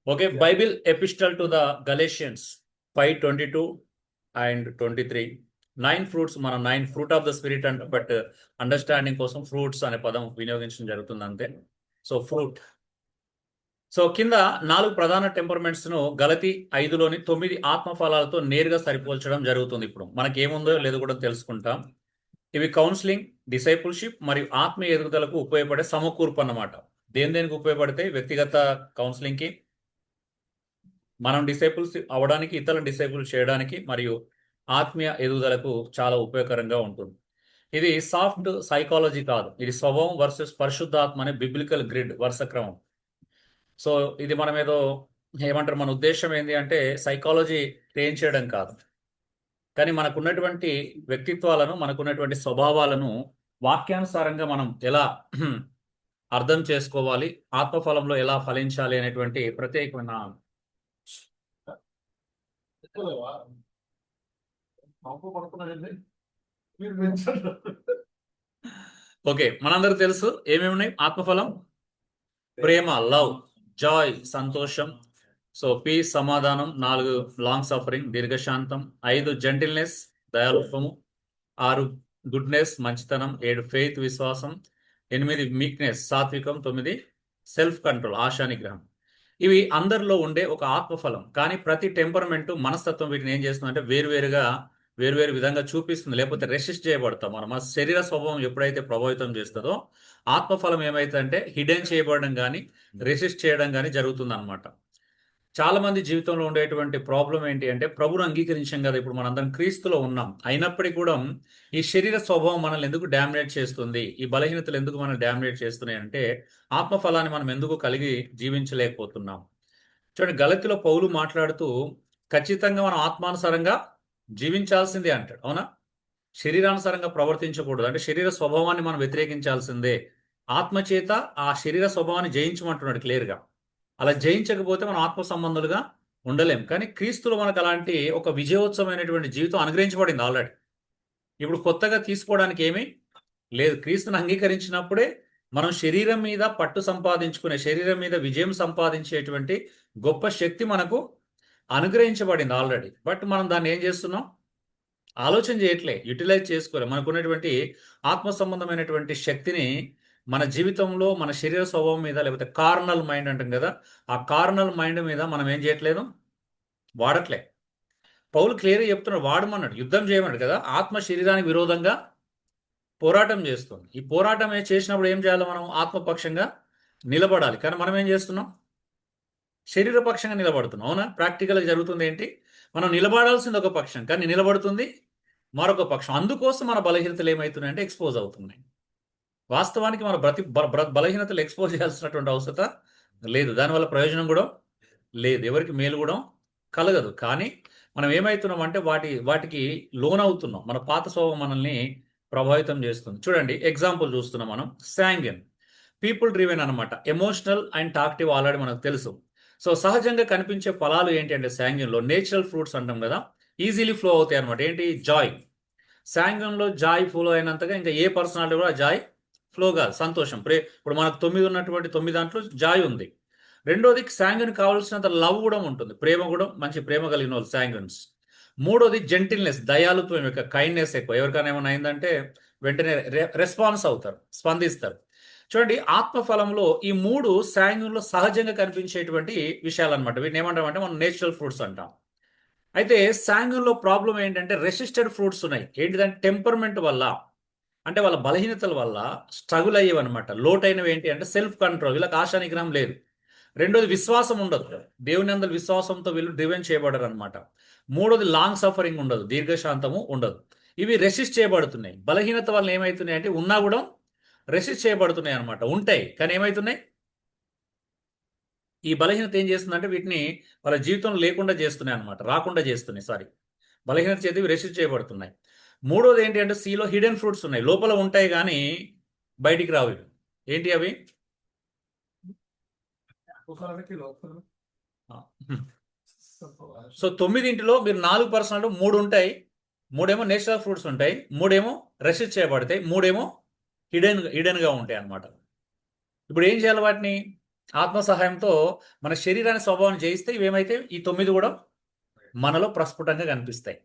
Okay, Bible epistle to the Galatians 5:22 and 23. 9 fruits, మనం 9 fruit of the spirit అంట, but understanding కోసం fruits అనే పదం వినియోగించడం జరుగుతుంది అంతే. So fruit. సో కింద 4 ప్రధాన టెంపర్మెంట్స్ ను గలతి 5లోని 9 ఆత్మఫలాలతో నేరుగా సరిపోల్చడం జరుగుతుంది. ఇప్పుడు మనకి ఏముందో లేదో కూడా తెలుసుకుంటాం. ఇవి కౌన్సిలింగ్, డిసైపుల్షిప్ మరియు ఆత్మీయ ఎదుగుదలకు ఉపయోగపడే సమకూర్పు అన్నమాట. దేనికి ఉపయోగపడితే వ్యక్తిగత కౌన్సిలింగ్కి, మనం డిసైపుల్స్ అవడానికి, ఇతరులను డిసైపుల్ చేయడానికి మరియు ఆత్మీయ ఎదుగుదలకు చాలా ఉపయోగకరంగా ఉంటుంది. ఇది సాఫ్ట్ సైకాలజీ కాదు, ఇది స్వభావం వర్సెస్ పరిశుద్ధాత్మ అనే బిబ్లికల్ గ్రిడ్ వరుస క్రమం. సో ఇది మనం ఏదో ఏమంటారు, మన ఉద్దేశం ఏంటి అంటే సైకాలజీ ట్రైన్ చేయడం కాదు, కానీ మనకున్నటువంటి వ్యక్తిత్వాలను, మనకున్నటువంటి స్వభావాలను వాక్యానుసారంగా మనం ఎలా అర్థం చేసుకోవాలి, ఆత్మఫలంలో ఎలా ఫలించాలి అనేటువంటి ప్రత్యేకమైన ఓకే. మనందరికి తెలుసు ఏమేమి ఉన్నాయి ఆత్మఫలం. ప్రేమ, లవ్, జాయ్, సంతోషం, సో పీస్, సమాధానం. 4 లాంగ్ సఫరింగ్, దీర్ఘశాంతం. 5 జెంటిల్నెస్, దయాలుత్వము. 6 గుడ్నెస్, మంచితనం. 7 ఫెయిత్, విశ్వాసం. 8 మీక్నెస్, సాత్వికం. 9 సెల్ఫ్ కంట్రోల్, ఆశా నిగ్రహం. ఇవి అందరిలో ఉండే ఒక ఆత్మఫలం. కానీ ప్రతి టెంపర్మెంట్, మనస్తత్వం వీటిని ఏం చేస్తుందంటే వేరువేరు విధంగా చూపిస్తుంది, లేకపోతే రెసిస్ట్ చేయబడతాం. మన శరీర స్వభావం ఎప్పుడైతే ప్రభావితం చేస్తుందో ఆత్మఫలం ఏమైతుందంటే హిడెన్ చేయబడడం కానీ రెసిస్ట్ చేయడం కానీ జరుగుతుంది అనమాట. చాలా మంది జీవితంలో ఉండేటువంటి ప్రాబ్లం ఏంటి అంటే, ప్రభును అంగీకరించాం కదా, ఇప్పుడు మనందరం క్రీస్తులో ఉన్నాం, అయినప్పటికీ కూడా ఈ శరీర స్వభావం మనల్ని ఎందుకు డామినేట్ చేస్తుంది, ఈ బలహీనతలు ఎందుకు మనల్ని డామినేట్ చేస్తున్నాయి అంటే ఆత్మఫలాన్ని మనం ఎందుకు కలిగి జీవించలేకపోతున్నాం. చూడండి, గలతీలో పౌలు మాట్లాడుతూ ఖచ్చితంగా మనం ఆత్మానుసారంగా జీవించాల్సిందే అంటాడు. అవునా? శరీరానుసారంగా ప్రవర్తించకూడదు, అంటే శరీర స్వభావాన్ని మనం వ్యతిరేకించాల్సిందే. ఆత్మచేత ఆ శరీర స్వభావాన్ని జయించమంటున్నాడు క్లియర్గా. అలా జయించకపోతే మనం ఆత్మ సంబంధులుగా ఉండలేం. కానీ క్రీస్తులో మనకు అలాంటి ఒక విజయోత్సవమైనటువంటి జీవితం అనుగ్రహించబడింది ఆల్రెడీ. ఇప్పుడు కొత్తగా తీసుకోవడానికి ఏమీ లేదు. క్రీస్తుని అంగీకరించినప్పుడే మనం శరీరం మీద పట్టు సంపాదించుకునే, శరీరం మీద విజయం సంపాదించేటువంటి గొప్ప శక్తి మనకు అనుగ్రహించబడింది ఆల్రెడీ. బట్ మనం దాన్ని ఏం చేస్తున్నాం? ఆలోచన చేయట్లే, యూటిలైజ్ చేసుకోలే. మనకున్నటువంటి ఆత్మ సంబంధమైనటువంటి శక్తిని మన జీవితంలో, మన శరీర స్వభావం మీద, లేకపోతే కార్నల్ మైండ్ అంటాం కదా, ఆ కార్నల్ మైండ్ మీద మనం ఏం చేయట్లేదు, వాడట్లే. పౌలు క్లియర్గా చెప్తున్నాడు, వాడమన్నాడు, యుద్ధం చేయమన్నాడు కదా. ఆత్మ శరీరానికి విరోధంగా పోరాటం చేస్తుంది. ఈ పోరాటం చేసినప్పుడు ఏం చేయాలి? మనం ఆత్మపక్షంగా నిలబడాలి. కానీ మనం ఏం చేస్తున్నాం? శరీరపక్షంగా నిలబడుతున్నాం. అవునా? ప్రాక్టికల్గా జరుగుతుంది ఏంటి? మనం నిలబడాల్సింది ఒక పక్షం, కానీ నిలబడుతుంది మరొక పక్షం. అందుకోసం మన బలహీనతలు ఏమవుతున్నాయంటే ఎక్స్పోజ్ అవుతున్నాయి. వాస్తవానికి మన బలహీనతలు ఎక్స్పోజ్ చేయాల్సినటువంటి అవసరం లేదు, దానివల్ల ప్రయోజనం కూడా లేదు, ఎవరికి మేలు కూడా కలగదు. కానీ మనం ఏమవుతున్నాం అంటే వాటికి లోన్ అవుతున్నాం. మన పాత స్వభావం మనల్ని ప్రభావితం చేస్తుంది. చూడండి, ఎగ్జాంపుల్ చూస్తున్నాం మనం. శాంగిన్, పీపుల్ డ్రివెన్ అనమాట. ఎమోషనల్ అండ్ టాక్టివ్ ఆల్రెడీ మనకు తెలుసు. సో సహజంగా కనిపించే ఫలాలు ఏంటి అంటే శాంగిన్లో నేచురల్ ఫ్రూట్స్ అంటాం కదా, ఈజీలీ ఫ్లో అవుతాయి అనమాట. ఏంటి? జాయ్. శాంగిన్లో జాయ్ ఫ్లో అయినంతగా ఇంకా ఏ పర్సనాలిటీ కూడా జాయ్ ఫ్లో కాదు. సంతోషం, ఇప్పుడు మనకు 9 ఉన్నటువంటి 9 దాంట్లో జాయ్ ఉంది. రెండోది, శాంగిన్ కావాల్సినంత లవ్ కూడా ఉంటుంది, ప్రేమ కూడా, మంచి ప్రేమ కలిగిన వాళ్ళు శాంగిన్స్. మూడోది జెంటిల్నెస్, దయాలుత్వం యొక్క కైండ్నెస్ ఎక్కువ. ఎవరికైనా ఏమైనా అయిందంటే వెంటనే రెస్పాన్స్ అవుతారు, స్పందిస్తారు. చూడండి, ఆత్మఫలంలో ఈ 3 శాంగిన్లో సహజంగా కనిపించేటువంటి విషయాలు అనమాట. వీటిని ఏమంటామంటే మనం నేచురల్ ఫ్రూట్స్ అంటాం. అయితే శాంగిన్లో ప్రాబ్లం ఏంటంటే రెసిస్టెడ్ ఫ్రూట్స్ ఉన్నాయి. ఏంటిదంటే టెంపర్మెంట్ వల్ల, అంటే వాళ్ళ బలహీనతల వల్ల స్ట్రగుల్ అయ్యేవన్నమాట. లోటైనవి ఏంటి అంటే సెల్ఫ్ కంట్రోల్, వీళ్ళకి ఆశా నిగ్రహం లేదు. రెండోది, విశ్వాసం ఉండదు, దేవుని అందరి విశ్వాసంతో వీళ్ళు డ్రివెన్ చేయబడరు అనమాట. మూడోది, లాంగ్ సఫరింగ్ ఉండదు, దీర్ఘశాంతము ఉండదు. ఇవి రెసిస్ట్ చేయబడుతున్నాయి. బలహీనత వల్ల ఏమవుతున్నాయి అంటే ఉన్నా కూడా రెసిస్ట్ చేయబడుతున్నాయి అనమాట. ఉంటాయి కానీ ఏమవుతున్నాయి, ఈ బలహీనత ఏం చేస్తుందంటే వీటిని వాళ్ళ జీవితంలో లేకుండా చేస్తున్నాయి అనమాట, రాకుండా చేస్తున్నాయి. సారీ, బలహీనత చేతి రెసిస్ట్ చేయబడుతున్నాయి. మూడోది ఏంటి అంటే సీలో హిడెన్ ఫ్రూట్స్ ఉన్నాయి, లోపల ఉంటాయి కానీ బయటికి రావు. ఏంటి అవి? సో 9 మీరు 4% 3 ఉంటాయి. 3 నేచురల్ ఫ్రూట్స్ ఉంటాయి, 3 రెసిస్ట్ చేయబడతాయి, 3 హిడెన్గా ఉంటాయి అనమాట. ఇప్పుడు ఏం చేయాలి వాటిని? ఆత్మ సహాయంతో మన శరీరాన్ని స్వభావాన్ని జయిస్తే ఇవేమైతే ఈ 9 కూడా మనలో ప్రస్ఫుటంగా కనిపిస్తాయి.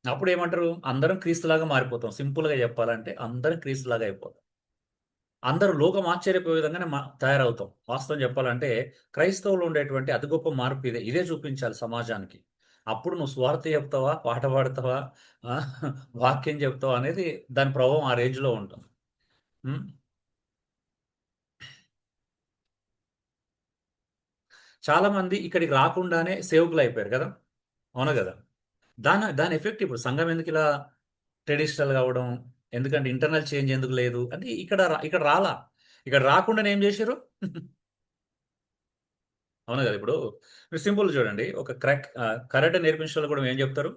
అప్పుడు ఏమంటారు? అందరం క్రీస్తులాగా మారిపోతాం. సింపుల్‌గా చెప్పాలంటే అందరం క్రీస్తులాగా అయిపోతాం. అందరూ లోకం ఆశ్చర్యపోయే విధంగానే తయారవుతాం. వాస్తవం చెప్పాలంటే క్రైస్తవులు ఉండేటువంటి అతి గొప్ప మార్పు ఇదే. ఇదే చూపించాలి సమాజానికి. అప్పుడు నువ్వు సువార్త చెప్తావా? పాట పాడతావా? ఆహ్, వాక్యం చెప్తావా? అనేది దాని ప్రభావం ఆ రేంజ్‌లో ఉంటుంది. హ్మ్. చాలామంది ఇక్కడికి రాకుండానే సేవకులయిపోయారు గదా! అవునా గదా! దాని దాని ఎఫెక్ట్ ఇప్పుడు సంఘం ఎందుకిలా ట్రెడిషనల్‌గా అవ్వడం, ఎందుకంటే ఇంటర్నల్ చేంజ్ ఎందుకు లేదు? అంటే ఇక్కడ రాలా. ఇక్కడ రాకుండానే ఏం జేషిర్రు? అవునా గదా! ఇప్పుడు మీరు సింపుల్‌గా చూడండి. కరాటే నేర్పించేటోళ్ళు కూడా ఏం జెప్తారు?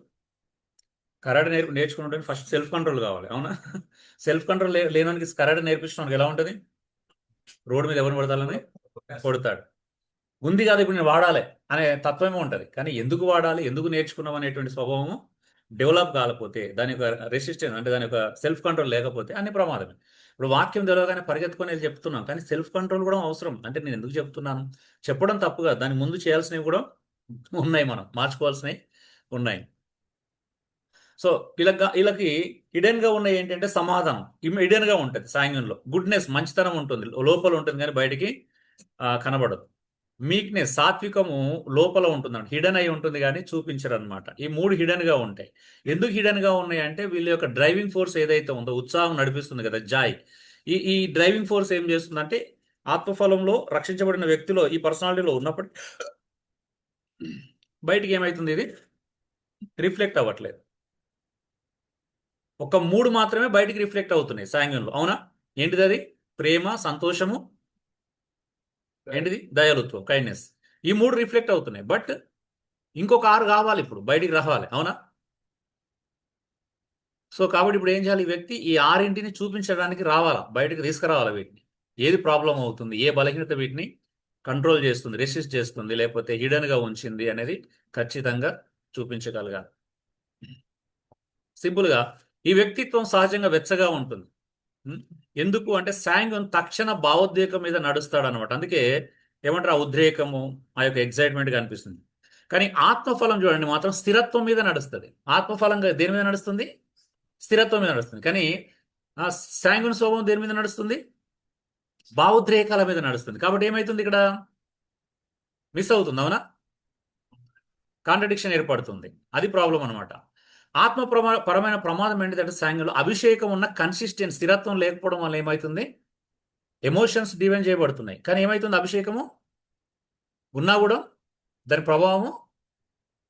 కరాటే నేర్చుకున్నోడికి ఫస్ట్ సెల్ఫ్ కంట్రోల్ గావాలి. అవునా? సెల్ఫ్ కంట్రోల్ లేనోనికి కరాటే నేర్పించినోనికి ఎలా ఉంటది? రోడ్ మీద ఎవరిని పడితే ఆళ్ళని కొడతాడు. ఉంది గదా! ఇప్పుడు నేను వాడాలే అనే తత్వమే ఉంటది. కానీ ఎందుకు వాడాలి? ఎందుకు నేర్చుకున్నాం అనేటువంటి స్వభావము డెవలప్ కాకపోతే, దాని యొక్క రెసిస్టెన్స్ అంటే దాని యొక్క సెల్ఫ్ కంట్రోల్ లేకపోతే అన్ని ప్రమాదమే. ఇప్పుడు వాక్యం తెలవగానే పరిగెత్తుకొని ఎళ్లి చెప్తున్నాం. కానీ సెల్ఫ్ కంట్రోల్ కూడా అవసరం. అంటే నేను ఎందుకు చెప్తున్నాను? చెప్పడం తప్పు కాదు. దానికి ముందు చేయాల్సినవి కూడా ఉన్నాయి మనం. మార్చుకోవాల్సినయి ఉన్నాయి. సో, ఈళ్ళకి హిడెన్‌గా ఉన్నయి ఏంటంటే సమాధానం. హిడెన్‌గా ఉంటది సాంగ్యంలో. గుడ్‌నెస్ మంచితనం ఉంటుంది. లోపల ఉంటుంది గానీ బయటికి కనబడదు. మీక్‌నెస్ సాత్వికము లోపల ఉంటుందండి. హిడెన్ అయి ఉంటుంది గానీ చూపించరనమాట. ఈ 3 హిడెన్‌గా ఉంటాయి. ఎందుకు హిడెన్‌గా ఉన్నాయంటే వీళ్ళ యొక్క డ్రైవింగ్ ఫోర్స్ ఏదైతే ఉందో ఉత్సాహం నడిపిస్తుంది గదా! జాయ్. ఈ ఈ డ్రైవింగ్ ఫోర్స్ ఏం చేస్తుందంటే ఆత్మఫలంలో రక్షించబడిన వ్యక్తిలో ఈ పర్సనాలిటీలో ఉన్నప్పటికి బయటికేమైతుంది ఇది రిఫ్లెక్ట్ అవ్వట్లేదు. ఒక 3 మాత్రమే బయటికి రిఫ్లెక్ట్ అవుతున్నాయి సాంగ్యంలో. అవునా? ఏంటిదది? ప్రేమ, సంతోషము, ఏంటిది? దయాళుత్వం, కైండ్‌నెస్. ఈ 3 రిఫ్లెక్ట్ అవుతున్నాయి. బట్ ఇంకొక 6 కావాలిప్పుడు బయటికి రావాలి. అవునా? సో, కాబట్టి ఇప్పుడు ఏం చేయాలి? ఈ వ్యక్తి ఈ 6ని చూపించడానికి రావాలా. బయటకి తీసుకురావాలా వీటిని. ఏది ప్రాబ్లమ్ అవుతుంది? ఏ బలహీనత వీటిని కంట్రోల్ చేస్తుంది, రెసిస్ట్ చేస్తుంది, లేకపోతే హిడెన్‌గా ఉంచింది అనేది ఖచ్చితంగా చూపించగలగాలి. సింపుల్‌గా ఈ వ్యక్తిత్వం సహజంగా వెచ్చగా ఉంటుంది. హ్మ్. ఎందుకు అంటే సాంగం తక్షణ భావోద్వేగం మీద నడుస్తాడనమాట. అందుకే ఏమంటారు? ఆ ఉద్రేకము, ఆ యొక్క ఎక్సైట్‌మెంట్ కనిపిస్తుంది. కానీ ఆత్మఫలం చూడండి మాత్రం స్థిరత్వం మీద నడుస్తది. ఆత్మఫలంగా దేని మీద నడుస్తుంది? స్థిరత్వం మీద నడుస్తుంది. కానీ సాంగున్ స్వభావం దేని మీద నడుస్తుంది? భావోద్రేకాల మీద నడుస్తుంది. కాబట్టి ఏమైతుంది ఇక్కడ? మిస్ అవుతుంది. అవునా? కాంట్రడిక్షన్ ఏర్పడుతుంది. అది ప్రాబ్లమ్ అనమాట. పరమైన ప్రమాదం ఏంటిదంటే సాంగ్యంలో అభిషేకం ఉన్న కన్సిస్టెంట్ స్థిరత్వం లేకపోవడం వల్ల ఏమైతుంది? ఎమోషన్స్ డివైన్ చేయబడుతున్నాయి. కానీ ఏమైతుంది అభిషేకము ఉన్నా గూడా దాని ప్రభావము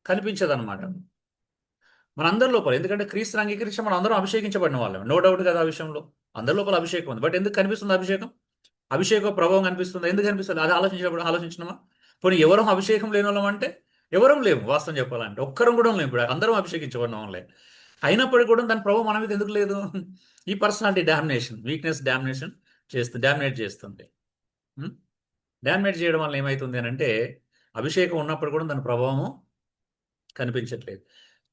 కనిపించదనమాట. మనందరి లోపల ఎందుకంటే క్రీస్తుని అంగీకరించి మనందరం అభిషేకించబడిన వాళ్ళమే. నో డౌట్ కదా ఆ విషయంలో. అందరి లోపల అభిషేకం ఉంది. బట్ ఎందుకు కనిపిస్తుంది అభిషేకం? అభిషేక ప్రభావం కనిపిస్తుందా? ఎందుకు కనిపిస్తది? అది ఆలోచించినమా? పోనీ ఎవరం అభిషేకం లేనోళ్ళం అంటే ఎవరం లేము వాస్తవం చెప్పాలంటే. ఒక్కరం కూడా లేము. ఇప్పుడు అందరం అభిషేకించబడిన వాళ్ళే. అయినప్పటికి కూడా దాని ప్రభావం మన మీద ఎందుకు లేదు? ఈ personality domination, weakness domination dominate చేస్తుంది. హ్మ్. డామినేట్ చేయడం వల్ల ఏమైతుంది అనంటే అభిషేకం ఉన్నప్పుడు కూడా దాని ప్రభావము కనిపించట్లేదు.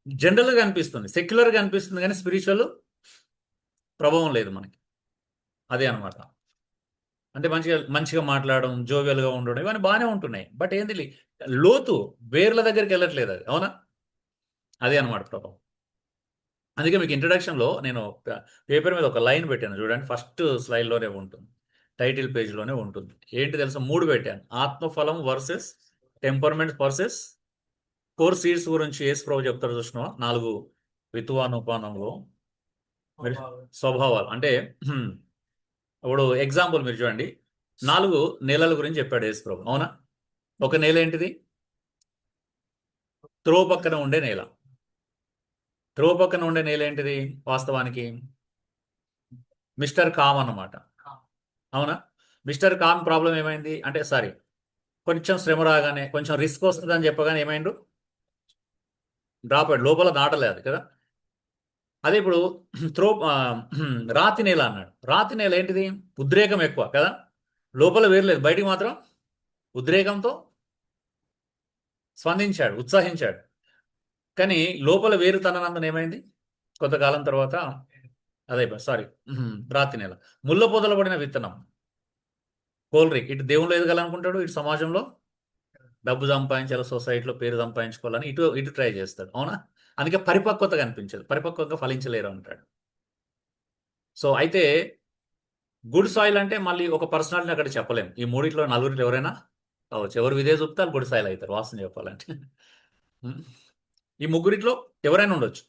జనరల్‌గా కనిపిస్తుంది. సెక్యులర్‌గా అనిపిస్తుంది గానీ స్పిరిచ్యువల్ ప్రభావం లేదు మనకి. అదే అన్నమాట. అంటే మంచిగా మాట్లాడడం, జోవియల్‌గా ఉండడం ఇవన్నీ బానే ఉంటున్నాయి. బట్ ఏంది లోతు వేర్ల దగ్గరికెళ్ళట్లేదది. అవునా? అదే అన్నమాట ప్రాబ్లమ్. అందుకే మీకు ఇంట్రడక్షన్‌లో నేను పేపర్ మీద ఒక లైన్ పెట్టాను చూడండి. ఫస్ట్ స్లైడ్‌లోనే ఉంటుంది. టైటిల్ పేజ్‌లోనే ఉంటుంది. ఏంటి తెలుసా? 3 పెట్టాను. ఆత్మఫలం వర్సెస్ టెంపర్‌మెంట్ వర్సెస్ 4 సీడ్స్ గురించి యేసు ప్రభు చెప్తారు చూసినావా? 4 ఋతువానుపానంలో మీరు స్వభావాలు అంటే ఇప్పుడు ఎగ్జాంపుల్ మీరు చూడండి. 4 నేలల గురించి చెప్పాడు యేసు ప్రభు. అవునా? ఒక నేల ఏంటిది? త్రోవ పక్కన ఉండే నేల. త్రోవ పక్కన ఉండే నేల ఏంటిది వాస్తవానికి? మిస్టర్ కామ్ అన్నమాట. అవునా? మిస్టర్ కామ్ ప్రాబ్లమ్ ఏమైంది? అంటే సారీ కొంచెం శ్రమ రాగానే, కొంచెం రిస్క్ వస్తదని చెప్పగానే ఏమైండు? డ్రాప్ అయ్యాడు. లోపల నాటలే అది కదా! అదే ఇప్పుడు రాతి నేల అన్నాడు. రాతి నేల ఏంటిది? ఉద్రేకం ఎక్కువ కదా! లోపల వేరు లేదు. బయటికి మాత్రం ఉద్రేకంతో స్పందించాడు, ఉత్సహించాడు. కానీ లోపల వేరుతననందున ఏమైంది? కొంతకాలం తర్వాత సారీ రాతి నేల. ముళ్ళ పొదలో పడిన విత్తనం. కోల్రిక్ ఇటు దేవుళ్ళు ఎదగాలనుకుంటాడు, ఇటు సమాజంలో డబ్బు సంపాదించాలి, సొసైటీలో పేరు సంపాదించుకోవాలని ఇటు ఇటు ట్రై చేస్తాడు. అవునా? అందుకే పరిపక్వత కనిపించదు, పరిపక్వంగా ఫలించలేరు అంటాడు. సో అయితే గుడ్ సాయిల్ అంటే మళ్ళీ ఒక పర్సనాలిటీని అక్కడ చెప్పలేం. ఈ మూడిట్లో నలుగురిలో ఎవరైనా కావచ్చు. ఎవరు విధేయ చూపుతారు గుడ్ సాయిల్ అవుతారు, వాస్తవం చెప్పాలంటే. ఉమ్. ఈ ముగ్గురిట్లో ఎవరైనా ఉండొచ్చు.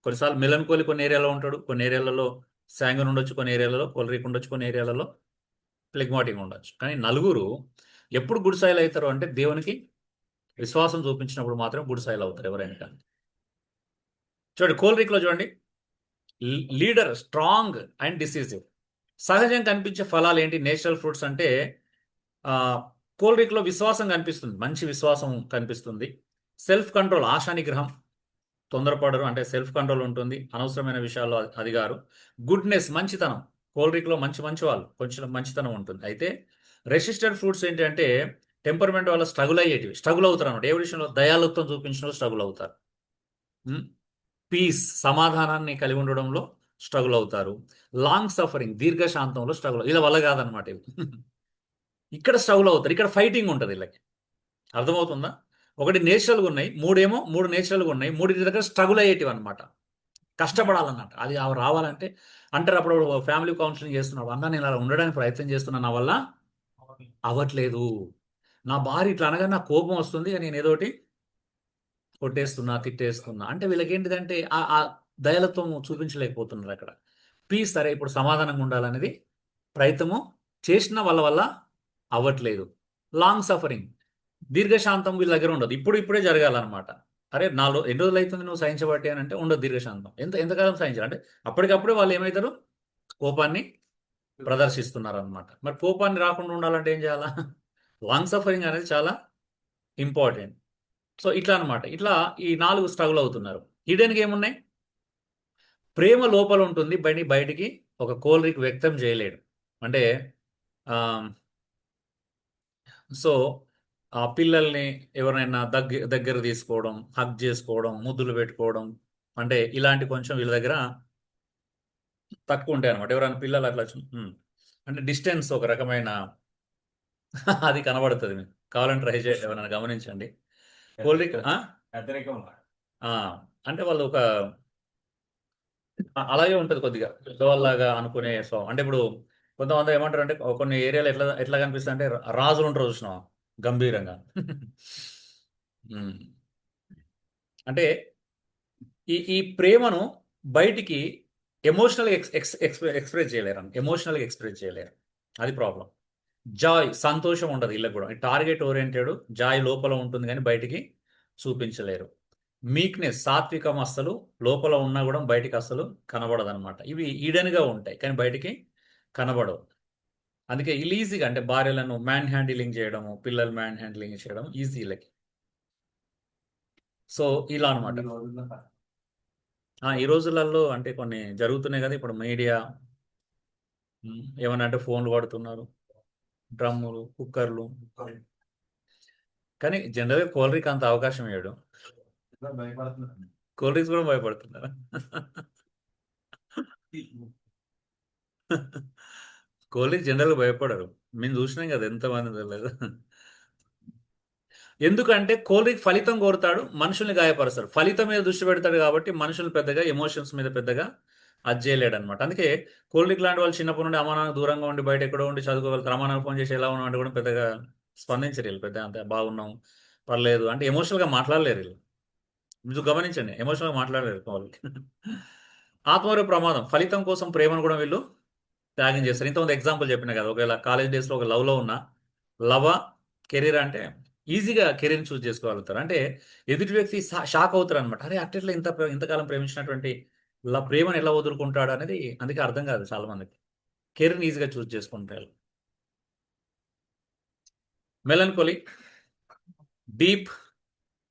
కొన్నిసార్లు మెలన్కోలి కొన్ని ఏరియాలో ఉంటాడు, కొన్ని ఏరియాలలో శాంగన్ ఉండొచ్చు, కొన్ని ఏరియాలలో కొలరిక్ ఉండొచ్చు, కొన్ని ఏరియాలలో ఫ్లెగ్మాటిక్ ఉండొచ్చు. కానీ నలుగురు ఎప్పుడు గుడ్ సాయిల్ అవుతారు అంటే దేవునికి విశ్వాసం చూపించినప్పుడు మాత్రం గుడ్ సాయిల్ అవుతారు ఎవరైనా కానీ. చూడండి కోల్రిక్లో చూడండి, లీడర్ స్ట్రాంగ్ అండ్ డిసిసివ్. సహజంగా కనిపించే ఫలాలు ఏంటి? నేచురల్ ఫ్రూట్స్ అంటే కోల్రిక్లో విశ్వాసం కనిపిస్తుంది, మంచి విశ్వాసం కనిపిస్తుంది. సెల్ఫ్ కంట్రోల్, ఆశా నిగ్రహం, తొందరపడరు అంటే సెల్ఫ్ కంట్రోల్ ఉంటుంది, అనవసరమైన విషయాల్లో అదిగారు. గుడ్నెస్, మంచితనం, కోల్రిక్లో మంచి మంచి వాళ్ళు కొంచెం మంచితనం ఉంటుంది. అయితే రెసిస్టెంట్ ఫ్రూట్స్ ఏంటంటే టెంపర్మెంట్ వల్ల స్ట్రగుల్ అవుతారు అన్నమాట. ఏ విషయంలో దయాలుత్వం చూపించడంలో స్ట్రగుల్ అవుతారు. పీస్, సమాధానాన్ని కలిగి ఉండడంలో స్ట్రగుల్ అవుతారు. లాంగ్ సఫరింగ్, దీర్ఘశాంతంలో స్ట్రగుల్, ఇలా వల్ల కాదనమాట ఇవి. ఇక్కడ స్ట్రగుల్ అవుతారు, ఇక్కడ ఫైటింగ్ ఉంటుంది వీళ్ళకి. అర్థమవుతుందా? ఒకటి నేచురల్గా ఉన్నాయి, మూడు నేచురల్గా ఉన్నాయి, మూడింటి దగ్గర స్ట్రగుల్ అయ్యేటివి అనమాట. కష్టపడాలన్నమాట. అది అవి రావాలంటే అంటారు. అప్పుడు ఫ్యామిలీ కౌన్సిలింగ్ చేస్తున్నాడు, అన్న నేను అలా ఉండడానికి ప్రయత్నం చేస్తున్నా, నా వల్ల అవ్వట్లేదు, నా భార్య ఇట్లా అనగా నాకు కోపం వస్తుంది, నేను ఏదోటి కొట్టేస్తున్నా, తిట్టేస్తున్నా అంటే వీళ్ళకి ఏంటిదంటే ఆ దయలత్వం చూపించలేకపోతున్నారు అక్కడ. పీస్, సరే ఇప్పుడు సమాధానంగా ఉండాలనేది ప్రయత్నము చేసిన వల్ల అవ్వట్లేదు. లాంగ్ సఫరింగ్, దీర్ఘశాంతం వీళ్ళ దగ్గర ఉండదు, ఇప్పుడే జరగాలన్నమాట. అరే ఎన్ని రోజులు అవుతుంది నువ్వు సహించబట్టి అని అంటే ఉండదు దీర్ఘశాంతం. ఎంతకాలం సహించాలి అంటే అప్పటికప్పుడే వాళ్ళు ఏమవుతారు, కోపాన్ని ప్రదర్శిస్తున్నారు అనమాట. మరి కోపాన్ని రాకుండా ఉండాలంటే ఏం చేయాలా? లాంగ్ సఫరింగ్ అనేది చాలా ఇంపార్టెంట్. సో ఇట్లా అనమాట. ఇట్లా ఈ 4 స్ట్రగుల్ అవుతున్నారు. హిడెన్‌గా ఏమున్నాయి? ప్రేమ లోపల ఉంటుంది, బయటికి ఒక కోల్రిక్ వ్యక్తం చేయలేడు. అంటే ఆహ్, సో ఆ పిల్లల్ని ఎవరినైనా దగ్గర తీసుకోవడం, హగ్ చేసుకోవడం, ముద్దులు పెట్టుకోవడం, అంటే ఇలాంటి కొంచెం వీళ్ళ దగ్గర తక్కువ ఉంటాయి అనమాట. ఎవరైనా పిల్లలు అట్లా అంటే డిస్టెన్స్ ఒక రకమైన అది కనబడుతుంది మీకు. కావాలంటే ట్రై చేయండి, ఎవరైనా గమనించండి. కోల్రిక్ అంటే వాళ్ళు ఒక అలాగే ఉంటది కొద్దిగా. పెద్దవాళ్ళలాగా అనుకునే స్వభావం. అంటే ఇప్పుడు కొంతమంది ఏమంటారంటే కొన్ని ఏరియాలో ఎట్లా ఎట్లా కనిపిస్తాయంటే రాజులు ఉంటారు చూసినావా? గంభీరంగా. హ్మ్. అంటే ఈ ప్రేమను బయటికి ఎమోషనల్‌గా ఎక్స్‌ప్రెస్ చేయలేరు. అది ప్రాబ్లమ్. జాయ్, సంతోషం ఉండదు ఈళ్ళకి గూడా. టార్గెట్ ఓరియెంటెడ్ జాయ్ లోపల ఉంటుంది గానీ బయటికి చూపించలేరు. మీక్‌నెస్, సాత్వికం అస్సలు లోపల ఉన్నా గూడా బయటికి అస్సలు కనబడదనమాట. ఇవి ఈడెన్‌గా ఉంటాయి, కానీ బయటికి కనబడవు. అందుకే ఈళ్ళు ఈజీగా అంటే భార్యలను మ్యాన్ హ్యాండిలింగ్ చేయడము, పిల్లలు మ్యాన్ హ్యాండిలింగ్ చేయడం ఈజీ ఈళ్ళకి. సో ఇలా అనమాట. ఈ రోజులలో అంటే కొన్ని జరుగుతున్నాయి గదా! ఇప్పుడు మీడియా ఏమన్నా అంటే ఫోన్‌లు వాడుతున్నారు, డ్రమ్ములు, కుక్కర్లు. కానీ జనరల్‌గా కూలర్‌కి అంత అవకాశం ఇయ్యడు. కూల్ డ్రింక్స్ కూడా భయపడుతున్నారా? కూల్ డ్రింక్స్ జనరల్‌గా భయపడరు. మేము చూసినాం కదా! ఎంతమంది తెలియదు. ఎందుకంటే కూల్ డ్రింక్ ఫలితం కోరుతాడు, మనుషుల్ని గాయపరుస్తాడు. ఫలితం మీద దృష్టి పెడతాడు కాబట్టి మనుషులు పెద్దగా ఎమోషన్స్ మీద పెద్దగా అది చేయలేడనమాట. అందుకే కూల్ డ్రింక్ లాంటి వాళ్ళు చిన్నప్పటి నుండి అమ్మా, నాన్న దూరంగా ఉండి బయట ఎక్కడో ఉండి చదువుకోగలుగుతారు. అమ్మా, నాన్న ఫోన్ చేసి ఎలా ఉన్నావు అంటే కూడా పెద్దగా స్పందించరు ఈళ్ళు. పెద్దగా అంతే బాగున్నాం, పర్లేదు అంటే ఎమోషనల్‌గా మాట్లాడలేరు ఈళ్ళు. మీరు గమనించండి, ఎమోషనల్‌గా మాట్లాడలేరు వాళ్ళు. ఆత్మహత్య ప్రమాదం. ఫలితం కోసం ప్రేమను కూడా వీళ్ళు త్యాగం చేస్తారు. ఇంతకుముందు ఎగ్జాంపుల్ చెప్పినా కదా! ఒకవేళ కాలేజ్ డేస్‌లో ఒక లవ్‌లో ఉన్నా, లవా, కెరీర్ అంటే ఈజీగా కెరీర్‌ని చూజ్ చేసుకోగలుగుతారు. అంటే ఎదుటి వ్యక్తి షాక్ అవుతారనమాట. అరే! అట్లెట్లా ఇంతకాలం ప్రేమించినటువంటి ప్రేమను ఎలా వదులుకుంటాడు అనేది అందుకే అర్థం కాదు చాలా మందికి. కెరీర్‌ని ఈజీగా చూజ్ చేసుకుంటారు. మెలంకోలీ, డీప్,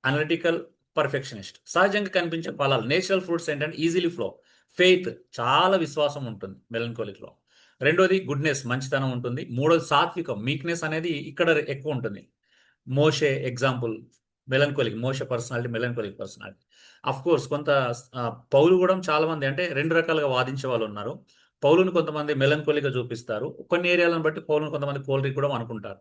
అనలిటికల్, పర్ఫెక్షనిస్ట్. సహజంగా కనిపించే ఫలాలు. నేచురల్ ఫ్రూట్స్ ఏంటంటే ఈజీలీ ఫ్లో. ఫెయిత్, చాలా విశ్వాసం ఉంటుంది మెలంకోలిక్‌లో. రెండోది గుడ్‌నెస్, మంచితనం ఉంటుంది. మూడోది సాత్వికం, మీక్‌నెస్ అనేది ఇక్కడ ఎక్కువ ఉంటుంది. మోషే ఎగ్జాంపుల్, మోషే పర్సనాలిటీ మెలంకోలిక్ పర్సనాలిటీ. ఆఫ్‌కోర్స్ కొంత పౌలు గూడా చాలా మంది అంటే 2 రకాలుగా వాదించే వాళ్ళున్నారు. పౌలుని కొంతమంది మెలంకోలిగా చూపిస్తారు. కొన్ని ఏరియాలను బట్టి పౌలుని కొంతమంది కోల్రిక్ కూడా అనుకుంటారు.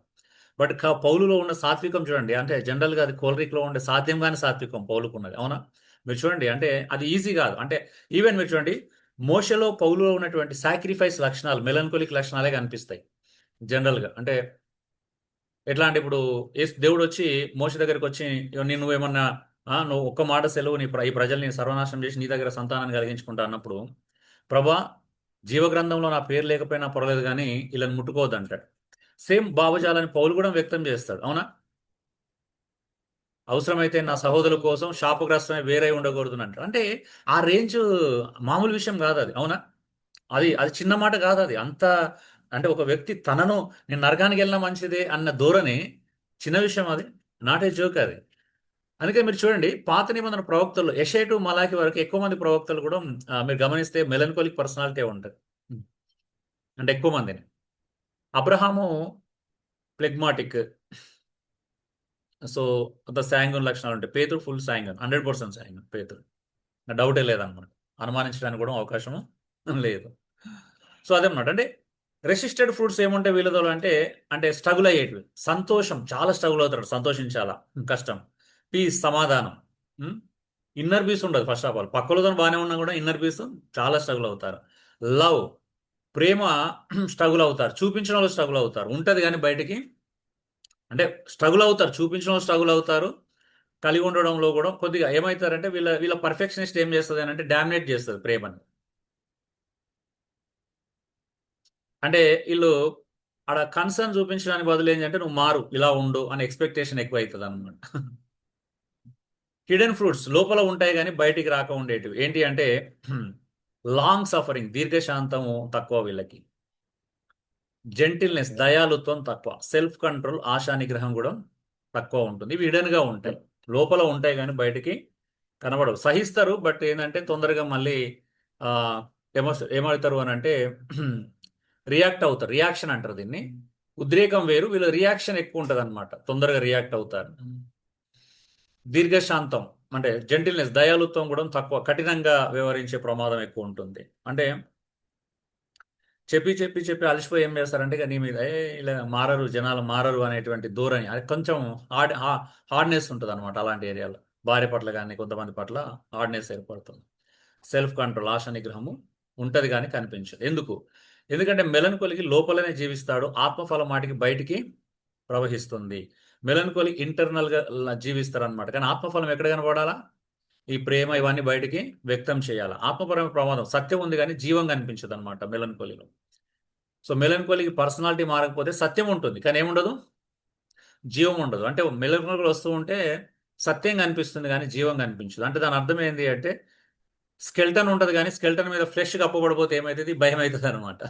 బట్ పౌలులో ఉన్న సాత్వికం చూడండి, అంటే జనరల్గా అది కోల్రిక్లో ఉండే సాధ్యం కాని సాత్వికం పౌలుకు ఉన్నది. అవునా? మీరు చూడండి, అంటే అది ఈజీ కాదు. అంటే ఈవెన్ మీరు చూడండి, మోషలో పౌలులో ఉన్నటువంటి సాక్రిఫైస్ లక్షణాలు మెలంకోలిక్ లక్షణాలే కనిపిస్తాయి జనరల్గా. అంటే ఎట్లా అంటే ఇప్పుడు దేవుడు వచ్చి మోష దగ్గరికి వచ్చి, నువ్వేమన్నా నువ్వు ఒక్క మాట సెలవు, ఈ ప్రజల్ని సర్వనాశనం చేసి నీ దగ్గర సంతానాన్ని కలిగించుకుంటా అన్నప్పుడు, ప్రభా, జీవగ్రంథంలో నా పేరు లేకపోయినా పర్వాలేదు కానీ వీళ్ళని ముట్టుకోవద్దు అంటాడు. సేమ్ భావజాలని పౌలు కూడా వ్యక్తం చేస్తాడు. అవునా? అవసరమైతే నా సహోదరుల కోసం శాపగ్రస్తమై వేరే ఉండకూడదు అంటాడు. అంటే ఆ రేంజ్ మామూలు విషయం కాదు అది. అవునా? అది అది చిన్న మాట కాదు అది. అంత అంటే ఒక వ్యక్తి తనను నేను నరకానికి వెళ్ళినా మంచిదే అన్న ధోరణి చిన్న విషయం అది. నాట్ ఏ జోక్ అది. అందుకే మీరు చూడండి, పాత నిబంధన ప్రవక్తలు యెషయా టు మలాకి వరకు ఎక్కువ మంది ప్రవక్తలు కూడా మీరు గమనిస్తే మెలంకోలిక్ పర్సనాలిటీ ఉంటుంది. అంటే ఎక్కువ మందిని. అబ్రహాము ప్లెగ్మాటిక్. సో అంత శాంగున్ లక్షణాలు ఉంటాయి. పేతురు ఫుల్ శాంగున్, 100% శాంగున్ పేతురు. డౌటే లేదన్నమాట. అనుమానించడానికి కూడా అవకాశం లేదు. సో అదనమాట. అంటే రెసిస్టెడ్ ఫ్రూట్స్ ఏముంటాయి వీళ్ళతో అంటే, అంటే స్ట్రగుల్ అయ్యేటివి. సంతోషం, చాలా స్ట్రగుల్ అవుతాడు, సంతోషించాలా, కష్టం. పీస్, సమాధానం. ఇన్నర్ పీస్ ఉండదు ఫస్ట్ ఆఫ్ ఆల్. పక్కలతో బాగానే ఉన్నా కూడా ఇన్నర్ పీస్ చాలా స్ట్రగుల్ అవుతారు. లవ్, ప్రేమ స్ట్రగుల్ అవుతారు. చూపించిన వాళ్ళు స్ట్రగుల్ అవుతారు. ఉంటుంది కానీ బయటికి, అంటే స్ట్రగుల్ అవుతారు, చూపించిన వాళ్ళు స్ట్రగుల్ అవుతారు. కలిగి ఉండడంలో కూడా కొద్దిగా ఏమవుతారంటే వీళ్ళ వీళ్ళ పర్ఫెక్షనిస్ట్ ఏం చేస్తుంది అని అంటే డామినేట్ చేస్తుంది ప్రేమని. అంటే వీళ్ళు ఆడ కన్సర్న్ చూపించడానికి బదులు ఏంటంటే నువ్వు మారు, ఇలా ఉండు అని ఎక్స్పెక్టేషన్ ఎక్కువ అవుతుంది అనమాట. హిడెన్ ఫ్రూట్స్ లోపల ఉంటాయి కానీ బయటికి రాక ఉండేటివి ఏంటి అంటే లాంగ్ సఫరింగ్, దీర్ఘశాంతము తక్కువ వీళ్ళకి. జెంటిల్నెస్, దయాలుత్వం తక్కువ. సెల్ఫ్ కంట్రోల్, ఆశా నిగ్రహం కూడా తక్కువ ఉంటుంది. ఇవి హిడెన్ గా ఉంటాయి, లోపల ఉంటాయి కానీ బయటికి కనబడవు. సహిస్తారు, బట్ ఏంటంటే తొందరగా మళ్ళీ ఆ ఏమవుతారు అని అంటే రియాక్ట్ అవుతారు. రియాక్షన్ అంటారు దీన్ని. ఉద్రేకం వేరు, వీళ్ళ రియాక్షన్ ఎక్కువ ఉంటుంది అనమాట, తొందరగా రియాక్ట్ అవుతారు. దీర్ఘశాంతం అంటే జెంటిల్నెస్, దయాలుత్వం కూడా తక్కువ, కఠినంగా వ్యవహరించే ప్రమాదం ఎక్కువ ఉంటుంది. అంటే చెప్పి చెప్పి చెప్పి అలసిపోయి ఏం చేస్తారంటే ఇక నీ మీద ఇలా మారరు, జనాలు మారరు అనేటువంటి ధోరణి, అది కొంచెం హార్డ్నెస్ ఉంటుంది అనమాట అలాంటి ఏరియాలో. భార్య పట్ల కానీ కొంతమంది పట్ల హార్డ్నెస్ ఏర్పడుతుంది. సెల్ఫ్ కంట్రోల్, ఆశ నిగ్రహము ఉంటుంది కానీ కనిపించదు. ఎందుకు? ఎందుకంటే మెలన్కొలికి లోపలనే జీవిస్తాడు, ఆత్మఫలం మాటికి బయటికి ప్రవహిస్తుంది. మెలన్కోలి ఇంటర్నల్గా జీవిస్తారు అనమాట, కానీ ఆత్మఫలం ఎక్కడ కనపడాలా? ఈ ప్రేమ ఇవన్నీ బయటికి వ్యక్తం చేయాలి. ఆత్మపరమైన ప్రమాదం, సత్యం ఉంది కానీ జీవం కనిపించదు అనమాట మెలన్కోలిలో. సో మెలన్కోలికి పర్సనాలిటీ మారకపోతే సత్యం ఉంటుంది కానీ ఏముండదు, జీవం ఉండదు. అంటే మెలన్కోలి వస్తూ ఉంటే సత్యం కనిపిస్తుంది కానీ జీవం కనిపించదు. అంటే దాని అర్థం ఏంటి అంటే స్కెల్టన్ ఉంటుంది కానీ స్కెల్టన్ మీద ఫ్లెష్ కప్పబడిపోతే ఏమవుతుంది? భయం అవుతుంది అనమాట.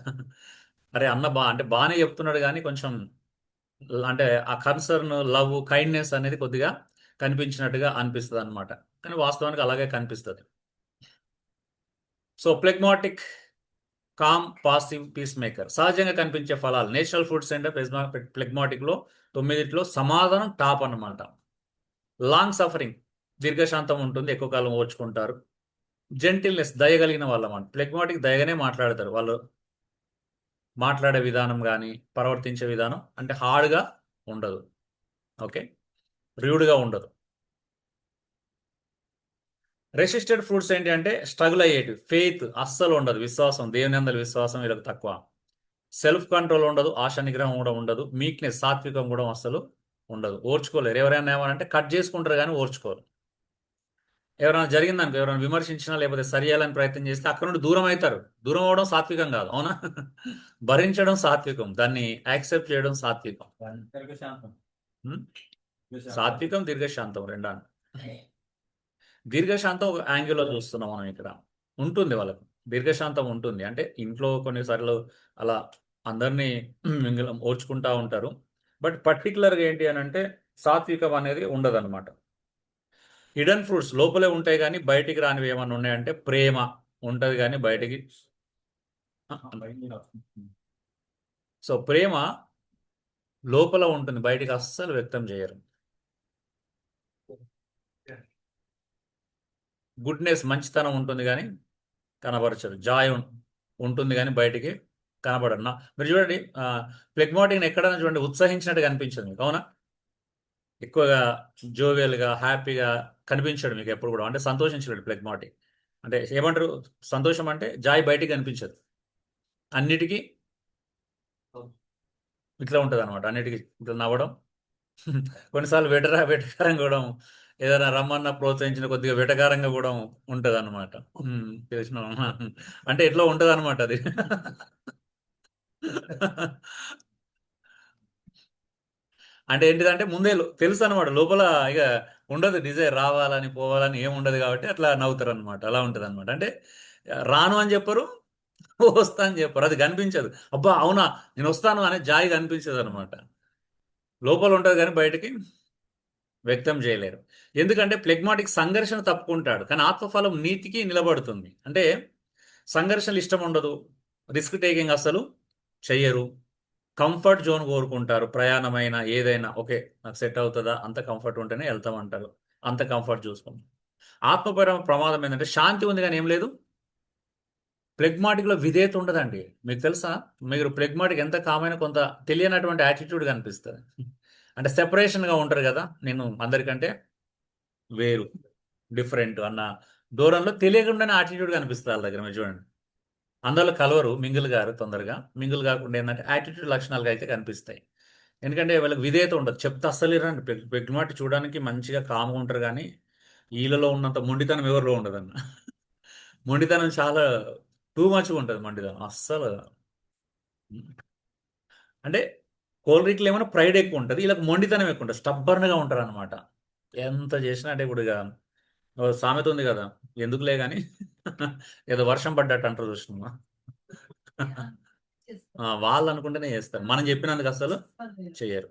అరే అన్న అంటే బాగానే చెప్తున్నాడు కానీ కొంచెం అంటే ఆ కన్సర్న్, లవ్, కైండ్నెస్ అనేది కొద్దిగా కనిపించినట్టుగా అనిపిస్తుంది అనమాట. కానీ వాస్తవానికి అలాగే కనిపిస్తుంది. So phlegmatic, calm, passive, peace maker సహజంగా కనిపించే ఫలాలు. నేచురల్ ఫుడ్స్ అంటే ప్లెగ్మాటిక్లో 9 సమాధానం టాప్ అన్నమాట. లాంగ్ సఫరింగ్, దీర్ఘశాంతం ఉంటుంది, ఎక్కువ కాలం ఓర్చుకుంటారు. జెంటిల్నెస్, దయగలిగిన వాళ్ళమాట. ప్లెగ్మాటిక్ దయగానే మాట్లాడతారు వాళ్ళు. మాట్లాడే విధానం కానీ ప్రవర్తించే విధానం అంటే హార్డ్గా ఉండదు. ఓకే, ర్యూడ్గా ఉండదు. రెసిస్టెడ్ ఫ్రూట్స్ ఏంటి అంటే స్ట్రగుల్ అయ్యేటివి. ఫెయిత్ అస్సలు ఉండదు, విశ్వాసం, దేవుని అందరి విశ్వాసం వీళ్ళకి తక్కువ. సెల్ఫ్ కంట్రోల్ ఉండదు, ఆశ నిగ్రహం కూడా ఉండదు. మీక్నెస్, సాత్వికం కూడా అస్సలు ఉండదు. ఓర్చుకోలేరు. ఎవరైనా ఏమనంటే కట్ చేసుకుంటారు కానీ ఓర్చుకోరు. ఎవరైనా జరిగిందనుకో, ఎవరైనా విమర్శించినా లేకపోతే సరి చేయాలని ప్రయత్నం చేస్తే అక్కడ నుండి దూరం అవుతారు. దూరం అవడం సాత్వికం కాదు. అవునా? భరించడం సాత్వికం, దాన్ని యాక్సెప్ట్ చేయడం సాత్వికం. హ్మ్? సాత్వికం, దీర్ఘశాంతం రెండా? దీర్ఘశాంతం ఒక యాంగిల్లో చూస్తున్నాం మనం ఇక్కడ. ఉంటుంది వాళ్ళకు, దీర్ఘశాంతం ఉంటుంది. అంటే ఇంట్లో కొన్నిసార్లు అలా అందరినీ ఓర్చుకుంటా ఉంటారు. బట్ పర్టికులర్గా ఏంటి అని అంటే సాత్వికం అనేది ఉండదన్నమాట. హిడెన్ ఫ్రూట్స్ లోపలే ఉంటాయి కానీ బయటికి రానివి ఏమన్నా ఉన్నాయంటే ప్రేమ ఉంటుంది కానీ బయటికి. సో ప్రేమ లోపల ఉంటుంది, బయటికి అస్సలు వ్యక్తం చేయరు. గుడ్నెస్, మంచితనం ఉంటుంది కానీ కనబరచరు. జాయ్ ఉంటుంది కానీ బయటికి కనబడదు మీరు చూడండి ప్లెగ్మాటిక్ని ఎక్కడైనా చూడండి ఉత్సహించినట్టు కనిపించదు మీకు, అవునా? ఎక్కువగా జోవియల్గా హ్యాపీగా కనిపించాడు మీకు ఎప్పుడు కూడా, అంటే సంతోషించలేడు ప్లెగ్మాటిక్. అంటే ఏమంటారు, సంతోషం అంటే జాయ్ బయటికి కనిపించదు, అన్నిటికీ ఇట్లా ఉంటుంది అనమాట, అన్నిటికీ ఇట్లా నవ్వడం. కొన్నిసార్లు వెటకారంగా కూడా, ఏదైనా రమ్మన్నా ప్రోత్సహించిన కొద్దిగా వెటకారంగా కూడా ఉంటుంది అనమాట. తెలిసిన అంటే ఎట్లా ఉంటుంది అనమాట అది. అంటే ఏంటిదంటే ముందే తెలుసు అనమాట లోపల, ఇక ఉండదు డిజైర్ రావాలని పోవాలని ఏం ఉండదు కాబట్టి అట్లా నవ్వుతారు అనమాట. అలా ఉంటుంది అనమాట. అంటే రాను అని చెప్పరు, వస్తా అని చెప్పరు, అది కనిపించదు. అబ్బా అవునా నేను వస్తాను అనే జాయి కనిపించదు అనమాట. లోపల ఉంటుంది కానీ బయటికి వ్యక్తం చేయలేరు. ఎందుకంటే ప్లెగ్మాటిక్ సంఘర్షణ తప్పుకుంటాడు, కానీ ఆత్మఫలం నీతికి నిలబడుతుంది. అంటే సంఘర్షణలు ఇష్టం ఉండదు, రిస్క్ టేకింగ్ అసలు చెయ్యరు, కంఫర్ట్ జోన్ కోరుకుంటారు. ప్రయాణమైన ఏదైనా ఓకే నాకు సెట్ అవుతుందా, అంత కంఫర్ట్ ఉంటేనే వెళ్తామంటారు, అంత కంఫర్ట్ చూసుకుంటాం. ఆత్మపరమైన ప్రమాదం ఏంటంటే శాంతి ఉంది కానీ ఏం లేదు. ప్లెగ్మాటిక్లో విధేయత ఉండదండి. మీకు తెలుసా, మీరు ప్లెగ్మాటిక్ ఎంత కామైన కొంత తెలియనటువంటి యాటిట్యూడ్ కనిపిస్తుంది. అంటే సెపరేషన్గా ఉంటారు కదా, నేను అందరికంటే వేరు, డిఫరెంట్ అన్న దూరంలో తెలియకుండానే యాటిట్యూడ్ కనిపిస్తుంది వాళ్ళ దగ్గర. మీరు చూడండి, అందరిలో కలవరు, మింగిల్ గారు తొందరగా, మింగిల్ కాకుండా ఏంటంటే యాటిట్యూడ్ లక్షణాలుగా అయితే కనిపిస్తాయి. ఎందుకంటే వీళ్ళకి విధేయత ఉండదు, చెప్తే అస్సలు ఇరండి. పెగ్మాటి చూడడానికి మంచిగా కామ్గా ఉంటారు కానీ వీళ్ళలో ఉన్నంత మొండితనం ఎవరిలో ఉండదన్న. మొండితనం చాలా టూ మచ్గా ఉంటుంది, మొండితనం అస్సలు. అంటే కోల్డ్రిక్లు ఏమైనా ప్రైడ్ ఎక్కువ ఉంటుంది, వీళ్ళకి మొండితనం ఎక్కువ ఉంటుంది, స్టబ్బర్న్గా ఉంటారు అనమాట. ఎంత చేసినా అంటే ఇప్పుడు ఇక ఓ సామెత ఉంది కదా, ఎందుకులే కానీ ఏదో వర్షం పడ్డట్టు అంటారు చూసినా. వాళ్ళు అనుకుంటేనే చేస్తారు, మనం చెప్పినందుకు అస్సలు చెయ్యరు,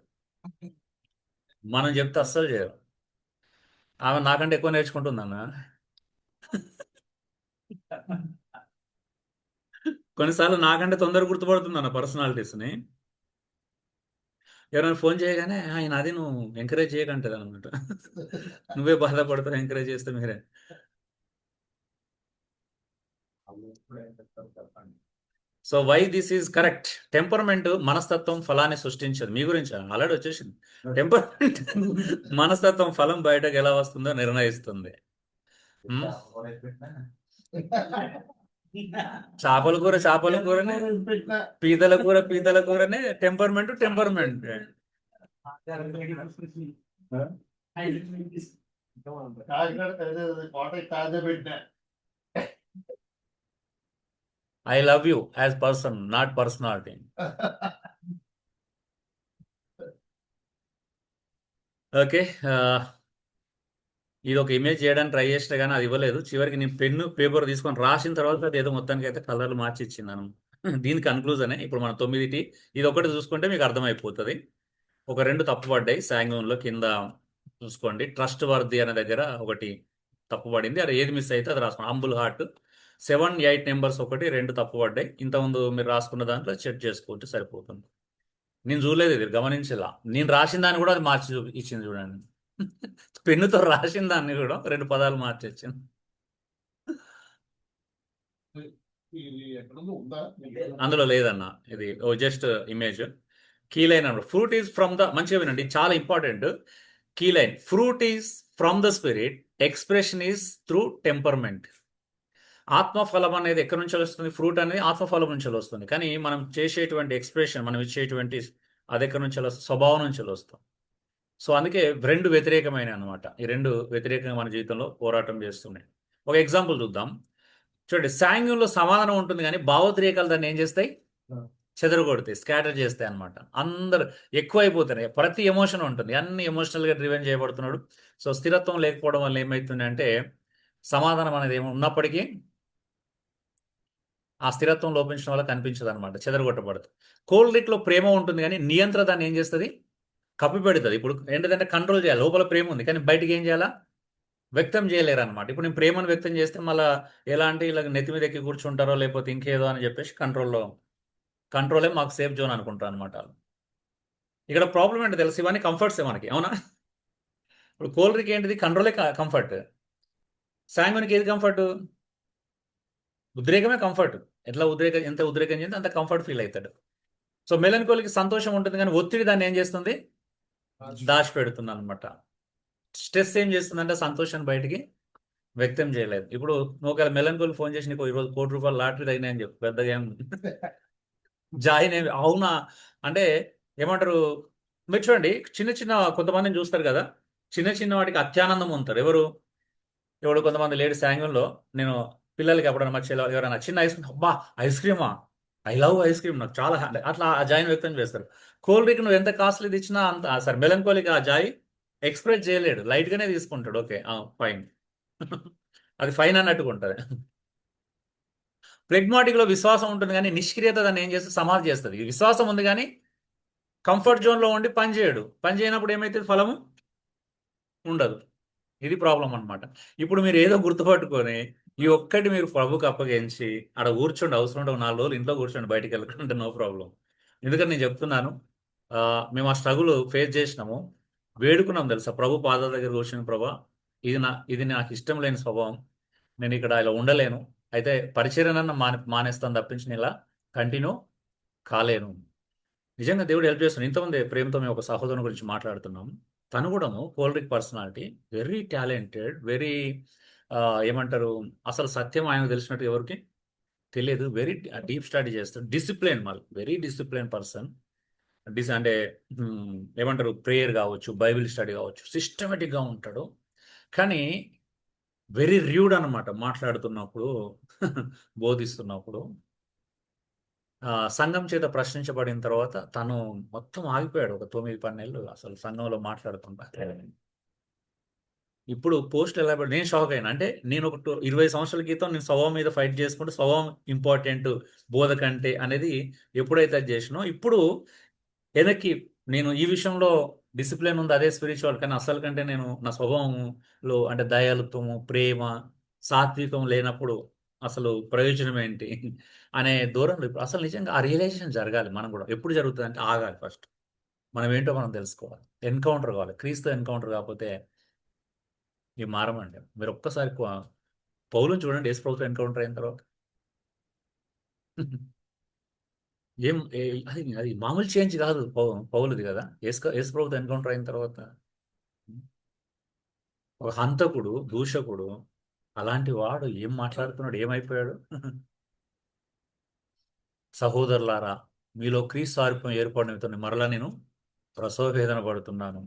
మనం చెప్తే అస్సలు చేయరు. ఆమె నాకంటే ఎక్కువ నేర్చుకుంటుందన్న. కొన్నిసార్లు నాకంటే తొందర గుర్తుపడుతుంది అన్న పర్సనాలిటీస్ని. ఎవరైనా ఫోన్ చేయగానే ఆయన అది నువ్వు ఎంకరేజ్ చేయకంటది అనమాట. నువ్వే బాధపడతావు ఎంకరేజ్ చేస్తే మీరే. So why this is correct, temperament మనస్తత్వం ఫలాన్ని సృష్టించదు. మీ గురించి ఆల్రెడీ వచ్చేసింది. టెంపర్మెంట్ మనస్తత్వం ఫలం బయటకు ఎలా వస్తుందో నిర్ణయిస్తుంది. చేపల కూర చేపల కూరనే, పీతల కూరనే temperament temperament. I love you as person, not personality. Okay, ఇది ఒక ఇమేజ్ చేయడానికి ట్రై చేసినా కానీ అది ఇవ్వలేదు. చివరికి నేను పెన్ను పేపర్ తీసుకొని రాసిన తర్వాత అది ఏదో మొత్తానికి అయితే కలర్లు మార్చి ఇచ్చిన్నాను. దీని కన్క్లూజనే ఇప్పుడు మనం 9టి ఇది ఒకటి చూసుకుంటే మీకు అర్థమైపోతుంది. ఒక 2 తప్పుపడ్డాయి సాంగ్యంలో, కింద చూసుకోండి. ట్రస్ట్ వర్ది అనే దగ్గర ఒకటి తప్పుపడింది, అది ఏది మిస్ అయితే అది రాసుకోండి. అంబుల్ హార్ట్ 7, 8 నెంబర్స్ ఒకటి 2 తప్పుపడ్డాయి. ఇంతకుముందు మీరు రాసుకున్న దాంట్లో చెక్ చేసుకుంటే సరిపోతుంది. నేను చూడలేదు, ఇది గమనించలా. నేను రాసిన దాన్ని కూడా అది మార్చి ఇచ్చింది చూడండి. పెన్నుతో రాసిన దాన్ని కూడా 2 పదాలు మార్చి ఇచ్చింది. అందులో లేదన్న, ఇది జస్ట్ ఇమేజ్. కీ లైన్ అన్నమాట, ఫ్రూట్ ఈజ్ ఫ్రమ్ ద, మంచిగా వినండి చాలా important. Key line, fruit is from the spirit, expression is through temperament. ఆత్మఫలం అనేది ఎక్కడి నుంచి వస్తుంది, ఫ్రూట్ అనేది ఆత్మఫలం నుంచి వస్తుంది, కానీ మనం చేసేటువంటి ఎక్స్ప్రెషన్, మనం ఇచ్చేటువంటి అది ఎక్కడి నుంచి వస్తుంది, స్వభావం నుంచి వస్తాం. సో అందుకే 2 వ్యతిరేకమైన అనమాట, ఈ 2 వ్యతిరేకంగా మన జీవితంలో పోరాటం చేస్తున్నాయి. ఒక ఎగ్జాంపుల్ చూద్దాం. చూడండి, సాంగ్యంలో సమాధానం ఉంటుంది కానీ భావోద్రేకాలు దాన్ని ఏం చేస్తాయి, చెదరగొడతాయి, స్కాటర్ చేస్తాయి అనమాట. అందరు ఎక్కువ అయిపోతున్నాయి, ప్రతి ఎమోషన్ ఉంటుంది, అన్ని ఎమోషనల్గా డ్రివెన్ చేయబడుతున్నాడు. సో స్థిరత్వం లేకపోవడం వల్ల ఏమవుతుంది అంటే సమాధానం అనేది ఏమి ఉన్నప్పటికీ ఆ స్థిరత్వం లోపించడం వల్ల కనిపించదు అనమాట, చెదరగొట్టబడుతుంది. కోల్డ్రిక్లో ప్రేమ ఉంటుంది కానీ నియంత్రణ దాన్ని ఏం చేస్తుంది, కప్పిపెడుతుంది. ఇప్పుడు ఏంటంటే కంట్రోల్ చేయాలి, లోపల ప్రేమ ఉంది కానీ బయటికి ఏం చేయాలా, వ్యక్తం చేయలేరు అనమాట. ఇప్పుడు నేను ప్రేమను వ్యక్తం చేస్తే మళ్ళీ ఎలాంటి ఇలా నెత్తి మీద ఎక్కి కూర్చుంటారో లేకపోతే ఇంకేదో అని చెప్పేసి కంట్రోలే మాకు సేఫ్ జోన్ అనుకుంటారు అనమాట. ఇక్కడ ప్రాబ్లం ఏంటో తెలుసు, ఇవన్నీ కంఫర్ట్సే మనకి, అవునా? ఇప్పుడు కోల్డ్రిక్ ఏంటిది, కంట్రోలే కంఫర్ట్. సాంగ్విన్కి ఏది కంఫర్ట్, ఉద్రేకమే కంఫర్ట్. ఎంత ఉద్రేకం చెందితే అంత కంఫర్ట్ ఫీల్ అవుతాడు. సో మెలంకోలికి సంతోషం ఉంటుంది కానీ ఒత్తిడి దాన్ని ఏం చేస్తుంది, దాచిపెడుతుంది అనమాట. స్ట్రెస్ ఏం చేస్తుందంటే సంతోషాన్ని బయటికి వ్యక్తం చేయలేదు. ఇప్పుడు నువ్వు ఒకవేళ మెలంకోలి ఫోన్ చేసి నీకు ఈరోజు ₹1,00,00,000 లాటరీ తగినాయని చెప్పు, పెద్దగా ఏం జాయిన్ ఏమి అవునా అంటే ఏమంటారు. మీరు చూడండి, చిన్న చిన్న కొంతమందిని చూస్తారు కదా, చిన్న చిన్న వాటికి అత్యానందం ఉంటారు. ఎవడు కొంతమంది లేడీస్ సాంగ్యంలో నేను పిల్లలకి ఎప్పుడైనా మా చెల్లెలు ఎవరైనా చిన్న ఐస్ క్రీమ్, అబ్బా ఐస్ క్రీమా, ఐ లవ్ ఐస్ క్రీమ్, నాకు చాలా అట్లా ఆ జాయిని వ్యక్తం చేస్తారు. కూల్ డ్రింక్ నువ్వు ఎంత కాస్ట్లీది ఇచ్చినా అంత సరే మెలంకోలికి ఆ జాయ్ ఎక్స్ప్రెస్ చేయలేడు, లైట్ గానే తీసుకుంటాడు. Okay fine. అది ఫైన్ అన్నట్టుగా ఉంటుంది. ప్లెగ్మాటిక్ లో విశ్వాసం ఉంటుంది కానీ నిష్క్రియత దాన్ని ఏం చేస్తుంది, సమాధి చేస్తుంది. ఈ విశ్వాసం ఉంది కానీ కంఫర్ట్ జోన్ లో ఉండి పని చేయడు. పని చేయనప్పుడు ఏమైతుంది, ఫలము ఉండదు. ఇది ప్రాబ్లం అన్నమాట. ఇప్పుడు మీరు ఏదో గుర్తుపట్టుకొని ఈ ఒక్కటి మీరు ప్రభుకి అప్పగించి ఆడ కూర్చోండి, అవసరం ఉంటే ఒక 4 రోజులు ఇంట్లో కూర్చోండి, బయటికి వెళ్ళకుండా, నో ప్రాబ్లం. ఎందుకని నేను చెప్తున్నాను, మేము ఆ స్ట్రగుల్ ఫేస్ చేసినాము, వేడుకున్నాం తెలుసా, ప్రభు పాదాల దగ్గర కూర్చొని, ప్రభా ఇది నాకు ఇష్టం లేని స్వభావం, నేను ఇక్కడ ఇలా ఉండలేను, అయితే పరిచర్యనన్నా మానేస్తాను తప్పించి నేను ఇలా కంటిన్యూ కాలేను. నిజంగా దేవుడు హెల్ప్ చేస్తున్నాడు. ఇంతమంది ప్రేమతో మేము ఒక సహోదరుని గురించి మాట్లాడుతున్నాం. తను కూడాను కోల్డ్రిక్ పర్సనాలిటీ, వెరీ టాలెంటెడ్, వెరీ ఏమంటారు, అసలు సత్యం ఆయనకు తెలిసినట్టు ఎవరికి తెలియదు. వెరీ డీప్ స్టడీ చేస్తాడు, డిసిప్లిన్, మళ్ళీ వెరీ డిసిప్లిన్ పర్సన్. అంటే ఏమంటారు, ప్రేయర్ కావచ్చు, బైబిల్ స్టడీ కావచ్చు, సిస్టమేటిక్గా ఉంటాడు. కానీ వెరీ ర్యూడ్ అనమాట మాట్లాడుతున్నప్పుడు, బోధిస్తున్నప్పుడు. సంఘం చేత ప్రశ్నించబడిన తర్వాత తను మొత్తం ఆగిపోయాడు. ఒక 9-10 నెలలు అసలు సంఘంలో మాట్లాడకుండా. ఇప్పుడు పోస్టులు ఎలా నేను షాక్ అయినా. అంటే నేను ఒక 20 సంవత్సరాల క్రితం నేను స్వభావం మీద ఫైట్ చేసుకుంటూ స్వభావం ఇంపార్టెంట్ బోధ కంటే అనేది ఎప్పుడైతే అది చేసినో, ఇప్పుడు వెనక్కి నేను ఈ విషయంలో డిసిప్లిన్ ఉంది, అదే స్పిరిచువల్, కానీ అసలు కంటే నేను నా స్వభావంలో అంటే దయాలుత్వము, ప్రేమ, సాత్వికం లేనప్పుడు అసలు ప్రయోజనం ఏంటి అనే దూరంలో ఇప్పుడు అసలు నిజంగా ఆ రియలైజేషన్ జరగాలి. మనం కూడా ఎప్పుడు జరుగుతుంది అంటే ఆగాలి ఫస్ట్. మనం ఏంటో మనం తెలుసుకోవాలి, ఎన్కౌంటర్ కావాలి. క్రీస్తు ఎన్కౌంటర్ కాకపోతే ఈ మారమండి. మీరు ఒక్కసారి పౌలుని చూడండి, యేసు ప్రభుతో ఎన్కౌంటర్ అయిన తర్వాత ఏం అది అది మామూలు చేంజ్ కాదు. పౌలుది కదా, యేసు ప్రభుతో ఎన్కౌంటర్ అయిన తర్వాత ఒక హంతకుడు, దూషకుడు, అలాంటి వాడు ఏం మాట్లాడుతున్నాడు, ఏమైపోయాడు. సహోదరులారా, మీలో క్రీస్తు సారూప్యం ఏర్పడిన మరలా నేను ప్రసవ వేదన పడుతున్నాను.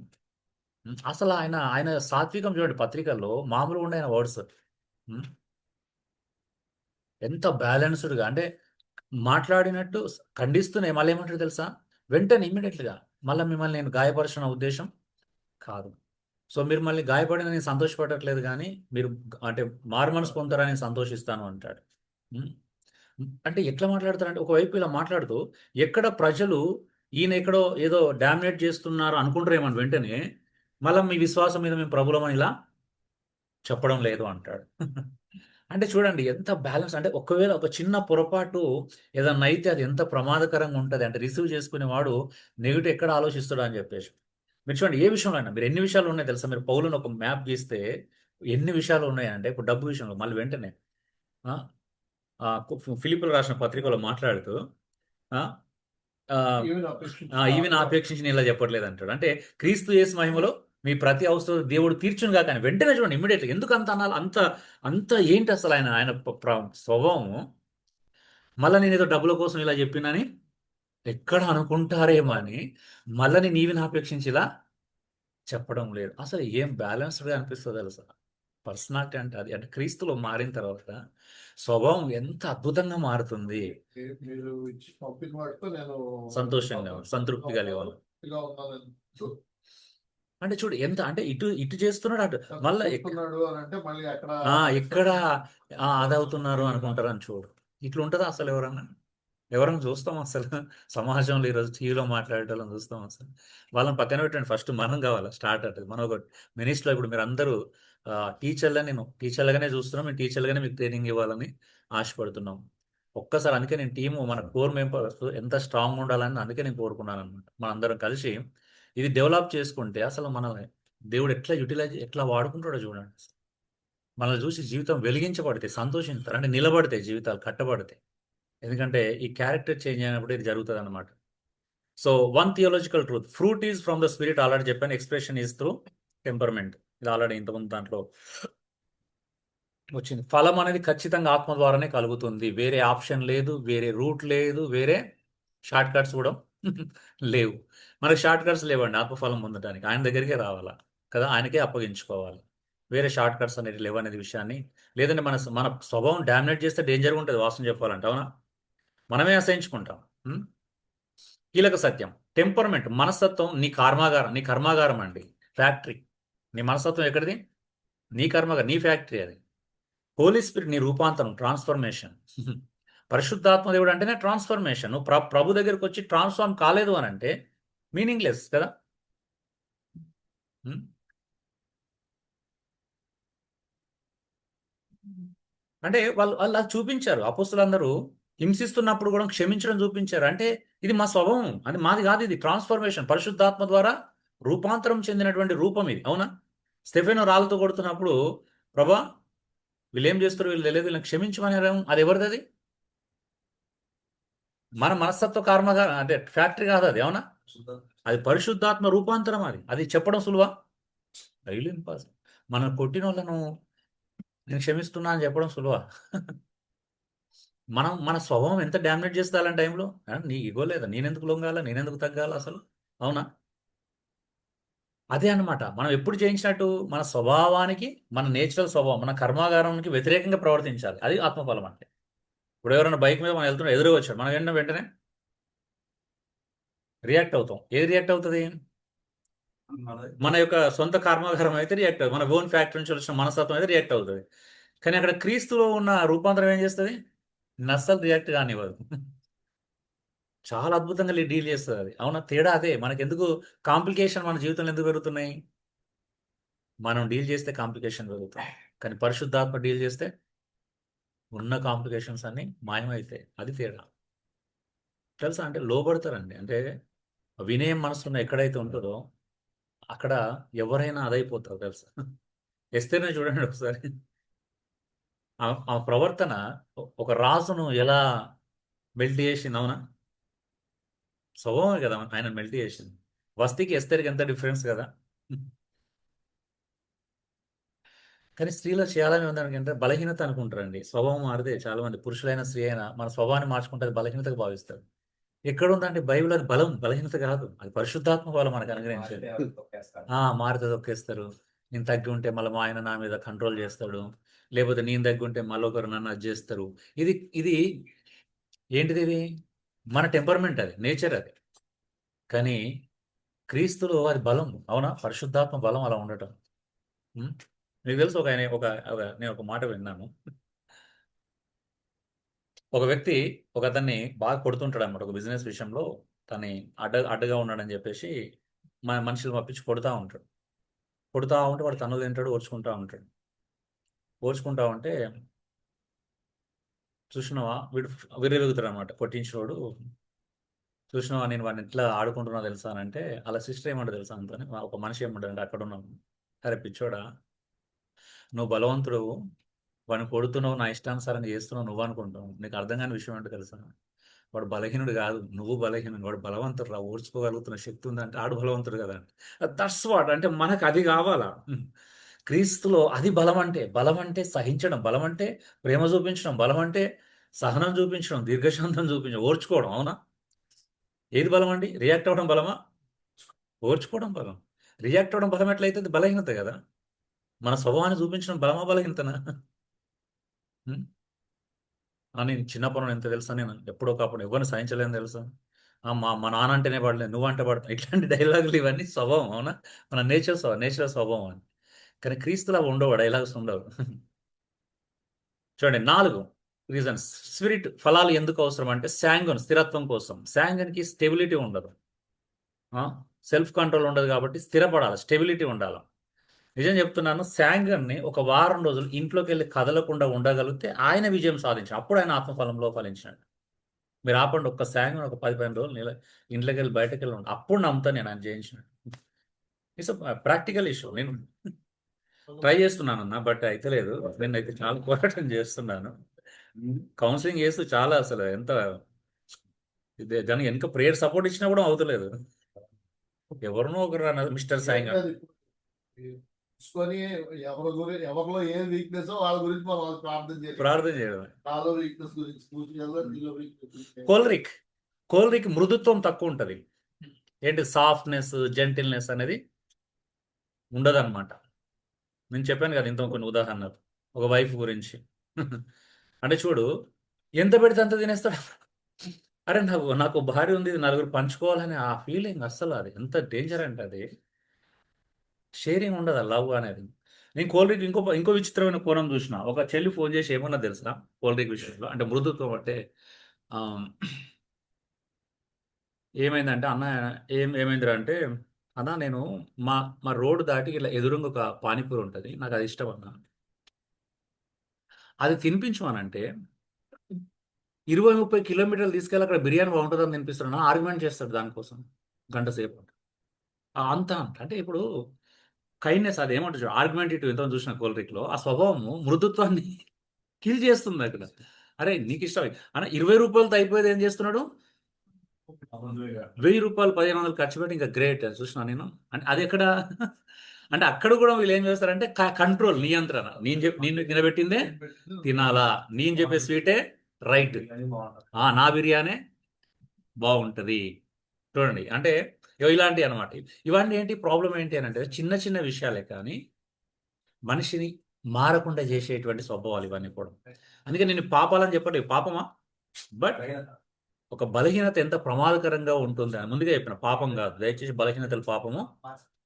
అసలు ఆయన ఆయన సాత్వికం చూడండి, పత్రికల్లో మామూలుగా ఉండే ఆయన వర్డ్స్ ఎంత బ్యాలెన్స్డ్గా అంటే మాట్లాడినట్టు ఖండిస్తూనే మళ్ళీ ఏమంటాడు తెలుసా, వెంటనే ఇమ్మీడియట్గా మళ్ళీ మిమ్మల్ని నేను గాయపరచిన ఉద్దేశం కాదు. సో మీరు మళ్ళీ గాయపడిన నేను సంతోషపడట్లేదు కానీ మీరు అంటే మారు మనసు పొందుతారని నేను సంతోషిస్తాను అంటాడు. ఉమ్. అంటే ఎట్లా మాట్లాడతారంటే ఒకవైపు ఇలా మాట్లాడుతూ ఎక్కడ ప్రజలు ఈయన ఎక్కడో ఏదో డామినేట్ చేస్తున్నారు అనుకుంటారేమని వెంటనే మళ్ళీ మీ విశ్వాసం మీద మేము ప్రభులమని ఇలా చెప్పడం లేదు అంటాడు. అంటే చూడండి ఎంత బ్యాలెన్స్, అంటే ఒకవేళ ఒక చిన్న పొరపాటు ఏదన్నా అయితే అది ఎంత ప్రమాదకరంగా ఉంటుంది అంటే రిసీవ్ చేసుకునేవాడు నెగిటివ్ ఎక్కడ ఆలోచిస్తాడు అని చెప్పేసి. మీరు చూడండి ఏ విషయంలో అయినా, మీరు ఎన్ని విషయాలు ఉన్నాయి తెలుసా, మీరు పౌలుని ఒక మ్యాప్ గీస్తే ఎన్ని విషయాలు ఉన్నాయంటే ఇప్పుడు డబ్బు విషయంలో మళ్ళీ వెంటనే ఆ, ఆ, ఫిలిప్పులు రాసిన పత్రికలో మాట్లాడుతూ ఆ, ఆ, ఈవెన్ ఆపేక్షించి నేను ఇలా చెప్పట్లేదు అంటాడు. అంటే క్రీస్తు యేసు మహిమలో మీ ప్రతి అవసరం దేవుడు తీర్చును కాక అని వెంటనే చూడండి ఇమ్మీడియట్లీ. ఎందుకు అంత అనాలి, అంత అంత ఏంటి అసలు ఆయన ఆయన స్వభావము. మళ్ళీ నేను ఏదో డబ్బుల కోసం ఇలా చెప్పినని ఎక్కడ అనుకుంటారేమో అని మళ్ళీ నేను ఈవెన్ ఆపేక్షించి ఇలా చెప్పడం లేదు. అసలు ఏం బ్యాలెన్స్డ్గా అనిపిస్తుంది తెలుసా పర్సనాలిటీ అంటే. అది అంటే క్రీస్తులో మారిన తర్వాత స్వభావం ఎంత అద్భుతంగా మారుతుంది. మీరు ఇచ్చి పంపిన వాటితో నేను సంతోషంగా సంతృప్తి కలిగి ఉన్నాను. అంటే చూడు ఎంత అంటే ఇటు ఇటు చేస్తున్నాడు, అటు మళ్ళీ ఎక్కడ అది అవుతున్నారు అనుకుంటారు అని చూడు. ఇట్లా ఉంటుందా అసలు ఎవరన్నా చూస్తాం అసలు సమాజంలో ఈరోజు టీవీలో మాట్లాడేటోళ్ళని చూస్తాం అసలు. వాళ్ళని పక్కన పెట్టండి, ఫస్ట్ మనం కావాలా స్టార్ట్ అవుతుంది. మనం ఒక మినిస్ట్లో ఇప్పుడు మీరు అందరూ టీచర్లే, నేను టీచర్లుగానే చూస్తున్నాం, మేము టీచర్లుగానే మీకు ట్రైనింగ్ ఇవ్వాలని ఆశపడుతున్నాం. ఒక్కసారి అందుకే నేను టీము మన కోర్ మెంబర్స్ ఎంత స్ట్రాంగ్ ఉండాలని అందుకే నేను కోరుకున్నాను అనమాట. మనందరం కలిసి ఇది డెవలప్ చేసుకుంటే అసలు మనల్ని దేవుడు ఎట్లా యూటిలైజ్ ఎట్లా వాడుకుంటాడో చూడండి. మనల్ని చూసి జీవితం వెలిగించబడితే సంతోషిస్తారు, అంటే నిలబడితే జీవితాలు కట్టబడితే. ఎందుకంటే ఈ క్యారెక్టర్ చేంజ్ అయినప్పుడు ఇది జరుగుతుంది అనమాట. So one theological truth, fruit is from the spirit already చెప్పాను, ఎక్స్ప్రెషన్ ఈజ్ త్రూ టెంపర్మెంట్, ఇది ఆల్రెడీ ఇంతకుముందు దాంట్లో వచ్చింది. ఫలం అనేది ఖచ్చితంగా ఆత్మ ద్వారానే కలుగుతుంది, వేరే ఆప్షన్ లేదు, వేరే రూట్ లేదు, వేరే షార్ట్ కట్స్ కూడా లేవు. మనకి షార్ట్ కట్స్ లేవండి ఆత్మఫలం పొందడానికి, ఆయన దగ్గరికే రావాలా కదా, ఆయనకే అప్పగించుకోవాలి. వేరే షార్ట్ కట్స్ అనేది లేవు అనేది విషయాన్ని, లేదంటే మన మన స్వభావం డామినేట్ చేస్తే డేంజర్గా ఉంటుంది వాస్తవం చెప్పాలంటే, అవునా? మనమే అసహించుకుంటాం. ఉం? కీలక సత్యం, టెంపర్మెంట్ మనస్తత్వం నీ కర్మాగారం అండి, ఫ్యాక్టరీ. నీ మనస్తత్వం ఎక్కడిది? నీ కర్మగా, నీ ఫ్యాక్టరీ అది. హోలీ స్పిరిట్ నీ రూపాంతరం, ట్రాన్స్ఫర్మేషన్. పరిశుద్ధాత్మ దేవుడు అంటేనే ట్రాన్స్ఫర్మేషన్. నువ్వు ప్రభు దగ్గరికి వచ్చి ట్రాన్స్ఫార్మ్ కాలేదు అని అంటే మీనింగ్లెస్ కదా. ఉం? అంటే వాళ్ళు వాళ్ళు అది చూపించారు, అపోస్తులందరూ హింసిస్తున్నప్పుడు కూడా క్షమించడం చూపించారు. అంటే ఇది మా స్వభావం, అది మాది కాదు, ఇది ట్రాన్స్ఫర్మేషన్, పరిశుద్ధాత్మ ద్వారా రూపాంతరం చెందినటువంటి రూపం ఇది, అవునా? స్టెఫెను రాళ్ళతో కొడుతున్నప్పుడు, ప్రభా వీళ్ళు ఏం చేస్తారు, వీళ్ళు తెలియదు, వీళ్ళని క్షమించమని, అది ఎవరిది? అది మన మనస్తత్వ కర్మగా, అంటే ఫ్యాక్టరీ కాదు అది, అవునా? అది పరిశుద్ధాత్మ రూపాంతరం. అది అది చెప్పడం సులువా? రైలు ఇంపాసిబుల్. మనం కొట్టిన వాళ్ళను నేను క్షమిస్తున్నా అని చెప్పడం సులువా? మనం మన స్వభావం ఎంత డామినేట్ చేస్తే అలాంటి టైంలో, నీ ఇగో లేదా, నేనెందుకు లొంగాల, నేనెందుకు తగ్గాల అసలు, అవునా? అదే అన్నమాట, మనం ఎప్పుడు జయించినట్టు మన స్వభావానికి, మన నేచురల్ స్వభావం, మన కర్మాగారానికి వ్యతిరేకంగా ప్రవర్తించాలి. అది ఆత్మఫలం అంటే. ఇప్పుడు ఎవరైనా బైక్ మీద మనం వెళ్తున్నా ఎదురుగా వచ్చాడు, మనం ఏంటంటే వెంటనే రియాక్ట్ అవుతాం. ఏది రియాక్ట్ అవుతుంది? మన యొక్క సొంత కర్మాగారం అయితే రియాక్ట్ అవుతుంది, మన ఓన్ ఫ్యాక్టరీ నుంచి వచ్చిన మనస్తత్వం అయితే రియాక్ట్ అవుతుంది. కానీ అక్కడ క్రీస్తులో ఉన్న రూపాంతరం ఏం చేస్తుంది? నస్సలు రియాక్ట్ కానివ్వదు. చాలా అద్భుతంగా డీల్ చేస్తుంది అది, అవునా? తేడా అదే. మనకెందుకు కాంప్లికేషన్ మన జీవితంలో ఎందుకు పెరుగుతున్నాయి? మనం డీల్ చేస్తే కాంప్లికేషన్ పెరుగుతాయి, కానీ పరిశుద్ధాత్మ డీల్ చేస్తే ఉన్న కాంప్లికేషన్స్ అన్ని మాయమవుతాయి. అది తేడా. తెలుసా? అంటే లోబడతారండి. అంటే వినయం మనసులో ఎక్కడైతే ఉంటుందో అక్కడ ఎవరైనా అదైపోతారు, తెలుసా? ఎస్తేనే చూడండి ఒకసారి, ఆ ప్రవర్తన ఒక రాజును ఎలా మెల్ట్ చేసింది, అవునా? స్వభావమే కదా ఆయన మెల్ట్ చేసింది. వస్తీకి ఎస్తేరికి ఎంత డిఫరెన్స్ కదా. కానీ స్త్రీలో చాలా మంది ఏంటంటే బలహీనత అనుకుంటారండి. స్వభావం మారితే చాలా మంది, పురుషులైనా స్త్రీ అయినా మన స్వభావాన్ని మార్చుకుంటే అది బలహీనతగా భావిస్తారు. ఎక్కడ ఉందంటే బైబిల్, అది బలం, బలహీనత కాదు, అది పరిశుద్ధాత్మ వల్ల మనకు అనుగ్రహించేది. మారితే తొక్కేస్తారు. నేను తగ్గి ఉంటే మళ్ళీ మా ఆయన నా మీద కంట్రోల్ చేస్తాడు, లేకపోతే నేను తగ్గి ఉంటే మళ్ళీ ఒకరు నన్ను అది చేస్తారు. ఇది ఇది ఏంటిది? ఇది మన టెంపర్మెంట్, అది నేచర్ అది. కానీ క్రీస్తులో అది బలం, అవునా? పరిశుద్ధాత్మ బలం అలా ఉండటం. ఉం? మీకు తెలుసు, ఒక ఆయన నేను ఒక మాట విన్నాను. ఒక వ్యక్తి ఒక అతన్ని బాగా కొడుతుంటాడు అనమాట, ఒక బిజినెస్ విషయంలో తన్ని అడ్డగా ఉన్నాడని చెప్పేసి మనుషులు పంపించి కొడుతూ ఉంటాడు. కొడుతూ ఉంటే వాడు తన్నులు తింటాడు, ఓర్చుకుంటా ఉంటాడు. ఓర్చుకుంటా ఉంటే చూసినావా, వీడు విర్రెలుగుతాడు అనమాట కొట్టించినోడు. చూసినావా నేను వాడిని ఎట్లా ఆడుకుంటున్నా తెలుసా అని అంటే, అలా సిస్టర్ ఏమంటారు తెలుసా అంతని, ఒక మనిషి ఏమంటాడంటే అక్కడ ఉన్నాం, అరే పిచ్చోడా, నువ్వు బలవంతుడు, వాడిని కొడుతున్నావు, నా ఇష్టానుసారంగా చేస్తున్నావు నువ్వు అనుకుంటావు, నీకు అర్థం కాని విషయం ఏంటో తెలుసా, వాడు బలహీనుడు కాదు, నువ్వు బలహీనుడు, వాడు బలవంతుడు రా, ఓర్చుకోగలుగుతున్న శక్తి ఉందంటే ఆడు బలవంతుడు కదా. దట్స్ వాట్, అంటే మనకు అది కావాలా? క్రీస్తులో అది బలం. అంటే బలం అంటే సహించడం, బలం అంటే ప్రేమ చూపించడం, బలం అంటే సహనం చూపించడం, దీర్ఘశాంతం చూపించడం, ఓర్చుకోవడం, అవునా? ఏది బలం అండి? రియాక్ట్ అవ్వడం బలమా? ఓర్చుకోవడం బలం. రియాక్ట్ అవ్వడం బలం ఎట్లయితే? అది బలహీనత కదా. మన స్వభావాన్ని చూపించడం బలమా బలహీనతనా? ఉం? నేను చిన్నప్పుడు ఎంత తెలుసా, నేను ఎప్పుడో ఒకప్పుడు ఎవరిని సహించలేని తెలుసా. మా మా నాన్న అంటేనే పడలేదు, నువ్వు అంటే పడతావు, ఇట్లాంటి డైలాగులు ఇవన్నీ స్వభావం, అవునా? మన నేచురల్ స్వభావం అని. కానీ క్రీస్తులా ఉండవు, డైలాగ్స్ ఉండవు. చూడండి, 4 రీజన్స్ స్పిరిట్ ఫలాలు ఎందుకు అవసరం అంటే, శాంగన్ స్థిరత్వం కోసం. శాంగన్కి స్టెబిలిటీ ఉండదు, సెల్ఫ్ కంట్రోల్ ఉండదు, కాబట్టి స్థిరపడాలి, స్టెబిలిటీ ఉండాలి. నిజం చెప్తున్నాను, శాంగన్ని ఒక వారం రోజులు ఇంట్లోకి వెళ్ళి కదలకుండా ఉండగలిగితే ఆయన విజయం సాధించాడు, అప్పుడు ఆయన ఆత్మఫలంలో ఫలించాడు. మీరు ఆపండి ఒక్క శాంగన్, ఒక 10-15 రోజులు ఇంట్లోకి వెళ్ళి బయటకు వెళ్ళి అప్పుడు నమ్ముతాను నేను ఆయన జయించినట్టు. It's practical issue. నేను ట్రై చేస్తున్నానన్నా, బట్ అయితే లేదు. నేనైతే చాలా పోరాటం చేస్తున్నాను. కౌన్సిలింగ్ చేస్తూ చాలా అసలు ఎంత ఇదే దానికి వెనక ప్రేయర్ సపోర్ట్ ఇచ్చినా కూడా అవుతలేదు. ఎవరినో ఒకరు అన్నది మిస్టర్ సాయి గారు. చూసుకొని ఎవరిలో ఏం వీక్నెస్ వాళ్ళ గురించి మనం వాళ్ళకి ప్రార్థన చేయాలి. ప్రార్థన చేయడం. నాలో వీక్నెస్ గురించి నీలో వీక్నెస్. కోల్రిక్ మృదుత్వం తక్కువ ఉంటుంది. ఏంటి సాఫ్ట్నెస్, జెంటిల్నెస్ అనేది ఉండదన్నమాట. నేను చెప్పాను కదా ఇంత కొన్ని ఉదాహరణలు ఒక వైఫ్ గురించి. అంటే చూడు, ఎంత పెడితే అంత తినేస్తాడు. అరే నాకు నాకు భార్య ఉంది, నలుగురు పంచుకోవాలని ఆ ఫీలింగ్ అస్సలు అది ఎంత డేంజర్ అంటే అది షేరింగ్ ఉండదు ఆ లవ్ అనేది. నేను కోల్డ్రిక్ ఇంకో విచిత్రమైన కోణం చూసిన. ఒక చెల్లి ఫోన్ చేసి ఏమన్నా తెలుసా కోల్డ్రిక్ విషయంలో, అంటే మృదుత్వం అంటే ఆ, ఏమైందంటే అన్న ఏమైందిరా అంటే, అన్న నేను మా మా రోడ్డు దాటి ఇలా ఎదురుంగా ఒక పానీపూరి ఉంటుంది, నాకు అది ఇష్టం అన్న, అది తినిపించమనంటే 20-30 కిలోమీటర్లు తీసుకెళ్ళి అక్కడ బిర్యానీ బాగుంటుందని తినిపిస్తున్నాను, ఆర్గ్యుమెంట్ చేస్తాడు దానికోసం గంట సేపు. అంత అంటే ఇప్పుడు కైండ్నెస్ అది ఏమంటారు ఆర్గ్యుమెంటేటివ్ ఎంత చూసిన కోల్డ్రిక్లో ఆ స్వభావము మృదుత్వాన్ని కిల్ చేస్తుంది అక్కడ. అరే నీకు ఇష్టం అన్న, 20 రూపాయలతో అయిపోయేది ఏం చేస్తున్నాడు, 1000 రూపాయలు 1500 ఖర్చు పెట్టి ఇంకా గ్రేట్ చూసిన నేను. అంటే అది ఎక్కడ అంటే అక్కడ కూడా వీళ్ళు ఏం చేస్తారంటే కంట్రోల్, నియంత్రణ. నేను తినబెట్టిందే తినాలా, నేను చెప్పే స్వీటే రైట్, నా బిర్యానీ బాగుంటుంది. చూడండి అంటే ఇలాంటివి అనమాట. ఇవన్నీ ఏంటి ప్రాబ్లం ఏంటి అని అంటే చిన్న చిన్న విషయాలే కానీ మనిషిని మారకుండా చేసేటువంటి స్వభావాలు ఇవన్నీ కూడా. అందుకే నేను పాపాలని చెప్పట్లేదు, పాపమా, బట్ ఒక బలహీనత ఎంత ప్రమాదకరంగా ఉంటుంది అని ముందుగా చెప్పిన. పాపం కాదు, దయచేసి బలహీనతలు పాపము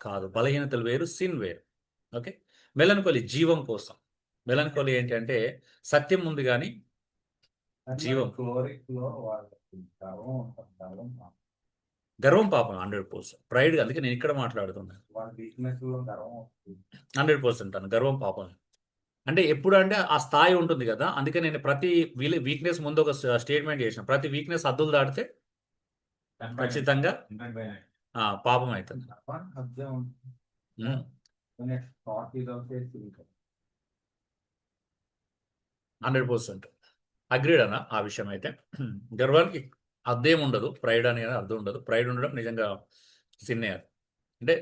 కాదు. బలహీనతలు వేరు, సిన్ వేరు. ఓకే. మెలన్కోలి జీవం కోసం. మెలన్కోలి ఏంటి అంటే సత్యం ఉంది కానీ జీవం. గర్వం పాపం 100%. ప్రైడ్, అందుకే నేను ఇక్కడ మాట్లాడుతున్నాను 100% అను గర్వం పాపం. అంటే ఎప్పుడు అంటే ఆ స్థాయి ఉంటుంది కదా, అందుకే నేను ప్రతి వీక్నెస్ ముందు ఒక స్టేట్మెంట్ చేసిన, ప్రతి వీక్నెస్ హద్దులు దాటితే ఖచ్చితంగా పాపం అవుతుంది. 100% అగ్రీడ్ అన్న ఆ విషయం అయితే. గర్వానికి అర్థం ఉండదు, ప్రైడ్ అనేది అర్థం ఉండదు. ప్రైడ్ ఉండడం నిజంగా సిన్నే అది, అంటే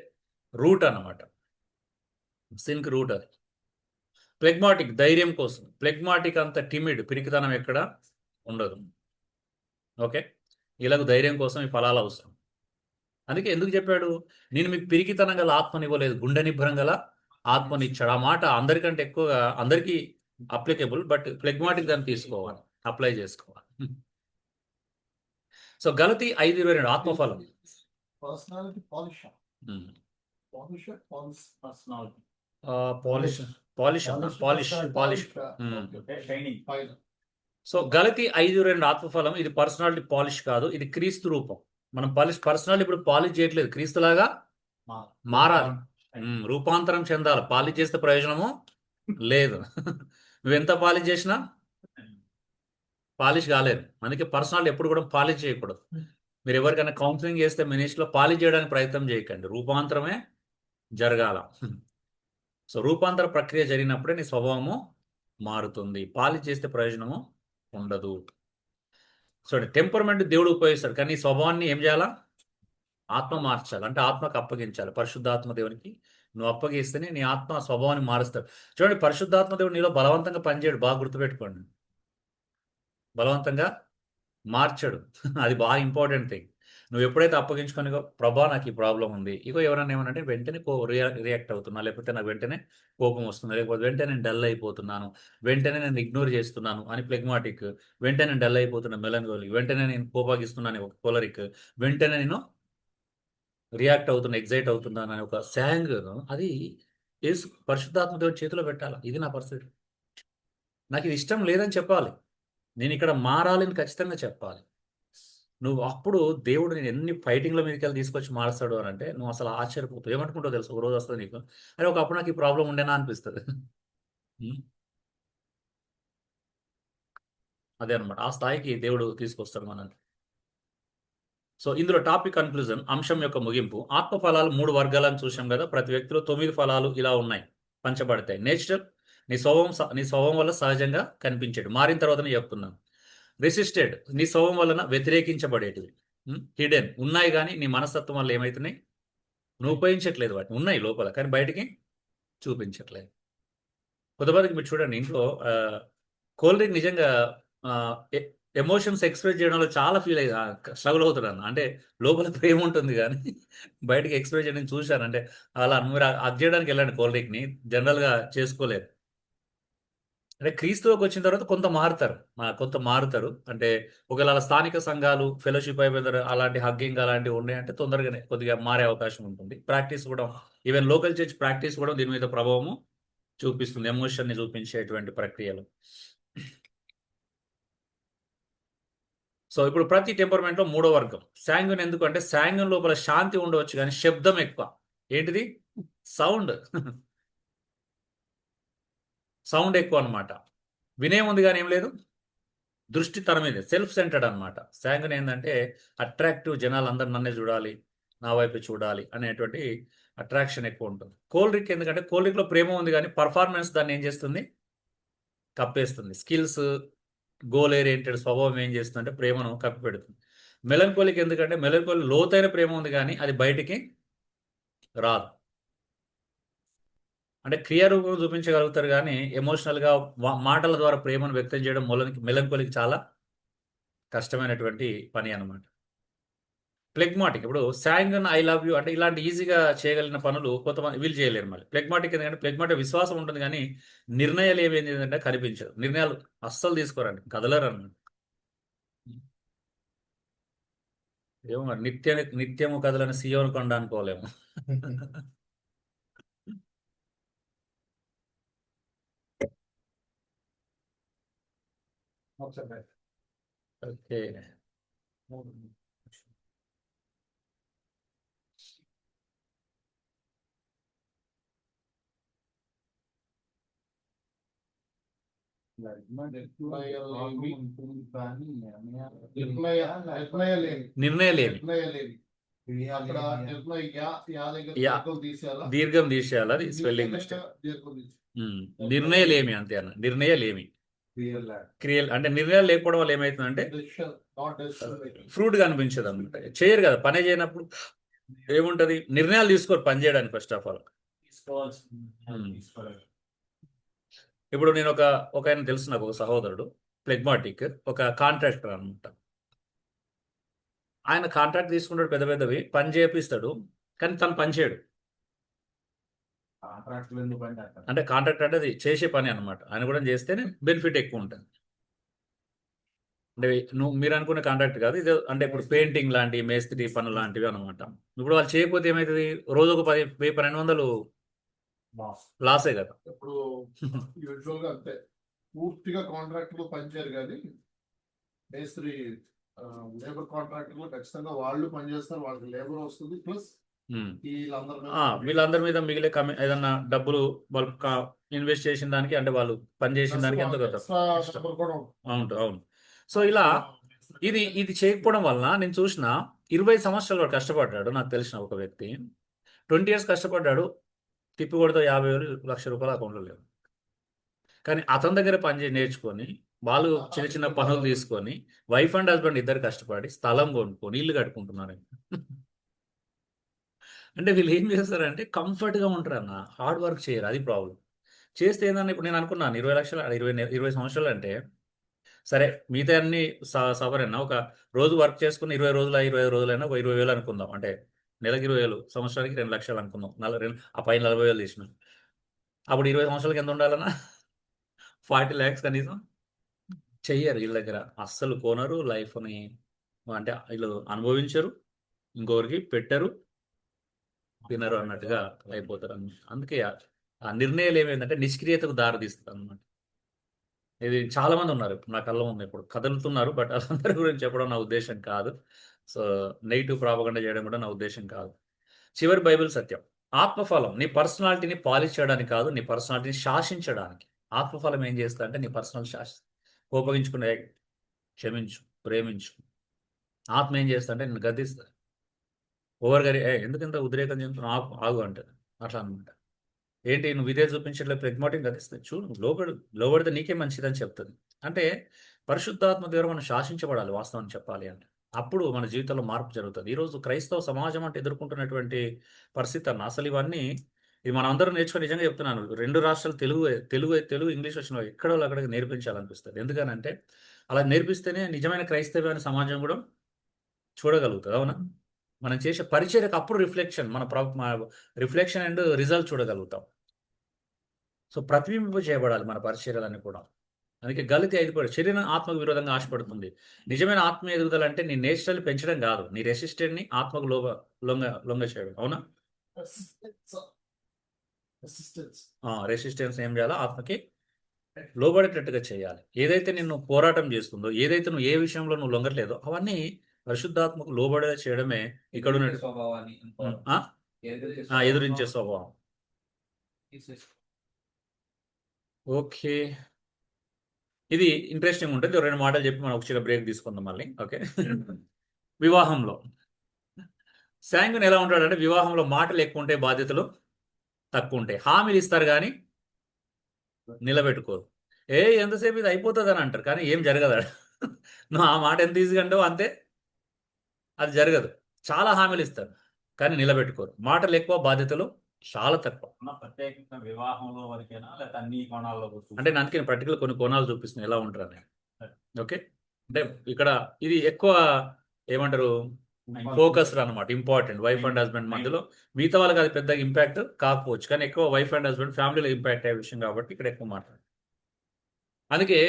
రూట్ అన్నమాట, సిన్కి రూట్ అది. ప్లెగ్మాటిక్ ధైర్యం కోసం. ప్లెగ్మాటిక్ అంత టిమిడ్ పిరికితనం ఎక్కడ ఉండదు. ఓకే. ఇలాగ ధైర్యం కోసం ఈ ఫలాలు అవసరం. అందుకే ఎందుకు చెప్పాడు, నేను మీకు పిరికితనం గల ఆత్మనివ్వలేదు, గుండె నిబ్బరం గల ఆత్మనిచ్చాడు. ఆ మాట అందరికంటే ఎక్కువగా అందరికీ అప్లికేబుల్, బట్ ప్లెగ్మాటిక్ దాన్ని తీసుకోవాలి, అప్లై చేసుకోవాలి. సో గలతీ 5:22 ఆత్మఫలం. Personality polish polish. సో గలతీ 5:22 ఆత్మఫలం ఇది పర్సనాలిటీ పాలిష్ కాదు, ఇది క్రీస్తు రూపం. మనం పర్సనాలిటీ ఇప్పుడు పాలిష్ చేయట్లేదు, క్రీస్తులాగా మారాలి, రూపాంతరం చెందాలి. పాలిష్ చేస్తే ప్రయోజనము లేదు. నువ్వెంత పాలిష్ చేసినా పాలిష్ కాలేదు. అందుకే పర్సనాలిటీ ఎప్పుడు కూడా పాలిష్ చేయకూడదు. మీరు ఎవరికైనా కౌన్సిలింగ్ చేస్తే మినిస్ట్లో పాలిష్ చేయడానికి ప్రయత్నం చేయకండి, రూపాంతరమే జరగాల. సో రూపాంతర ప్రక్రియ జరిగినప్పుడే నీ స్వభావము మారుతుంది. పాలిష్ చేస్తే ప్రయోజనము ఉండదు. సో టెంపర్మెంట్ దేవుడు ఉపయోగిస్తాడు, కానీ నీ స్వభావాన్ని ఏం చేయాలా, ఆత్మ మార్చాలి. అంటే ఆత్మకు అప్పగించాలి. పరిశుద్ధాత్మ దేవునికి నువ్వు అప్పగిస్తేనే నీ ఆత్మ స్వభావాన్ని మారుస్తాడు. చూడండి, పరిశుద్ధాత్మ దేవుడు నీలో బలవంతంగా పనిచేయడు, బాగా గుర్తుపెట్టుకోండి. బలవంతంగా మార్చడు. అది బాగా ఇంపార్టెంట్ థింగ్. నువ్వు ఎప్పుడైతే అప్పగించుకొని ప్రభా నాకు ఈ ప్రాబ్లం ఉంది, ఇగో ఎవరన్నా ఏమనంటే వెంటనే రియాక్ట్ అవుతున్నా, లేకపోతే నాకు వెంటనే కోపం వస్తుంది, లేకపోతే వెంటనే నేను డల్ అయిపోతున్నాను, వెంటనే నేను ఇగ్నోర్ చేస్తున్నాను అని ప్లెగ్మాటిక్, వెంటనే నేను డల్ అయిపోతున్నా మెలన్కోలిక్, వెంటనే నేను కోపాగిస్తున్నాను కోలరిక్, వెంటనే నేను రియాక్ట్ అవుతున్నా, ఎగ్జైట్ అవుతున్నాను అని ఒక శాంగ్, అది యేసు పరిశుద్ధాత్మ దేవుడి చేతిలో పెట్టాలి. ఇది నా పరిస్థితి, నాకు ఇది ఇష్టం లేదని చెప్పాలి, నేను ఇక్కడ మారాలని ఖచ్చితంగా చెప్పాలి. నువ్వు అప్పుడు దేవుడు నేను ఎన్ని ఫైటింగ్ల మీదకి వెళ్ళి తీసుకొచ్చి మారుస్తాడు అని అంటే నువ్వు అసలు ఆశ్చర్యపోతావు. ఏమనుకుంటావు తెలుసు, ఒక రోజు వస్తుంది నీకు, అరే ఒకప్పుడు నాకు ఈ ప్రాబ్లం ఉండేనా అనిపిస్తుంది. అదే అనమాట, ఆ స్థాయికి దేవుడు తీసుకొస్తాడు మనల్ని. సో ఇందులో టాపిక్ కన్క్లూజన్, అంశం యొక్క ముగింపు. ఆత్మ ఫలాలు 3 వర్గాలను చూసాం కదా. ప్రతి వ్యక్తిలో 9 ఫలాలు ఇలా ఉన్నాయి. పంచబడతాయి. నేచురల్ నీ స్వభావం వల్ల సహజంగా కనిపించేది. మారిన తర్వాత నేను చెప్తున్నాను. రెసిస్టెడ్ నీ స్వభావం వలన వ్యతిరేకించబడేటివి. హిడెన్ ఉన్నాయి కానీ నీ మనస్తత్వం వల్ల ఏమవుతున్నాయి? నువ్వు ఉపయోగించట్లేదు వాటిని. ఉన్నాయి లోపల కానీ బయటికి చూపించట్లేదు. కొంతమందికి మీరు చూడండి ఇంట్లో కోల్డ్ డ్రింక్ నిజంగా ఎమోషన్స్ ఎక్స్ప్రెస్ చేయడంలో చాలా స్ట్రగుల్ అవుతున్నాను. అంటే లోపల ప్రేమ ఉంటుంది కానీ బయటికి ఎక్స్ప్రెస్ చేయడం చూశాను. అంటే అలా మీరు అది చేయడానికి వెళ్ళండి కోల్డ్ డ్రింక్ని జనరల్గా చేసుకోలేరు. అంటే క్రీస్తులోకి వచ్చిన తర్వాత కొంత మారుతారు. అంటే ఒకవేళ అలా స్థానిక సంఘాలు ఫెలోషిప్ అయిపోయిన తర్వాత అలాంటి హగ్గింగ్ అలాంటివి ఉన్నాయంటే తొందరగానే కొద్దిగా మారే అవకాశం ఉంటుంది. ప్రాక్టీస్ కూడా ఈవెన్ లోకల్ చర్చ్ ప్రాక్టీస్ కూడా దీని మీద ప్రభావము చూపిస్తుంది. ఎమోషన్ని చూపించేటువంటి ప్రక్రియలు. సో ఇప్పుడు ప్రతి టెంపర్మెంట్లో మూడో వర్గం శాంగ్యూన్. ఎందుకంటే శాంగ్యూన్ లోపల శాంతి ఉండవచ్చు కానీ శబ్దం ఎక్కువ. ఏంటిది? సౌండ్ సౌండ్ ఎక్కువ అనమాట. వినయం ఉంది కానీ ఏం లేదు, దృష్టి తన మీద, సెల్ఫ్ సెంటర్డ్ అనమాట. శాంగ్యూన్ ఏంటంటే అట్రాక్టివ్, జనాలు అందరు నన్నే చూడాలి, నా వైపు చూడాలి అనేటువంటి అట్రాక్షన్ ఎక్కువ ఉంటుంది. కోల్డ్ డ్రింక్ ఎందుకంటే కోల్డ్ డ్రింక్లో ప్రేమ ఉంది కానీ పర్ఫార్మెన్స్ దాన్ని ఏం చేస్తుంది? కప్పేస్తుంది. స్కిల్స్, గోల్ ఓరియంటెడ్ స్వభావం ఏం చేస్తుందంటే ప్రేమను కప్పిపెడుతుంది. మెలంకోలిక్ ఎందుకంటే మెలంకోలి లోతైన ప్రేమ ఉంది కానీ అది బయటికి రాదు. అంటే క్రియారూపం చూపించగలుగుతారు కానీ ఎమోషనల్గా మాటల ద్వారా ప్రేమను వ్యక్తం చేయడం మెలంకోలికి చాలా కష్టమైనటువంటి పని అనమాట. ప్లెగ్మాటిక్ ఇప్పుడు శాంగన్ ఐ లవ్ యూ అంటే ఇలాంటి ఈజీగా చేయగలిగిన పనులు కొంతమంది వీళ్ళు చేయలేరు. మళ్ళీ ప్లెగ్మాటిక్ ఎందుకంటే ప్లెగ్మాటిక్ విశ్వాసం ఉంటుంది కానీ నిర్ణయాలు ఏమేంటి అంటే కనిపించదు. నిర్ణయాలు అస్సలు తీసుకోరండి, కదలరు అన్నమాట. ఏమో మరి నిత్యము కదలని సియోను కొండ అనుకోలేము. ఓకే. నిర్ణయలేమి అక్కడ యా. దీర్ఘం తీసేయాలి, అది స్పెల్లింగ్ మిస్టేక్. నిర్ణయలేమి అంతే అన్న. నిర్ణయలేమి క్రియలు అంటే నిర్ణయాలు లేకపోవడం వల్ల ఏమవుతుందంటే ఫ్రూట్ కనిపించదు అనమాట. చేయరు కదా, పనే చేయనప్పుడు ఏముంటది? నిర్ణయాలు తీసుకోరు పని చేయడానికి ఫస్ట్ ఆఫ్ ఆల్. ఇప్పుడు నేను ఒక ఆయన తెలుసు నాకు, ఒక సహోదరుడు ప్లెగ్మాటిక్, ఒక కాంట్రాక్టర్ అనమాట. ఆయన కాంట్రాక్ట్ తీసుకుంటాడు, పెద్ద పెద్దవి పని చేపిస్తాడు కానీ తను పని చేయడు. అంటే కాంట్రాక్ట్ అంటే అది చేసే పని అనమాట. ఆయన కూడా చేస్తేనే బెనిఫిట్ ఎక్కువ ఉంటుంది. అంటే మీరు అనుకునే కాంట్రాక్ట్ కాదు ఇది. అంటే ఇప్పుడు పెయింటింగ్ లాంటి, మేస్త్రి పనులు లాంటివి అనమాట. ఇప్పుడు వాళ్ళు చేయకపోతే ఏమవుతుంది? రోజుకు 10,000-1200 లాసే కదా. ఇప్పుడు యూజువల్గా అంతే, పూర్తిగా కాంట్రాక్టర్లు పనిచేయరు కానీ మేస్త్రి లేబర్ కాంట్రాక్టర్లు ఖచ్చితంగా వాళ్ళు పనిచేస్తారు, వాళ్ళకి లేబర్ వస్తుంది, ప్లస్ వీళ్ళందరి మీద మిగిలే ఏదన్నా డబ్బులు వాళ్ళు ఇన్వెస్ట్ చేసిన దానికి, అంటే వాళ్ళు పని చేసిన దానికి ఎంత కదా. అవును అవును. సో ఇలా ఇది చేయకపోవడం వలన నేను చూసిన 20 సంవత్సరాలు వాడు కష్టపడ్డాడు. నాకు తెలిసిన ఒక వ్యక్తి 20 years కష్టపడ్డాడు, తిప్పి కొడితే 50,000 1,00,000 అకౌంట్లో లేవు. కానీ అతని దగ్గర నేర్చుకొని వాళ్ళు చిన్న చిన్న పనులు తీసుకొని వైఫ్ అండ్ హస్బెండ్ ఇద్దరు కష్టపడి స్థలం కొనుక్కొని ఇల్లు కట్టుకుంటున్నారు. అంటే వీళ్ళు ఏం చేస్తారంటే కంఫర్ట్గా ఉంటారు అన్న, హార్డ్ వర్క్ చేయరు. అది ప్రాబ్లం. చేస్తే ఏంటన్నా, ఇప్పుడు నేను అనుకున్నాను 20 లక్షలు 20 సంవత్సరాలు అంటే సరే, మిగతా అన్ని సవరైనా ఒక రోజు వర్క్ చేసుకుని 20 రోజులు 25 రోజులైనా ఒక 20,000 అనుకుందాం. అంటే నెలకి 20,000, సంవత్సరానికి 2 లక్షలు అనుకుందాం. ఆ పైన 40,000 తీసిన అప్పుడు 20 సంవత్సరాలకి ఎంత ఉండాలన్నా 40 lakhs కనీసం. చెయ్యరు వీళ్ళ దగ్గర, అస్సలు కొనరు లైఫ్ని. అంటే వీళ్ళు అనుభవించరు, ఇంకొకరికి పెట్టరు, తినరు అన్నట్టుగా అయిపోతారు అన్నమాట. అందుకే ఆ నిర్ణయాలు ఏమైందంటే నిష్క్రియతకు దారితీస్తుంది అన్నమాట. ఇది చాలా మంది ఉన్నారు ఇప్పుడు నా కళ్ళ ముందు, ఇప్పుడు కదులుతున్నారు. బట్ వాళ్ళందరి గురించి చెప్పడం నా ఉద్దేశం కాదు. సో నెగిటివ్ ప్రాపగండా చేయడం కూడా నా ఉద్దేశం కాదు. చివరి బైబిల్ సత్యం, ఆత్మఫలం నీ పర్సనాలిటీని పాలిష్ చేయడానికి కాదు, నీ పర్సనాలిటీని శాసించడానికి. ఆత్మఫలం ఏం చేస్తా అంటే నీ పర్సనల్ కోపగించుకునే, క్షమించు, ప్రేమించు. ఆత్మ ఏం చేస్తా అంటే నేను గద్దిస్తా, ఓవర్గా ఎందుకంత ఉద్రేకం చెందుతున్నా, ఆగు అంటే అట్లా అనమాట. ఏంటి నువ్వు ఇదే చూపించట్లేదు ప్రెగ్మాటిక్ అది ఇస్తుంది చూడు నువ్వు లోబడితే నీకే మంచిదని చెప్తుంది. అంటే పరిశుద్ధాత్మ ద్వారా మనం శాసించబడాలి వాస్తవం చెప్పాలి అంటే. అప్పుడు మన జీవితంలో మార్పు జరుగుతుంది. ఈరోజు క్రైస్తవ సమాజం అంటే ఎదుర్కొంటున్నటువంటి పరిస్థితి అన్న అసలు ఇవన్నీ ఇది మనం అందరం నేర్చుకొని నిజంగా చెప్తున్నాను. 2 రాష్ట్రాలు తెలుగు, ఇంగ్లీష్ వచ్చిన ఎక్కడో అక్కడికి నేర్పించాలనిపిస్తుంది. ఎందుకనంటే అలా నేర్పిస్తేనే నిజమైన క్రైస్తవ్యాన్ని సమాజం కూడా చూడగలుగుతది. అవునా? మనం చేసే పరిచర్యకు అప్పుడు రిఫ్లెక్షన్ మన రిఫ్లెక్షన్ అండ్ రిజల్ట్ చూడగలుగుతాం. సో, ప్రతిబింబింప చేయబడాలి మన పరిచర్యలన్నీ కూడా. అందుకే గలితీ 5 శరీరం ఆత్మకు విరోధంగా ఆశపడుతుంది. నిజమైన ఆత్మీయ ఎదుగుదల అంటే నీ నేచరల్ పెంచడం కాదు. నీ రెసిస్టెంట్‌ని ఆత్మకు లొంగ చేయడం. అవునా? అసిస్టెన్స్. రెసిస్టెన్స్ ఏం చేయాలో ఆత్మకి లోబడేటట్టుగా చేయాలి. ఏదైతే నిన్ను పోరాటం చేస్తుందో, ఏదైతే నువ్వు ఏ విషయంలో నువ్వు లొంగట్లేదో అవన్నీ పరిశుద్ధాత్మకు లోబడేలా చేయడమే ఇక్కడున్న ఎదిరించే స్వభావాన్ని హ్మ్. ఆ? ఎదురించే స్వభావం. ఓకే. ఇది ఇంట్రెస్టింగ్ ఉంటుంది. 2 మాటలు చెప్పి మనం ఒక చిన్న బ్రేక్ తీసుకుందాం మళ్ళీ. ఓకే. వివాహంలో శాంగ్విన్ ఎలా ఉంటాడంటే వివాహంలో మాటలు ఎక్కువ ఉంటాయి, బాధ్యతలు తక్కువ ఉంటాయి. హామీలు ఇస్తారు గానీ నిలబెట్టుకోరు. ఎంతసేపు ఇది అయిపోతదని అంటారు. కానీ ఏం జరగదు ఆడ. నువ్వు ఆ మాట ఎంత ఈజీగా అంటావో అంతే అది జరగదు. చాలా హామీలు ఇస్తారు. కానీ నిలబెట్టుకోరు. మాటలు ఎక్కువ, బాధ్యతలు చాలా తక్కువ. ప్రత్యేకంగా వివాహంలో వరకేనా లేకపోతే అన్ని కోణాల్లో అంటే అందుకే నేను పర్టికులర్ కొన్ని కోణాలు చూపిస్తున్నాను ఎలా ఉంటారని. ఓకే. అంటే ఇక్కడ ఇది ఎక్కువ ఏమంటారు ఫోకస్డ్ అనమాట. ఇంపార్టెంట్ వైఫ్ అండ్ హస్బెండ్ మధ్యలో. మిగతా వాళ్ళకి అది పెద్దగా ఇంపాక్ట్ కాకపోవచ్చు. కానీ ఎక్కువ వైఫ్ అండ్ హస్బెండ్ ఫ్యామిలీలో ఇంపాక్ట్ అయ్యే విషయం కాబట్టి ఇక్కడ ఎక్కువ మాట్లాడు. అందుకే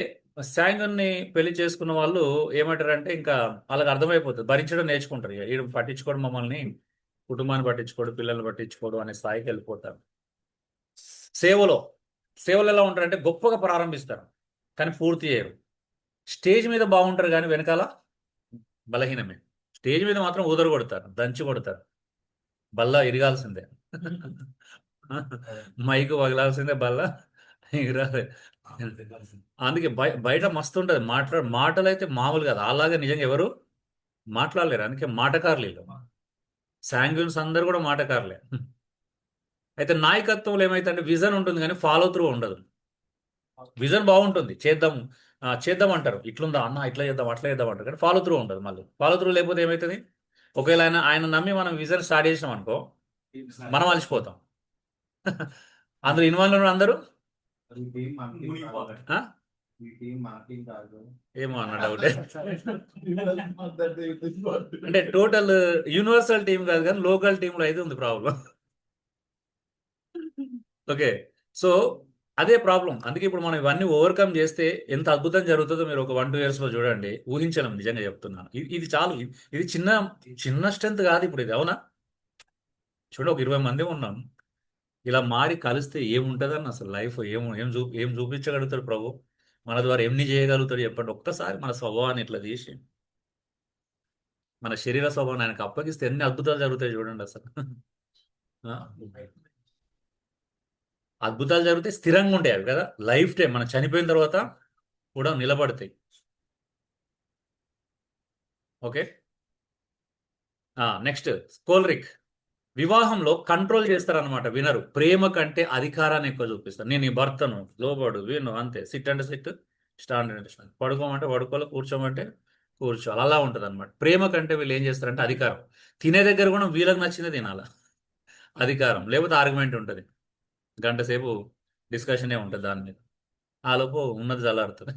శాంగన్ని పెళ్లి చేసుకున్న వాళ్ళు ఏమంటారంటే ఇంకా వాళ్ళకి అర్థమైపోతుంది. భరించడం నేర్చుకుంటారు. ఇక ఈడు పట్టించుకోవడం మమ్మల్ని, కుటుంబాన్ని పట్టించుకోడు, పిల్లల్ని పట్టించుకోడు అనే స్థాయికి వెళ్ళిపోతారు. సేవలో ఎలా ఉంటారంటే గొప్పగా ప్రారంభిస్తారు. కానీ పూర్తి చేయరు. స్టేజ్ మీద బాగుంటారు కానీ వెనకాల బలహీనమే. స్టేజ్ మీద మాత్రం ఊదరు కొడతారు, దంచి కొడతారు. బల్ల ఇరగాల్సిందే. మైకు పగలాల్సిందే, బల్ల ఎగరాలి. అందుకే బయట మస్తు ఉంటుంది. మాటలు అయితే మామూలు కాదు. అలాగే నిజంగా ఎవరు మాట్లాడలేరు. అందుకే మాటకారులు వీళ్ళు. శాంగ్విన్స్ అందరూ కూడా మాటకారులే. అయితే నాయకత్వంలో ఏమైతే విజన్ ఉంటుంది కానీ ఫాలో త్రూ ఉండదు. విజన్ బాగుంటుంది, చేద్దాం అంటారు. ఇట్లుందా అన్న, ఇట్లా చేద్దాం, అట్లా చేద్దాం అంటారు. కానీ ఫాలో త్రూ ఉండదు. మళ్ళీ ఫాలో త్రూ లేకపోతే ఏమవుతుంది? ఒకవేళ ఆయన నమ్మి మనం విజన్ స్టార్ట్ చేసినాం అనుకో, మనం అలసిపోతాం. అందులో ఇన్వాల్వ్ ఉన్న అందరూ ఆ? ఏమో అన్న డౌటే. అంటే టోటల్ యూనివర్సల్ టీం కాదు కానీ లోకల్ టీంలో అయితే ఉంది ప్రాబ్లం. ఓకే. సో అదే ప్రాబ్లం. అందుకే ఇప్పుడు మనం ఇవన్నీ ఓవర్కమ్ చేస్తే ఎంత అద్భుతం జరుగుతుందో మీరు ఒక 1-2 ఇయర్స్లో చూడండి. ఊహించలేం, నిజంగా చెప్తున్నాను. ఇది చాలు. ఇది చిన్న స్ట్రెంత్ కాదు ఇప్పుడు ఇది. అవునా? చూడండి, ఒక 20 మంది ఉన్నాం. ఇలా మారి కలిస్తే ఏముంటుందని అసలు లైఫ్ ఏం చూపించగలుగుతాడు ప్రభు? మన ద్వారా ఎన్ని చేయగలుగుతాడు చెప్పండి. ఒక్కసారి మన స్వభావాన్ని ఇట్లా తీసి మన శరీర స్వభావాన్ని ఆయనకు అప్పగిస్తే ఎన్ని అద్భుతాలు జరుగుతాయి చూడండి అసలు. ఆ? అద్భుతాలు జరిగితే స్థిరంగా ఉంటాయి అవి కదా, లైఫ్ టైం. మనం చనిపోయిన తర్వాత కూడా నిలబడతాయి. ఓకే. నెక్స్ట్ కోల్రిక్. వివాహంలో కంట్రోల్ చేస్తారనమాట, వినరు. ప్రేమ కంటే అధికారాన్ని ఎక్కువ చూపిస్తారు. నేను ఈ భర్తను, లోబడు, విను, అంతే. సిట్ అంటే సిట్, స్టాండ్ అంటే స్టాండ్, పడుకోమంటే పడుకోవాలి, కూర్చోమంటే కూర్చోవాలి. అలా ఉంటుంది అనమాట. ప్రేమ కంటే వీళ్ళు ఏం చేస్తారంటే అధికారం. తినే దగ్గర కూడా వీళ్ళకి నచ్చిందే తినాల, అధికారం. లేకపోతే ఆర్గ్యుమెంట్ ఉంటుంది, గంట సేపు డిస్కషనే ఉంటుంది దాని మీద. ఆలోపు ఉన్నది చల్లారుతుంది.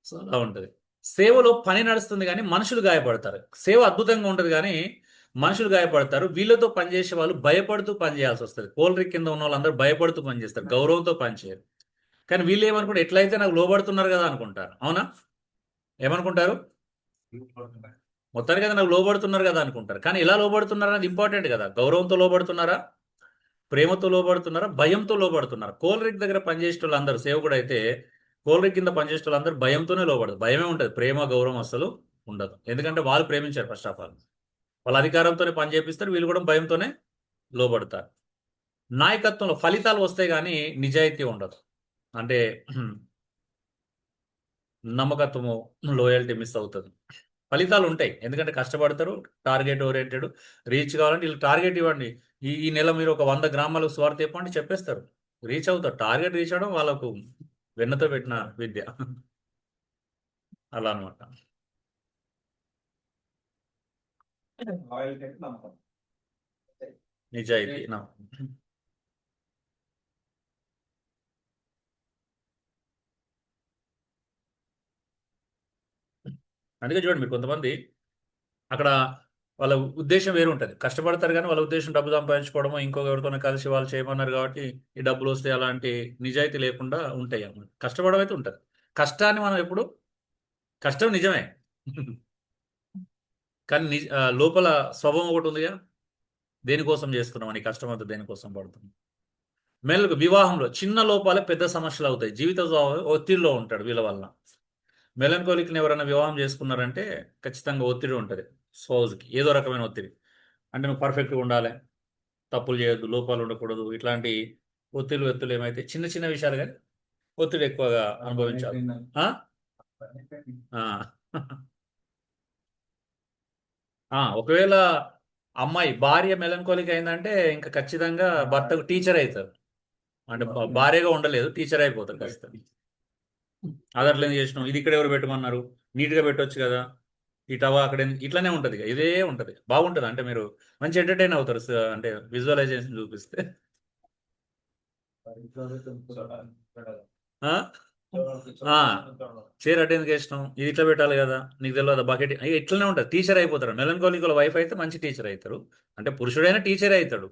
సో అలా ఉంటుంది. సేవలో పని నడుస్తుంది కానీ మనుషులు గాయపడతారు. సేవ అద్భుతంగా ఉంటుంది కానీ మనుషులు గాయపడతారు. వీళ్ళతో పనిచేసే వాళ్ళు భయపడుతూ పనిచేయాల్సి వస్తుంది. కోల్రిక్ కింద ఉన్న వాళ్ళందరూ భయపడుతూ పనిచేస్తారు, గౌరవంతో పనిచేయరు. కానీ వీళ్ళు ఏమనుకుంటారు, ఎట్లయితే నాకు లోబడుతున్నారు కదా అనుకుంటారు. అవునా? ఏమనుకుంటారు? మొత్తానికి కదా నాకు లోబడుతున్నారు కదా అనుకుంటారు. కానీ ఎలా లోబడుతున్నారు అనేది ఇంపార్టెంట్ కదా. గౌరవంతో లోబడుతున్నారా, ప్రేమతో లోబడుతున్నారా, భయంతో లోబడుతున్నారా? కోల్రిక్ దగ్గర పనిచేసే వాళ్ళు అందరూ సేవకుడు అయితే కోల్రిక్ కింద పనిచేసే వాళ్ళందరూ భయంతోనే లోబడదు. భయమే ఉంటుంది, ప్రేమ గౌరవం అసలు ఉండదు. ఎందుకంటే వాళ్ళు ప్రేమించారు ఫస్ట్ ఆఫ్ ఆల్. వాళ్ళ అధికారంతోనే పని చేపిస్తారు, వీళ్ళు కూడా భయంతోనే లోబడతారు. నాయకత్వంలో ఫలితాలు వస్తాయి కానీ నిజాయితీ ఉండదు. అంటే నమ్మకత్వము, లోయల్టీ మిస్ అవుతుంది. ఫలితాలు ఉంటాయి ఎందుకంటే కష్టపడతారు, టార్గెట్ ఓరియంటెడ్, రీచ్ కావాలంటే వీళ్ళు టార్గెట్ ఇవ్వండి. ఈ నెల మీరు ఒక 100 గ్రామాలకు స్వార్థ చెప్పండి చెప్పేస్తారు. రీచ్ అవుతారు. టార్గెట్ రీచ్ అవడం వాళ్ళకు వెన్నతో పెట్టిన విద్య. అలా అనమాట. లాయల్టీ అంటే నమ్మకం. నిజాయితీ నా అందుకే చూడండి మీరు కొంతమంది అక్కడ వాళ్ళ ఉద్దేశం వేరు ఉంటుంది. కష్టపడతారు కానీ వాళ్ళ ఉద్దేశం డబ్బు సంపాదించుకోవడమో ఇంకొక ఎవరితోనో కలిసి వాళ్ళు చేయమన్నారు కాబట్టి ఈ డబ్బులు వస్తే అలాంటి నిజాయితీ లేకుండా ఉంటాయి అన్నమాట. కష్టపడడం అయితే ఉంటుంది. కష్టాన్ని మనం ఎప్పుడు కష్టం నిజమే కానీ లోపల స్వభావం ఒకటి ఉందిగా, దేనికోసం చేస్తున్నాం అని కష్టం అంతా దేనికోసం పడుతుంది. మెల్లగా వివాహంలో చిన్న లోపాలే పెద్ద సమస్యలు అవుతాయి. జీవిత ఒత్తిడిలో ఉంటాడు వీళ్ళ వల్ల. మెలంకోలిక్ని ఎవరైనా వివాహం చేసుకున్నారంటే ఖచ్చితంగా ఒత్తిడి ఉంటుంది స్పౌజ్కి, ఏదో రకమైన ఒత్తిడి. అంటే నువ్వు పర్ఫెక్ట్గా ఉండాలి, తప్పులు చేయొద్దు, లోపాలు ఉండకూడదు, ఇట్లాంటి ఒత్తిళ్ళు ఏమైతే చిన్న చిన్న విషయాలు కానీ ఒత్తిడి ఎక్కువగా అనుభవించాలి. ఆ? ఆ. ఒకవేళ అమ్మాయి భార్య మెలంకోలిక్ అయిందంటే ఇంకా ఖచ్చితంగా భర్తకు టీచర్ అవుతారు. అంటే భార్యగా ఉండలేదు, టీచర్ అయిపోతారు ఖచ్చితంగా. అది అట్లా ఎందుకు చేసినాం, ఇది ఇక్కడ ఎవరు పెట్టమన్నారు, నీట్గా పెట్టొచ్చు కదా, ఇటవా అక్కడ ఇట్లానే ఉంటుంది. ఇదే ఉంటుంది, బాగుంటుంది. అంటే మీరు మంచి ఎంటర్టైన్ అవుతారు అంటే విజువలైజేషన్ చూపిస్తే. ఆ? చీర అటు ఎందుకు వేసినాం, ఇది ఇట్లా పెట్టాలి కదా, నీకు తెలియదు బకెట్, ఇట్లనే ఉంటుంది. టీచర్ అయిపోతారు. మెలంకోలిక్ వైఫ్ అయితే మంచి టీచర్ అవుతారు. అంటే పురుషుడైనా టీచర్ అవుతాడు.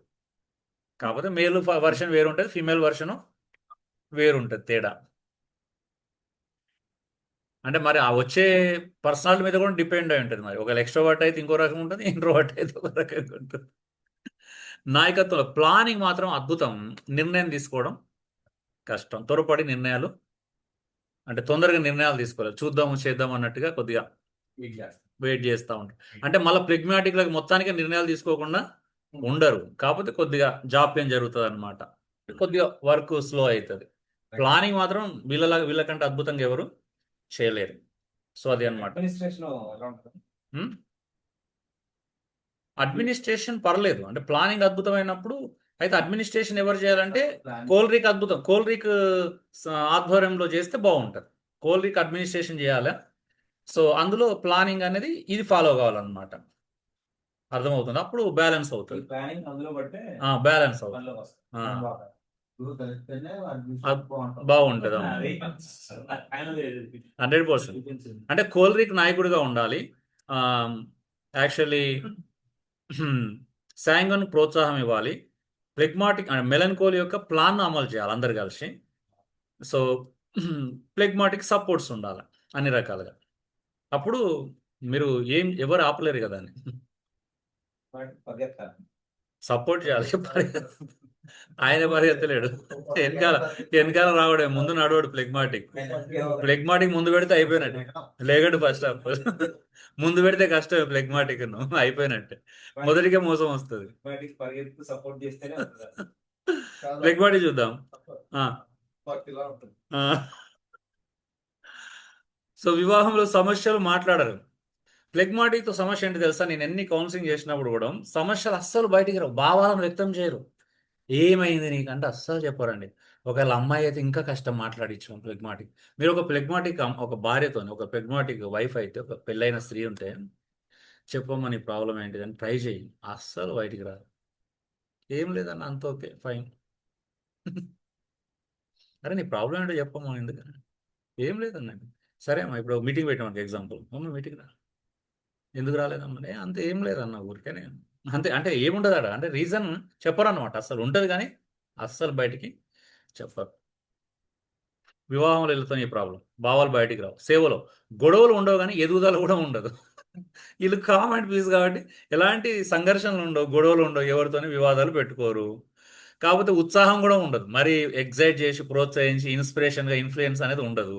కాకపోతే మేల్ వర్షన్ వేరు ఉంటుంది, ఫీమేల్ వర్షన్ వేరు ఉంటుంది తేడా. అంటే మరి ఆ వచ్చే పర్సనాలిటీ మీద కూడా డిపెండ్ అయి ఉంటుంది. మరి ఒకవేళ ఎక్స్ట్రోవర్ట్ అయితే ఇంకో రకం ఉంటుంది, ఇంట్రోవర్ట్ అయితే ఒక రకంగా ఉంటుంది. నాయకత్వంలో ప్లానింగ్ మాత్రం అద్భుతం. నిర్ణయం తీసుకోవడం కష్టం. త్వరపడి నిర్ణయాలు అంటే తొందరగా నిర్ణయాలు తీసుకోవాలి. చూద్దాము చేద్దాం అన్నట్టుగా కొద్దిగా వెయిట్ చేస్తూ ఉంటారు. అంటే మళ్ళీ ప్లెగ్మాటిక్లకు మొత్తానికి నిర్ణయాలు తీసుకోకుండా ఉండరు. కాకపోతే కొద్దిగా జాప్యం జరుగుతుంది అనమాట. కొద్దిగా వర్క్ స్లో అవుతుంది. ప్లానింగ్ మాత్రం వీళ్ళకంటే అద్భుతంగా ఎవరు చేయలేరు. సో అది అనమాట. అడ్మినిస్ట్రేషన్ పర్లేదు, అంటే ప్లానింగ్ అద్భుతమైనప్పుడు. అయితే అడ్మినిస్ట్రేషన్ ఎవరు చేయాలంటే కోల్రిక్ అద్భుతం. కోల్రిక్ ఆధ్వర్యంలో చేస్తే బాగుంటుంది. కోల్రిక్ అడ్మినిస్ట్రేషన్ చేయాలి. సో అందులో ప్లానింగ్ అనేది ఇది ఫాలో కావాలన్నమాట. అర్థమవుతుంది, అప్పుడు బ్యాలెన్స్ అవుతుంది. బ్యాలెన్స్ అవుతుంది, బాగుంటుంది. 100%. అంటే కోల్రిక్ నాయకుడిగా ఉండాలి. యాక్చువల్లీ శాంగన్ ప్రోత్సాహం ఇవ్వాలి. ప్లెగ్మాటిక్ మెలన్కోలి యొక్క ప్లాన్ అమలు చేయాలి అందరు కలిసి. సో ప్లెగ్మాటిక్ సపోర్ట్స్ ఉండాలి అన్ని రకాలుగా. అప్పుడు మీరు ఎవరు ఆపలేరు కదా అని. సపోర్ట్ చేయాలి. ఆయన పరిగెత్తలేడు, వెనకాల రావడే, ముందు నడవడు. ప్లెగ్మాటిక్ ముందు పెడితే అయిపోయినట్టే, లేగడు ఫస్ట్ హాఫ్. ముందు పెడితే కష్టం ప్లెగ్మాటిక్, అయిపోయినట్టే, మొదటికే మోసం వస్తుంది. ప్లెగ్మాటిక్ చూద్దాం. సో వివాహంలో సమస్యలు మాట్లాడరు. ప్లెగ్మాటిక్తో సమస్య ఏంటి తెలుసా? నేను ఎన్ని కౌన్సిలింగ్ చేసినప్పుడు కూడా సమస్యలు అస్సలు బయటికి రావు, భావాలను వ్యక్తం చేయరు. ఏమైంది నీకంటే అస్సలు చెప్పారండి. ఒకవేళ అమ్మాయి అయితే ఇంకా కష్టం మాట్లాడించాం ప్లెగ్మాటిక్. మీరు ఒక ప్లెగ్మాటిక్ ఒక భార్యతో, ఒక ప్లెగ్మాటిక్ వైఫ్ అయితే, ఒక పెళ్ళైన స్త్రీ ఉంటే చెప్పమ్మా నీ ప్రాబ్లం ఏంటిది అని ట్రై చేయి, అస్సలు బయటికి రాదు. ఏం లేదన్న అంత ఓకే ఫైన్. అరే నీ ప్రాబ్లం ఏంటో చెప్పమ్మా, ఎందుకని ఏం లేదన్న. సరే అమ్మా, ఇప్పుడు మీటింగ్ పెట్టామని ఎగ్జాంపుల్, అమ్మ మీటింగ్ రా, ఎందుకు రాలేదమ్మా, అంత ఏం లేదన్న ఊరికేనే, అంతే. అంటే ఏముండదు అక్కడ, అంటే రీజన్ చెప్పరు అనమాట. అస్సలు ఉంటుంది కానీ అస్సలు బయటికి చెప్పరు. వివాహంలో వెళ్తాం ఈ ప్రాబ్లం, భావాలు బయటికి రావు. సేవలో గొడవలు ఉండవు కానీ ఎదుగుదల కూడా ఉండదు. వీళ్ళు కామ్ అండ్ పీస్ కాబట్టి ఎలాంటి సంఘర్షణలు ఉండవు, గొడవలు ఉండవు, ఎవరితోని వివాదాలు పెట్టుకోరు. కాకపోతే ఉత్సాహం కూడా ఉండదు, మరి ఎగ్జైట్ చేసి ప్రోత్సహించి ఇన్స్పిరేషన్గా ఇన్ఫ్లుయెన్స్ అనేది ఉండదు.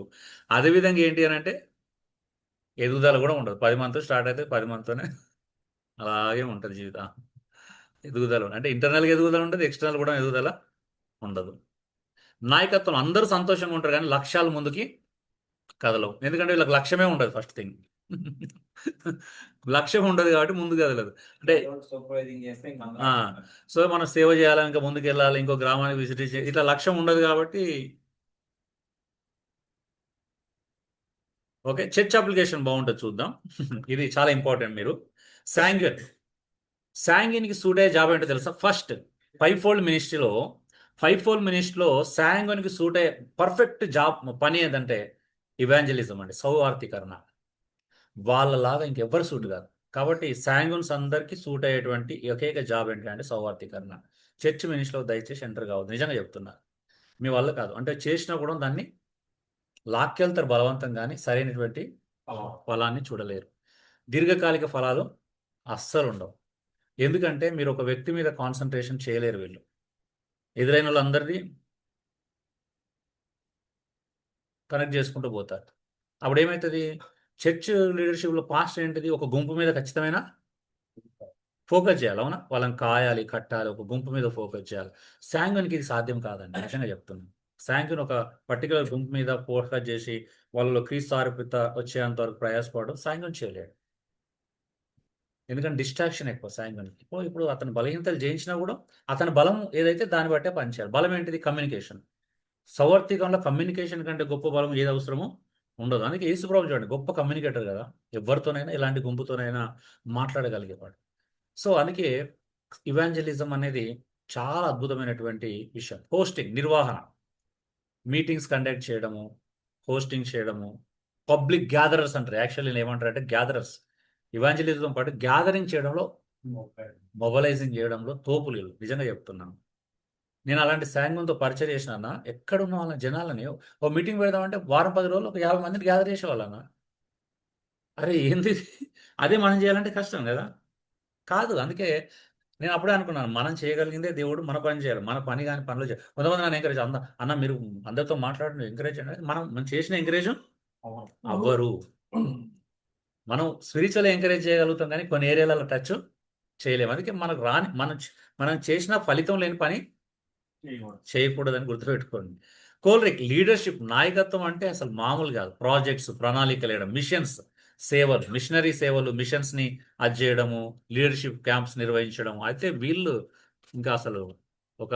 అదేవిధంగా ఏంటి అని అంటే ఎదుగుదల కూడా ఉండదు. 10 మందితో స్టార్ట్ అయితే 10 మందితోనే అలాగే ఉంటుంది జీవితం. ఎదుగుదల అంటే ఇంటర్నల్గా ఎదుగుదల ఉంటుంది, ఎక్స్టర్నల్ కూడా ఎదుగుదల ఉండదు. నాయకత్వం అందరూ సంతోషంగా ఉంటారు కానీ లక్ష్యాలు ముందుకి కదలవు. ఎందుకంటే వీళ్ళకి లక్ష్యమే ఉండదు ఫస్ట్ థింగ్. లక్ష్యం ఉండదు కాబట్టి ముందుకు కదలదు. అంటే సూపర్వైజింగ్ చేస్తే ఇంక ఆ, అందరూ సో మనం సేవ చేయాలి, ఇంకా ముందుకు వెళ్ళాలి, ఇంకో గ్రామానికి విజిట్ చేయాలి, ఇట్లా లక్ష్యం ఉండదు కాబట్టి. ఓకే, చర్చ్ అప్లికేషన్ బాగుంటుంది చూద్దాం. ఇది చాలా ఇంపార్టెంట్. మీరు శాంగన్ శాంగిన్కి సూట్ అయ్యే జాబ్ ఏంటో తెలుసా? ఫస్ట్ ఫైవ్ ఫోల్డ్ మినిస్ట్రీలో శాంగన్కి సూట్ అయ్యే పర్ఫెక్ట్ జాబ్ పని ఏదంటే ఇవాంజలిజం అండి, సౌవార్తీకరణ. వాళ్ళలాగా ఇంకెవ్వరు సూట్ కాదు. కాబట్టి శాంగున్స్ అందరికీ సూట్ అయ్యేటువంటి ఏకైక జాబ్ ఏంటంటే సౌవార్తీకరణ. చర్చ్ మినిస్ట్రీలో దయచేసి ఎంటర్ కావద్దు, నిజంగా చెప్తున్నా. మీ వల్ల కాదు. అంటే చేసినా కూడా దాన్ని లాక్కెళ్తారు బలవంతం, కానీ సరైనటువంటి ఫలాన్ని చూడలేరు. దీర్ఘకాలిక ఫలాలు అస్సలు ఉండవు. ఎందుకంటే మీరు ఒక వ్యక్తి మీద కాన్సన్ట్రేషన్ చేయలేరు. వీళ్ళు ఎదురైన వాళ్ళందరిది కనెక్ట్ చేసుకుంటూ పోతారు. అప్పుడు ఏమవుతుంది? చర్చ్ లీడర్షిప్లో పాస్ట్ ఏంటిది? ఒక గుంపు మీద ఖచ్చితమైన ఫోకస్ చేయాలి. అవునా? వాళ్ళని కాయాలి, కట్టాలి, ఒక గుంపు మీద ఫోకస్ చేయాలి. శాంగున్కి ఇది సాధ్యం కాదండి, నిజంగా చెప్తున్నాను. శాంగున్ ఒక పర్టికులర్ గుంపు మీద ఫోకస్ చేసి వాళ్ళలో క్రీస్తు సారూప్యత వచ్చేంత వరకు ప్రయాసపడడం శాంగున్ చేయలేడు. ఎందుకంటే డిస్ట్రాక్షన్ ఎక్కువ శాంగున్కి. ఇప్పుడు అతని బలహీనతలు జయించినా కూడా అతని బలం ఏదైతే దాన్ని బట్టే పనిచేయాలి. బలం ఏంటిది? కమ్యూనికేషన్. సౌవర్తికంలో కమ్యూనికేషన్ కంటే గొప్ప బలం ఏది అవసరమో ఉండదు. అందుకే యేసుప్రభు చూడండి, గొప్ప కమ్యూనికేటర్ కదా, ఎవరితోనైనా ఎలాంటి గుంపుతోనైనా మాట్లాడగలిగేవాడు. సో అందుకే ఇవాంజలిజం అనేది చాలా అద్భుతమైనటువంటి విషయం. హోస్టింగ్, నిర్వహణ, మీటింగ్స్ కండక్ట్ చేయడము, హోస్టింగ్ చేయడము, పబ్లిక్ గ్యాదరర్స్ అంటారు. యాక్చువల్లీ ఏమంటారు అంటే గ్యాదరర్స్. ఇవాంజలిజం పాటు గ్యాదరింగ్ చేయడంలో, మొబలైజింగ్ చేయడంలో తోపులు వీళ్ళు, నిజంగా చెప్తున్నాను. నేను అలాంటి శాంగున్తో పరిచయం చేసిన ఎక్కడున్న వాళ్ళ జనాలని ఓ మీటింగ్ పెడదామంటే వారం 10 రోజులు ఒక 50 మందిని గ్యాదర్ చేసేవాళ్ళన్న. అరే ఏంది ఇది? అదే మనం చేయాలంటే కష్టం కదా. కాదు. అందుకే నేను అప్పుడే అనుకున్నాను, మనం చేయగలిగిందే దేవుడు మన పని చేయాలి. మన పని కాని పనులు చేయాలి. కొంతమంది నన్ను ఎంకరేజ్ అన్న మీరు అందరితో మాట్లాడండి, ఎంకరేజ్ చేయండి. మనం చేసిన ఎంకరేజ్ అవ్వరు. మనం స్పిరిచువల్ ఎంకరేజ్ చేయగలుగుతాం, కానీ కొన్ని ఏరియాలలో టచ్ చేయలేము. అందుకే మనకు రాని మనం చేసిన ఫలితం లేని పని చేయకూడదని గుర్తుపెట్టుకోండి. కోల్రిక్ లీడర్షిప్, నాయకత్వం అంటే అసలు మామూలు కాదు. ప్రాజెక్ట్స్, ప్రణాళికలు వేయడం, మిషన్స్, సేవలు, మిషనరీ సేవలు, మిషన్స్ని అది చేయడము, లీడర్షిప్ క్యాంప్స్ నిర్వహించడం. అయితే వీళ్ళు ఇంకా అసలు ఒక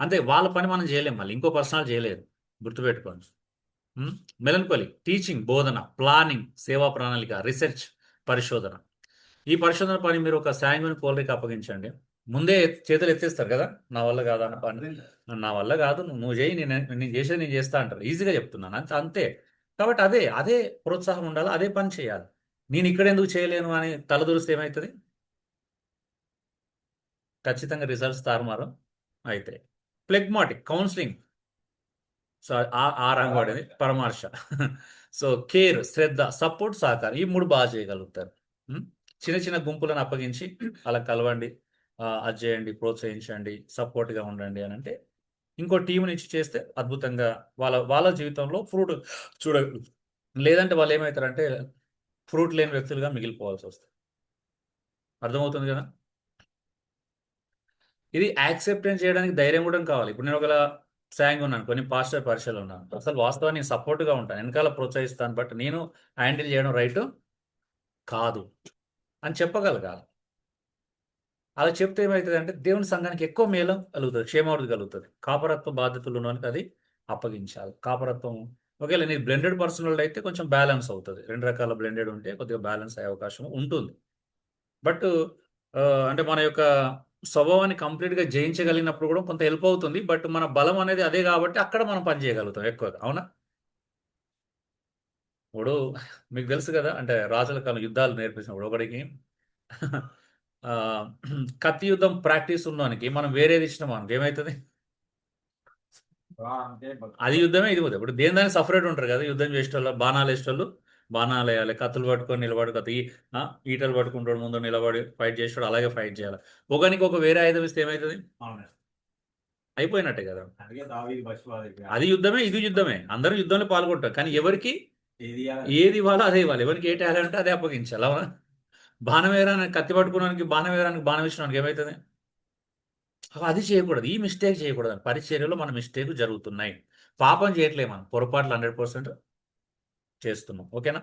అంతే, వాళ్ళ పని మనం చేయలేం, మళ్ళీ ఇంకో పర్సనల్ చేయలేరు, గుర్తుపెట్టుకోండి. మెలంకోలి, టీచింగ్, బోధన, ప్లానింగ్, సేవా ప్రణాళిక, రీసెర్చ్, పరిశోధన. ఈ పరిశోధన పని మీరు ఒక శాంగున్ కోల్రిక్ అప్పగించండి, ముందే చేతులు ఎత్తేస్తారు కదా, నా వల్ల కాదు అన్న పని. నా వల్ల కాదు, నువ్వు చేయి, నేను చేసేది నేను చేస్తా అంటారు. ఈజీగా చెప్తున్నాను, అంతే. కాబట్టి అదే అదే ప్రోత్సాహం ఉండాలి, అదే పని చేయాలి. నేను ఇక్కడ ఎందుకు చేయలేను అని తలదూరిస్తే ఏమవుతుంది? ఖచ్చితంగా రిజల్ట్స్ తారుమారు అయితే. ప్లెగ్మాటిక్, కౌన్సిలింగ్, సో ఆ రంగు పడేది పరామర్శ. సో కేర్, శ్రద్ధ, సపోర్ట్, సహకారం, ఈ 3 బాగా చేయగలుగుతారు. చిన్న చిన్న గుంపులను అప్పగించి అలా కలవండి, అది చేయండి, ప్రోత్సహించండి, సపోర్ట్గా ఉండండి అని అంటే ఇంకో టీంని ఇచ్చి చేస్తే అద్భుతంగా వాళ్ళ జీవితంలో ఫ్రూట్ చూడగలుగుతారు. లేదంటే వాళ్ళు ఏమవుతారంటే ఫ్రూట్ లేని వ్యక్తులుగా మిగిలిపోవాల్సి వస్తుంది. అర్థమవుతుంది కదా. ఇది యాక్సెప్టెన్స్ చేయడానికి ధైర్యం కూడా కావాలి. ఇప్పుడు నేను ఒకలా శాంగ్ ఉన్నాను, కొన్ని పాస్టర్ పరిచయాలు ఉన్నాను, అసలు వాస్తవాన్ని నేను సపోర్ట్గా ఉంటాను, వెనకాల ప్రోత్సహిస్తాను, బట్ నేను హ్యాండిల్ చేయడం రైట్ కాదు అని చెప్పగలగాలి. అలా చెప్తే ఏమవుతుంది అంటే దేవుని సంఘానికి ఎక్కువ మేలు కలుగుతుంది, క్షేమాభివృద్ధి కలుగుతుంది. కాపరత్వ బాధ్యతలు ఉన్నవానికి అది అప్పగించాలి. కాపరత్వం ఒకవేళ నేను బ్లెండెడ్ పర్సనల్ అయితే కొంచెం బ్యాలెన్స్ అవుతుంది. 2 రకాల బ్లెండెడ్ ఉంటే కొద్దిగా బ్యాలెన్స్ అయ్యే అవకాశం ఉంటుంది. బట్ అంటే మన యొక్క స్వభావాన్ని కంప్లీట్గా జయించగలిగినప్పుడు కూడా కొంత హెల్ప్ అవుతుంది. బట్ మన బలం అనేది అదే కాబట్టి అక్కడ మనం పని చేయగలుగుతాం ఎక్కువగా. అవునా? ఇప్పుడు మీకు తెలుసు కదా, అంటే రాజుల కాలం యుద్ధాలు నేర్పించినప్పుడు ఒకడికి కత్తి యుద్ధం ప్రాక్టీస్ ఉన్నవానికి మనం వేరేది ఇచ్చినాం మనకి ఏమవుతుంది? అది యుద్ధమే, ఇది యుద్ధం. ఇప్పుడు దేని దానికి సపరేట్ ఉంటారు కదా, యుద్ధం చేసేటోళ్ళు, బాణాలు వేసేటోళ్ళు బాణాలు వేయాలి, కత్తులు పట్టుకొని నిలబడి ఈటలు పట్టుకుంటాడు, ముందు నిలబడి ఫైట్ చేసేవాడు, అలాగే ఫైట్ చేయాలి. ఒకనికి ఒక వేరే ఆయుధం ఇస్తే ఏమవుతుంది? అయిపోయినట్టే కదా. అది యుద్ధమే, ఇది యుద్ధమే, అందరూ యుద్ధంలో పాల్గొంటారు, కానీ ఎవరికి ఏది ఇవ్వాలో అదే ఇవ్వాలి, ఎవరికి ఏ టాలెంట్ అదే అప్పగించాలి. అవునా? బాణం వేయడానికి, కత్తి పట్టుకోవడానికి, బాణం వేయడానికి, బాణం ఇచ్చడానికి ఏమవుతుంది? అది చేయకూడదు, ఈ మిస్టేక్ చేయకూడదు. పరిచర్యలో మన మిస్టేక్ జరుగుతున్నాయి. పాపం చేయట్లే, మనం పొరపాట్లు 100% చేస్తున్నాం. ఓకేనా?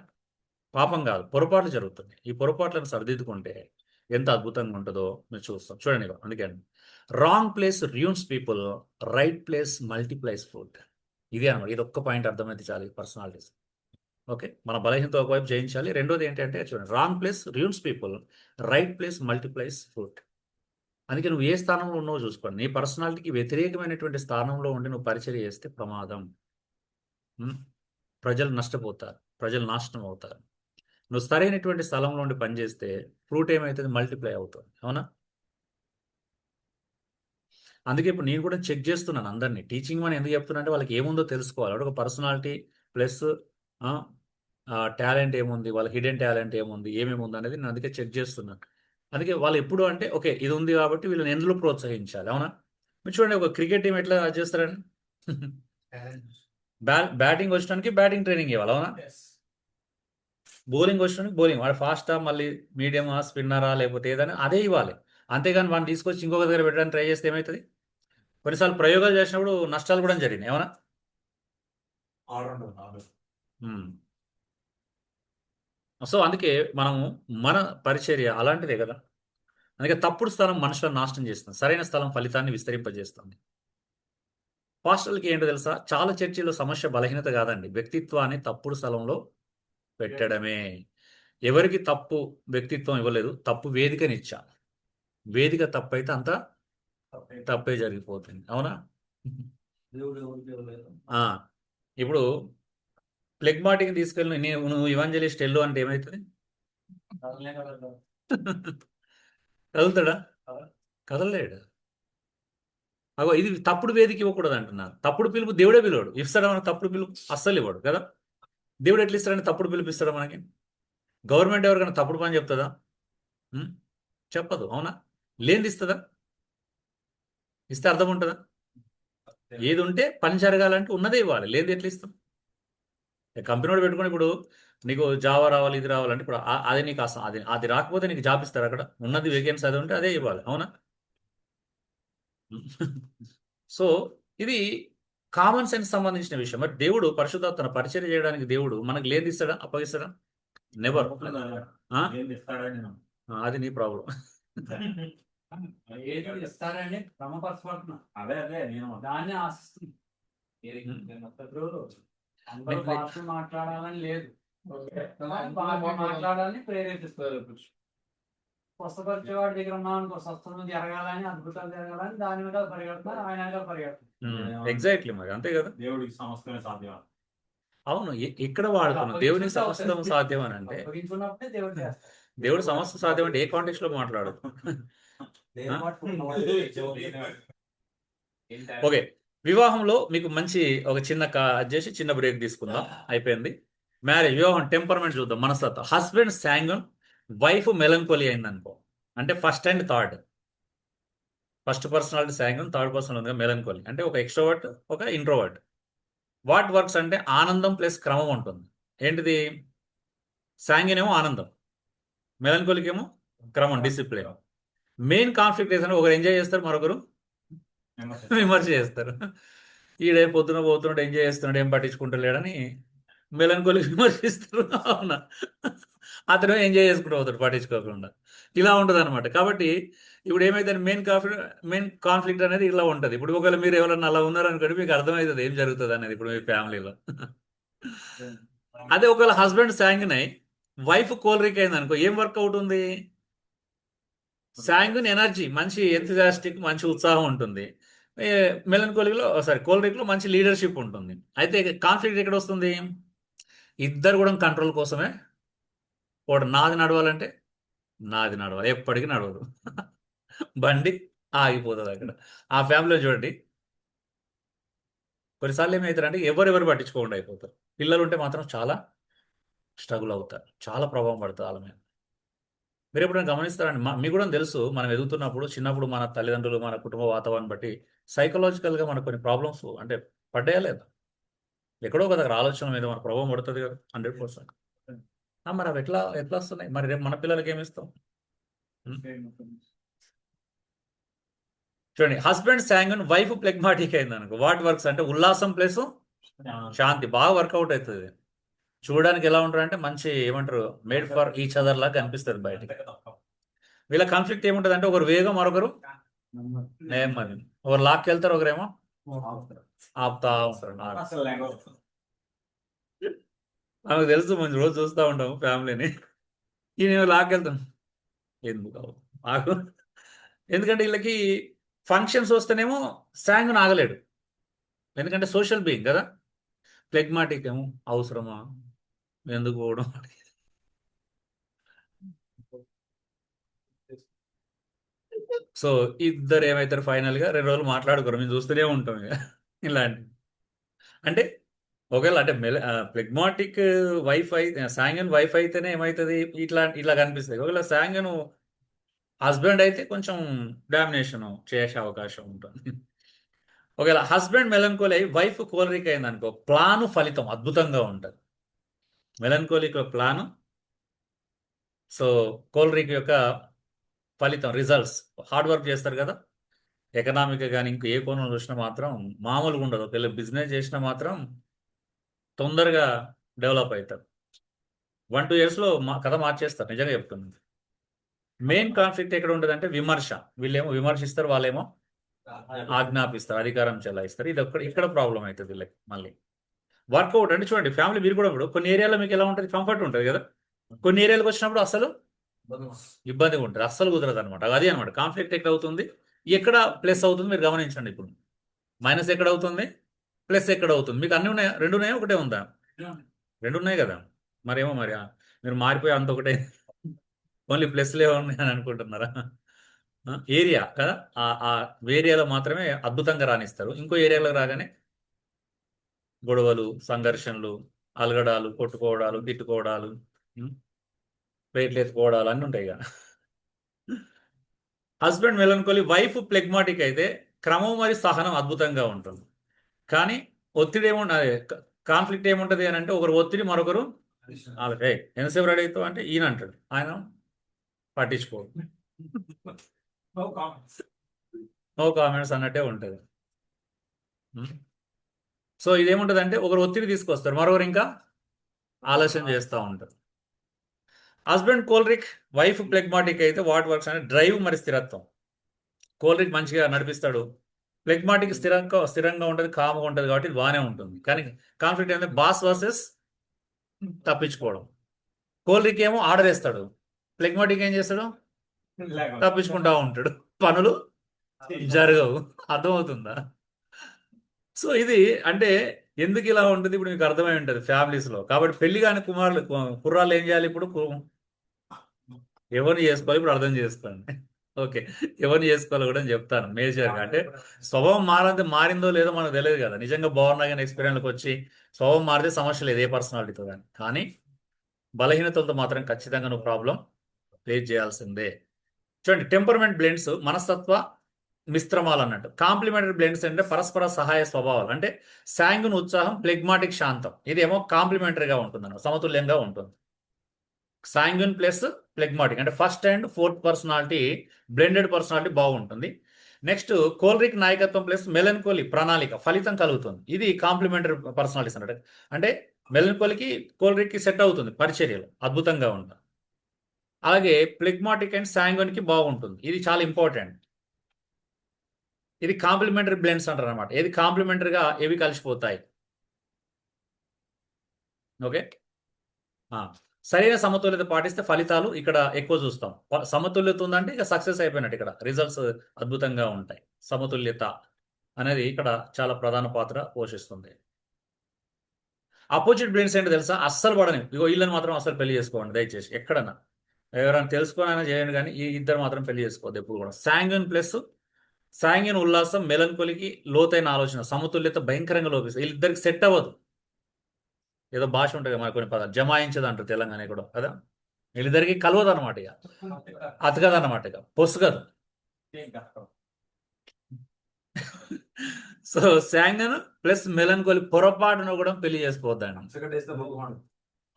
పాపం కాదు, పొరపాట్లు జరుగుతుంది. ఈ పొరపాట్లను సరిదిద్దుకుంటే ఎంత అద్భుతంగా ఉంటుందో మీరు చూస్తాం. చూడండి ఇగో, అందుకే wrong place ruins people, right place multiplies food. ఇది అనమాట. ఇది ఒక్క పాయింట్ అర్థమైతే చాలు పర్సనాలిటీస్. ఓకే, మన బలహీనత ఒకవైపు జయించాలి. రెండోది ఏంటంటే చూడండి, wrong place ruins people, right place multiplies food. అందుకే నువ్వు ఏ స్థానంలో ఉన్నావో చూసుకోండి. నీ పర్సనాలిటీకి వ్యతిరేకమైనటువంటి స్థానంలో ఉండి నువ్వు పరిచర్య చేస్తే ప్రమాదం. ప్రజలు నష్టపోతారు, ప్రజలు నాశనం అవుతారు. నువ్వు సరైనటువంటి స్థలంలో ఉండి పనిచేస్తే ఫ్రూట్ ఏమవుతుంది, మల్టిప్లై అవుతుంది. అవునా? అందుకే ఇప్పుడు నేను కూడా చెక్ చేస్తున్నాను అందరినీ. టీచింగ్ అని ఎందుకు చెప్తున్నా అంటే వాళ్ళకి ఏముందో తెలుసుకోవాలి. ఒక పర్సనాలిటీ ప్లస్ టాలెంట్ ఏముంది, వాళ్ళ హిడెన్ టాలెంట్ ఏముంది, ఏమేమి ఉంది అనేది నేను అందుకే చెక్ చేస్తున్నాను. అందుకే వాళ్ళు ఎప్పుడు అంటే ఓకే ఇది ఉంది కాబట్టి వీళ్ళని ఎందులో ప్రోత్సహించాలి. అవునా? మీరు చూడండి, ఒక క్రికెట్ టీం ఎట్లా చేస్తారని బ్యాటింగ్ వచ్చడానికి బ్యాటింగ్ ట్రైనింగ్ ఇవ్వాలి. అవునా? బౌలింగ్ వచ్చడానికి బౌలింగ్, వాడు ఫాస్టా మళ్ళీ మీడియమా స్పిన్నరా లేకపోతే ఏదైనా అదే ఇవ్వాలి. అంతేగాని వాడిని తీసుకొచ్చి ఇంకొక దగ్గర పెట్టడానికి ట్రై చేస్తే ఏమవుతుంది? కొన్నిసార్లు ప్రయోగాలు చేసినప్పుడు నష్టాలు కూడా జరిగినాయి. అవునా? సో అందుకే మనము మన పరిచర్య అలాంటిదే కదా. అందుకే తప్పుడు స్థలం మనుషులను నాశనం చేస్తుంది, సరైన స్థలం ఫలితాన్ని విస్తరింపజేస్తుంది. పాస్టర్లకి ఏంటో తెలుసా, చాలా చర్చిలో సమస్య బలహీనత కాదండి, వ్యక్తిత్వాన్ని తప్పుడు స్థలంలో పెట్టడమే. ఎవరికి తప్పు వ్యక్తిత్వం ఇవ్వలేదు, తప్పు వేదికనిచ్చా. వేదిక తప్పైతే అంతా తప్పే జరిగిపోతుంది. అవునా? ఇప్పుడు ప్లెగ్మాటిక్ తీసుకెళ్ళి నువ్వు ఇవాంజలిస్ట్ ఎల్లు అంటే ఏమవుతుంది? కదులుతాడా? కదలలేడు. అగో ఇది తప్పుడు వేదిక ఇవ్వకూడదు అంటున్నారు. తప్పుడు పిలుపు దేవుడే పిలువాడు. ఇస్తాడా మనకు తప్పుడు పిలుపు? అస్సలు ఇవ్వడు కదా. దేవుడు ఎట్లా ఇస్తాడని తప్పుడు పిలుపు ఇస్తాడా మనకి? గవర్నమెంట్ ఎవరికైనా తప్పుడు పని చెప్తుందా? చెప్పదు. అవునా? లేనిది ఇస్తుందా? ఇస్తే అర్థం ఉంటుందా? ఏది ఉంటే పని జరగాలంటే ఉన్నదే ఇవ్వాలి, లేనిది ఎట్లా ఇస్తాం? కంపెనీ వాడు పెట్టుకుని ఇప్పుడు నీకు జావా రావాలి, ఇది రావాలంటే ఇప్పుడు అది నీకు అది అది రాకపోతే నీకు జాబ్ ఇస్తారు. అక్కడ ఉన్నది వేకెన్సీ అది ఉంటే అదే ఇవ్వాలి. అవునా? సో ఇది కామన్ సెన్స్ సంబంధించిన విషయం. మరి దేవుడు పరిశుద్ధాత్మను పరిచయం చేయడానికి దేవుడు మనకు లేని ఇస్తాడా, అప్పగిస్తాడా? నెవర్. అది నీ ప్రాబ్లం. ఏది ఇస్తారని క్రమపరచబడుతున్నా. అదే నేను దాన్ని ఆశిస్తుంది. అందరూ భాషలు మాట్లాడాలని లేదు, మాట్లాడాలని ప్రేరేపిస్తారు. స్వస్థపరిచేవాడి దగ్గర ఉన్నామనుకో, స్వస్థత జరగాలని, అద్భుతాలు జరగాలని దాని మీద పరిగెడుతున్నారు, ఆయన పరిగెడుతున్నారు. ఎగ్జాక్ట్లీ, మరి అంతే కదా. దేవుడికి సమస్తమే సాధ్యం. అవును, ఇక్కడ వాడుతున్నాం దేవుని సమస్తం సాధ్యం అని అంటే అప్పగించుకున్నప్పుడే దేవుడు చేస్తాడు. దేవుడు సమస్త సాధ్యం అంటే ఏ కాంటెక్స్ట్ లో మాట్లాడు? ఓకే, వివాహంలో మీకు మంచి ఒక చిన్న చేసి చిన్న బ్రేక్ తీసుకుందాం. అయిపోయింది మ్యారేజ్. వివాహం టెంపర్మెంట్ చూద్దాం, మనస్తత్వం. హస్బెండ్ శాంగన్, వైఫ్ మెలంకోలి అయింది అనుకో, అంటే first and third. First personality sanguine, third person ఉంది మెలంకోలి, అంటే ఒక ఎక్స్ట్రోవర్ట్ ఒక ఇంట్రోవర్ట్. వాట్ వర్క్స్ అంటే ఆనందం ప్లస్ క్రమం ఉంటుంది. ఏంటిది? శాంగన్ ఏమో ఆనందం, మెలంకోలికి ఏమో క్రమం, డిసిప్లిన్. మెయిన్ కాన్ఫ్లిక్ట్ ఏంటంటే ఒకరు ఎంజాయ్ చేస్తారు, మరొకరు విమర్శ చేస్తారు. ఈడే పొద్దున పోతున్నాడు, ఎంజాయ్ చేస్తున్నాడు, ఏం పట్టించుకుంటలేడని మెలంకోలి విమర్శిస్తారు. అవునా? అతను ఎంజాయ్ చేసుకుంటూ పోతాడు పట్టించుకోకుండా. ఇలా ఉంటుంది అనమాట. కాబట్టి ఇప్పుడు ఏమైతే మెయిన్ కాన్ఫ్లిక్ట్ అనేది ఇలా ఉంటుంది. ఇప్పుడు ఒకవేళ మీరు ఎవరన్నా అలా ఉన్నారనుకోండి, మీకు అర్థమవుతుంది ఏం జరుగుతుంది అనేది ఇప్పుడు మీ ఫ్యామిలీలో. అదే ఒకవేళ హస్బెండ్ శాంగిన్ అయి వైఫ్ కోల్రిక్ అయింది అనుకో, ఏం వర్కౌట్ ఉంది? శాంగిన్ ఎనర్జీ, మంచి ఎంతజాస్టిక్, మంచి ఉత్సాహం ఉంటుంది. కోల్రిక్లో మంచి లీడర్షిప్ ఉంటుంది. అయితే కాన్ఫ్లిక్ట్ ఎక్కడ వస్తుంది? ఇద్దరు కూడా కంట్రోల్ కోసమే. వాడు నాది నడవాలంటే నాది నడవాలి, ఎప్పటికీ నడవదు. బండి ఆగిపోతుంది అక్కడ. ఆ ఫ్యామిలీలో చూడండి, కొన్నిసార్లు ఏమవుతారంటే ఎవరెవరు పట్టించుకోకుండా అయిపోతారు. పిల్లలు ఉంటే మాత్రం చాలా స్ట్రగుల్ అవుతారు, చాలా ప్రభావం పడుతుంది వాళ్ళ మీద. మీరు ఎప్పుడైనా గమనిస్తారండి, మీకు కూడా తెలుసు, మనం ఎదుగుతున్నప్పుడు చిన్నప్పుడు మన తల్లిదండ్రులు మన కుటుంబ వాతావరణం బట్టి సైకలాజికల్గా మనకు కొన్ని ప్రాబ్లమ్స్ అంటే పడ్డాయా లేదా? ఎక్కడో ఒక దగ్గర ఆలోచన మీద మన ప్రభావం పడుతుంది కదా, 100%. మరి అవి ఎట్లా వస్తున్నాయి? మరి రేపు మన పిల్లలకి ఏమి ఇస్తాం? చూడండి, హస్బెండ్ శాంగన్, వైఫ్ ప్లెగ్మాటిక్ అయింది అనుకో, వాట్ వర్క్స్ అంటే ఉల్లాసం ప్లస్ శాంతి, బాగా వర్కౌట్ అవుతుంది. చూడడానికి ఎలా ఉంటారు అంటే మంచి ఏమంటారు మేడ్ ఫర్ ఈచ్ అదర్ లాగా కనిపిస్తుంది బయటికి. వీళ్ళ కాన్ఫ్లిక్ట్ ఏముంటది అంటే ఒకరు వేగం మరొకరు నెమ్మది, ఒకరు లాక్కెళ్తారు ఒకరేమో ఆపుతా ఉంటారు. అసలు లేకపోతే నాకు తెలుసు, మంచి రోజు చూస్తూ ఉంటాము ఫ్యామిలీని. ఈయన లాక్కెళ్తాం ఎందుకు ఆగు, ఎందుకంటే వీళ్ళకి ఫంక్షన్స్ వస్తేనేమో శాంగ్ ఆగలేడు, ఎందుకంటే సోషల్ బీయింగ్ కదా. ఫ్లెగ్మాటిక్ ఏమో అవసరమా ఎందుకు పోవడం. సో ఇద్దరు ఏమవుతారు ఫైనల్గా 2 రోజులు మాట్లాడుకోరు, మేము చూస్తూనే ఉంటాం ఇక ఇలాంటి. అంటే ఒకవేళ అంటే ఫ్లెగ్మాటిక్ వైఫ్ అయితే శాంగన్ వైఫ్ అయితేనే ఏమవుతుంది ఇట్లా కనిపిస్తుంది. ఒకవేళ శాంగన్ హస్బెండ్ అయితే కొంచెం డామినేషన్ చేసే అవకాశం ఉంటుంది. ఒకవేళ హస్బెండ్ మెలంకోలీ వైఫ్ కోలరిక్ అయింది అనుకో, ప్లాను ఫలితం అద్భుతంగా ఉంటుంది. మెలంకోలిక్ ప్లాను, సో కోలరిక్ యొక్క ఫలితం రిజల్ట్స్. హార్డ్ వర్క్ చేస్తారు కదా, ఎకనామిక్ కానీ ఇంకో ఏ కోణం చూసినా మాత్రం మామూలుగా ఉండదు. ఒకవేళ బిజినెస్ చేసినా మాత్రం తొందరగా డెవలప్ అవుతారు. 1-2 yearsలో కథ మార్చేస్తారు, నిజంగా చెప్తున్నాను. మెయిన్ కాన్ఫ్లిక్ట్ ఎక్కడ ఉంటుంది అంటే విమర్శ. వీళ్ళేమో విమర్శిస్తారు, వాళ్ళేమో ఆజ్ఞాపిస్తారు, అధికారం చెలాయిస్తారు. ఇది ఇక్కడ ప్రాబ్లం అవుతుంది వీళ్ళకి. మళ్ళీ వర్కౌట్ అంటే చూడండి, ఫ్యామిలీ మీరు కూడా ఇప్పుడు కొన్ని ఏరియాలో మీకు ఎలా ఉంటుంది, కంఫర్ట్ ఉంటుంది కదా, కొన్ని ఏరియాలకు వచ్చినప్పుడు అసలు ఇబ్బందిగా ఉంటుంది, అస్సలు కుదరదు అనమాట. అది అనమాట కాన్ఫ్లిక్ట్ ఎక్కడ అవుతుంది, ఎక్కడ ప్లస్ అవుతుంది మీరు గమనించండి. ఇప్పుడు మైనస్ ఎక్కడ అవుతుంది, ప్లస్ ఎక్కడ అవుతుంది. మీకు అన్నీ ఉన్నాయా, 2 ఉన్నాయా, ఒకటే ఉందా? 2 ఉన్నాయి కదా. మరేమో మరి మీరు మారిపోయి అంత ఒకటే ఓన్లీ ప్లస్లే ఉన్నాయి అని అనుకుంటున్నారా? ఏరియా కదా, ఆ ఏరియాలో మాత్రమే అద్భుతంగా రాణిస్తారు. ఇంకో ఏరియాలో రాగానే గొడవలు, సంఘర్షణలు, అలగడాలు, కొట్టుకోవడాలు, తిట్టుకోవడాలు, ప్లేట్లు ఎత్తుకోవడాలు అన్నీ ఉంటాయి ఇక. హస్బెండ్ మెలంకోలీ, వైఫ్ ప్లెగ్మాటిక్ అయితే క్రమం మరియు సహనం అద్భుతంగా ఉంటుంది. కానీ ఒత్తిడి ఏముంటుంది, కాన్ఫ్లిక్ట్ ఏముంటుంది అని అంటే ఒకరు ఒత్తిడి, మరొకరు వాళ్ళకి ఎంతసేపు రెడీ అవుతావు అంటే ఈయన అంటాడు, ఆయన పట్టించుకోడు, నో కామెంట్స్ అన్నట్టే ఉంటుంది. సో ఇదేముంటుంది అంటే ఒకరు ఒత్తిడి తీసుకొస్తారు, మరొకరు ఇంకా ఆలస్యం చేస్తూ ఉంటారు. హస్బెండ్ కోలరిక్, వైఫ్ ప్లెగ్మాటిక్ అయితే వాట్ వర్క్స్ అంటే డ్రైవ్ మరి స్థిరత్వం. కోలరిక్ మంచిగా నడిపిస్తాడు, ప్లెగ్మాటిక్ స్థిరంగా ఉంటుంది, కామ్గా ఉంటుంది, కాబట్టి ఇది బాగానే ఉంటుంది. కానీ కాన్ఫ్లిక్ట్ ఏంటంటే బాస్ వర్సెస్ తప్పించుకోవడం. కోలరిక్ ఏమో ఆర్డర్ వేస్తాడు, ప్లెగ్మాటిక్ ఏం చేస్తాడు, తప్పించుకుంటా ఉంటాడు, పనులు జరగవు. అర్థమవుతుందా? సో ఇది అంటే ఎందుకు ఇలా ఉంటుంది ఇప్పుడు మీకు అర్థమై ఉంటుంది ఫ్యామిలీస్లో. కాబట్టి పెళ్లి కాని కుర్రాళ్ళు ఏం చేయాలి ఇప్పుడు, ఎవరిని చేసుకోవాలి ఇప్పుడు అర్థం చేసుకోండి. ఓకే, ఎవరిని చేసుకోవాలి కూడా చెప్తాను మేజర్గా. అంటే స్వభావం మారిందో లేదో మనకు తెలియదు కదా. నిజంగా బాగున్నా కానీ ఎక్స్పీరియన్స్కి వచ్చి స్వభావం మారితే సమస్య లేదు ఏ పర్సనాలిటీతో కానీ బలహీనతలతో మాత్రం ఖచ్చితంగా నువ్వు ప్రాబ్లం ఫేస్ చేయాల్సిందే. చూడండి, టెంపర్మెంట్ బ్లెండ్స్ మనస్తత్వ మిశ్రమాలు అన్నట్టు. కాంప్లిమెంటరీ బ్లెండ్స్ అంటే పరస్పర సహాయ స్వభావాలు. అంటే శాంగున్ ఉత్సాహం, ప్లెగ్మాటిక్ శాంతం. ఇదేమో కాంప్లిమెంటరీగా ఉంటుంది అన్నమాట, సమతుల్యంగా ఉంటుంది. శాంగున్ ప్లస్ ప్లెగ్మాటిక్ అంటే first and fourth personality, blended personality బాగుంటుంది. నెక్స్ట్ కోలరిక్ నాయకత్వం ప్లస్ మెలంకోలీ ప్రణాళిక, ఫలితం కలుగుతుంది. ఇది కాంప్లిమెంటరీ పర్సనాలిటీస్ అన్నట్టు. అంటే మెలంకోలీకి కోలరిక్కి సెట్ అవుతుంది, పరిచర్యలు అద్భుతంగా ఉంటుంది. అలాగే ప్లెగ్మాటిక్ అండ్ శాంగున్కి బాగుంటుంది. ఇది చాలా ఇంపార్టెంట్. ఇది కాంప్లిమెంటరీ బ్లెండ్స్ అంటారు అనమాట. ఏది కాంప్లిమెంటరీగా ఏవి కలిసిపోతాయి. ఓకే, సరైన సమతుల్యత పాటిస్తే ఫలితాలు ఇక్కడ ఎక్కువ చూస్తాం. సమతుల్యత ఉందంటే ఇక సక్సెస్ అయిపోయినట్టు, ఇక్కడ రిజల్ట్స్ అద్భుతంగా ఉంటాయి. సమతుల్యత అనేది ఇక్కడ చాలా ప్రధాన పాత్ర పోషిస్తుంది. అపోజిట్ బ్లెండ్స్ ఏంటో తెలుసా, అస్సలు పడని. ఇగో వీళ్ళని మాత్రం అస్సలు పెళ్లి చేసుకోండి దయచేసి. ఎక్కడన్నా ఎవరైనా తెలుసుకోనైనా చేయండి, కానీ ఈ ఇద్దరు మాత్రం పెళ్లి చేసుకోవద్దు ఎప్పుడు కూడా. శాంగున్ ప్లస్ శాంగున్ ఉల్లాసం, మెలంకోలీకి లోతైన ఆలోచన, సమతుల్యత భయంకరంగా లోపిస్తుంది. వీళ్ళిద్దరికి సెట్ అవ్వదు. ఏదో భాష ఉంటుంది మన కొన్ని పదాలు, జమాయించదు అంటారు తెలంగాణ కూడా కదా. వీళ్ళిద్దరికి కలవదు అనమాట, ఇక అతకదు అనమాట, ఇక పొసుగదు. సో శాంగన్ ప్లస్ మెలంకోలీ పొరపాటును కూడా పెళ్లి చేసుకోవద్దండి.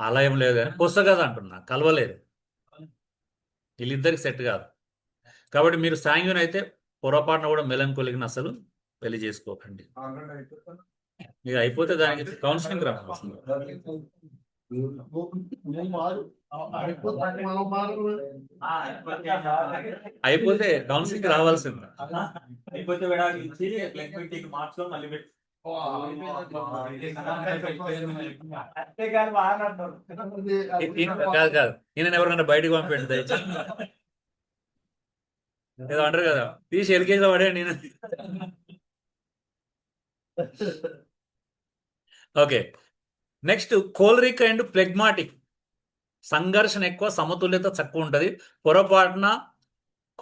అలా ఏం లేదు కానీ పొసగదు అంటున్నా, కలవలేదు. వీళ్ళిద్దరికి సెట్ కాదు. కాబట్టి మీరు శాంగున్ అయితే పొరపాటున కూడా మెలంకోలీని అసలు పెళ్లి చేసుకోకండి. ఇక అయిపోతే దానికి కౌన్సిలింగ్ రావాల్సింది. నువ్వు మారు అయిపోతే మనం మారు. అయిపోతే కౌన్సిలింగ్ రావాల్సింది. అయిపోతే విడాకులు ఇచ్చి ప్లగ్ పెట్టి మార్చుకొని మళ్ళీ పెట్టి అంతేగాని మాట్లాడతారు. కాదు కాదు, ఈయన ఎవరికైనా బయటకు పంపండి దయచేసి. ఏదో అంటారు కదా, తీసి ఎల్కేజీలో పడే నేను. Okay, next choleric and phlegmatic. సంఘర్షణ ఎక్కువ, సమతుల్యత తక్కువ ఉంటుంది. పొరపాటున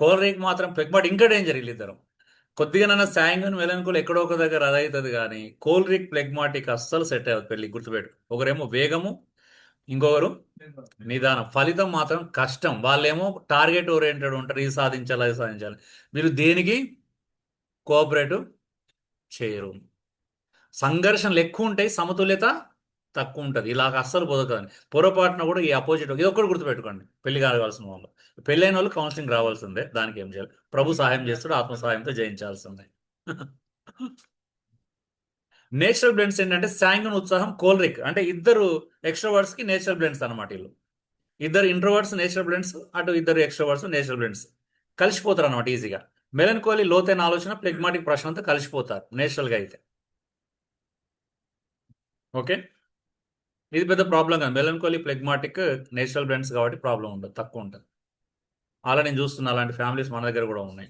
కోలరిక్ మాత్రం ప్లెగ్మాటిక్ ఇంకా డేంజర్. వీళ్ళిద్దరు కొద్దిగా నన్ను శాంగన్ మెలన్కోల్ ఎక్కడో ఒక దగ్గర అదవుతుంది, కానీ కోలరిక్ ప్లెగ్మాటిక్ అస్సలు సెట్ అయ్యదు పెళ్ళి. గుర్తుపెట్టు, ఒకరేమో వేగము, ఇంకొకరు నిదానం. ఫలితం మాత్రం కష్టం. వాళ్ళేమో టార్గెట్ ఓరియంటెడ్ ఉంటారు, ఇది సాధించాలి అది సాధించాలి. మీరు దేనికి కోఆపరేటివ్ చేయరు. సంఘర్షణలు ఎక్కువ ఉంటాయి, సమతుల్యత తక్కువ ఉంటుంది. ఇలాగ అస్సలు బతకదని. పొరపాటున కూడా ఈ అపోజిట్, ఇది ఒక్కటి గుర్తుపెట్టుకోండి. పెళ్లి కావాల్సిన వాళ్ళు, పెళ్ళైన వాళ్ళు కౌన్సిలింగ్ రావాల్సిందే. దానికి ఏం చేయాలి? ప్రభు సహాయం చేస్తాడు, ఆత్మ సహాయంతో జయించాల్సిందే. నేచురల్ బ్లెండ్స్ ఏంటంటే శాంగన్, ఉత్సాహం, కోలరిక్. అంటే ఇద్దరు ఎక్స్ట్రోవర్డ్స్ కి నేచురల్ బ్లెండ్స్ అనమాట. వీళ్ళు ఇద్దరు ఇంట్రోవర్డ్స్ నేచురల్ బ్లెండ్స్, అటు ఇద్దరు ఎక్స్ట్రోవర్డ్స్ నేచురల్ బ్లెండ్స్. కలిసిపోతారు అనమాట ఈజీగా. మెలన్కోలీ లోతైన ఆలోచన, ప్లెగ్మాటిక్ ప్రశ్నతో కలిసిపోతారు నేచురల్గా అయితే. ఓకే, ఇది పెద్ద ప్రాబ్లం కాదు. మెలన్కోలీ, ప్లెగ్మాటిక్ నేచురల్ బ్లెండ్స్ కాబట్టి ప్రాబ్లం ఉండదు, తక్కువ ఉంటుంది. అలా నేను చూస్తున్నా, అలాంటి ఫ్యామిలీస్ మన దగ్గర కూడా ఉన్నాయి.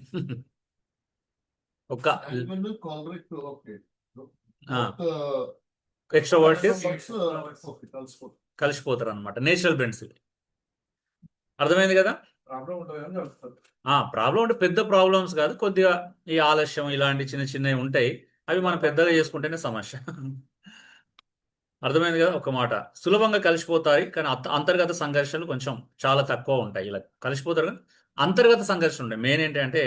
ఒక కాలరిక్ ఓకే. ఎక్స్ట్రోవర్ట్ కలిసిపోతుంది. కలిసిపోతారు అనమాట నేచురల్ బ్లెండ్స్. అర్థమైంది కదా? ప్రాబ్లం ఉంటుంది కానీ కలుస్తుంది. ప్రాబ్లం అంటే పెద్ద ప్రాబ్లమ్స్ కాదు, కొద్దిగా ఈ ఆలస్యం ఇలాంటి చిన్న చిన్నవి ఉంటాయి. అవి మనం పెద్దగా చేసుకుంటేనే సమస్య. అర్థమైంది కదా? ఒక మాట, సులభంగా కలిసిపోతాయి, కానీ అంతర్గత సంఘర్షణలు కొంచెం చాలా తక్కువ ఉంటాయి. ఇలా కలిసిపోతారు కానీ అంతర్గత సంఘర్షణ ఉంటాయి. మెయిన్ ఏంటంటే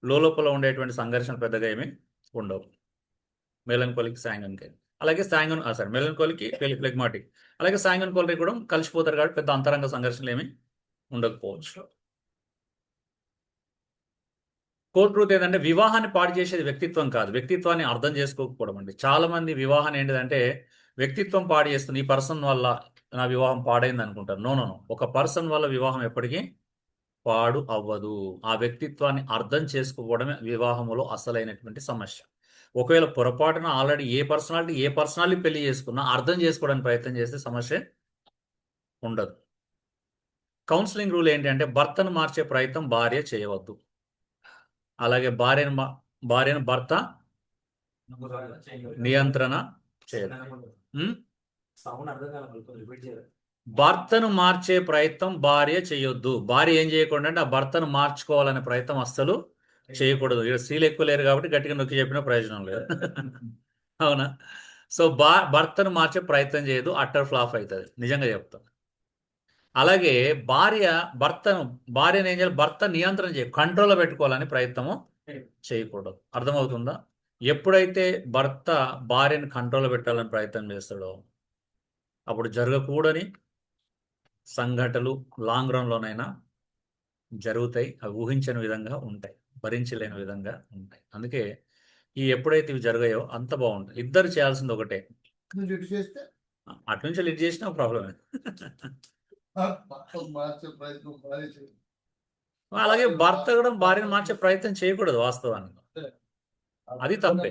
లోపల ఉండేటువంటి సంఘర్షణ పెద్దగా ఏమీ ఉండవు. మెలన్కోలిక్, శాంగన్కి. అలాగే శాంగన్ మెలన్కోలికి, ప్లెగ్మాటిక్. అలాగే శాంగన్ కోలరిక్ కూడా కలిసిపోతారు కాబట్టి పెద్ద అంతరంగ సంఘర్షణలు ఏమీ ఉండకపోవచ్చు. కోర్ ట్రూత్ ఏంటంటే వివాహాన్ని పాడు చేసేది వ్యక్తిత్వం కాదు, వ్యక్తిత్వాన్ని అర్థం చేసుకోకపోవడం అండి. చాలా మంది వివాహాన్ని ఏంటిదంటే వ్యక్తిత్వం పాడు చేస్తుంది. ఈ పర్సన్ వల్ల నా వివాహం పాడైంది అనుకుంటారు. నో నో నో, ఒక పర్సన్ వల్ల వివాహం ఎప్పటికీ పాడు అవ్వదు. ఆ వ్యక్తిత్వాన్ని అర్థం చేసుకోవడమే వివాహంలో అసలైనటువంటి సమస్య. ఒకవేళ పొరపాటున ఆల్రెడీ ఏ పర్సనాలిటీ పెళ్లి చేసుకున్నా అర్థం చేసుకోవడానికి ప్రయత్నం చేస్తే సమస్య ఉండదు. కౌన్సిలింగ్ రూల్ ఏంటంటే భర్తను మార్చే ప్రయత్నం భార్య చేయవద్దు. అలాగే భార్యను భర్త నియంత్రణ చేయదు. భర్తను మార్చే ప్రయత్నం భార్య చేయొద్దు. భార్య ఏం చేయకూడదు అంటే ఆ భర్తను మార్చుకోవాలనే ప్రయత్నం అస్సలు చేయకూడదు. ఇక్కడ స్త్రీలు ఎక్కువ లేరు కాబట్టి గట్టిగా నొక్కి చెప్పిన ప్రయోజనం లేదు. అవునా? సో భర్తను మార్చే ప్రయత్నం చేయదు, అట్టర్ ఫ్లాప్ అవుతుంది, నిజంగా చెప్తాను. అలాగే భార్యను ఏం చేయాలి? భర్త నియంత్రణ కంట్రోల్లో పెట్టుకోవాలని ప్రయత్నము చేయకూడదు. అర్థమవుతుందా? ఎప్పుడైతే భర్త భార్యను కంట్రోల్లో పెట్టాలని ప్రయత్నం చేస్తాడో అప్పుడు జరగకూడని సంఘటనలు లాంగ్ రన్లోనైనా జరుగుతాయి. అవి ఊహించని విధంగా ఉంటాయి, భరించలేని విధంగా ఉంటాయి. అందుకే ఎప్పుడైతే ఇవి జరిగాయో అంత బాగుంటుంది. ఇద్దరు చేయాల్సింది ఒకటే, చేస్తే అటు నుంచి లిడ్ చేసినా ప్రాబ్లమే. మార్చే ప్రయత్నం భార్య చేయాలి. అలాగే భర్త కూడా భార్యను మార్చే ప్రయత్నం చేయకూడదు వాస్తవానికి. అది తప్పే.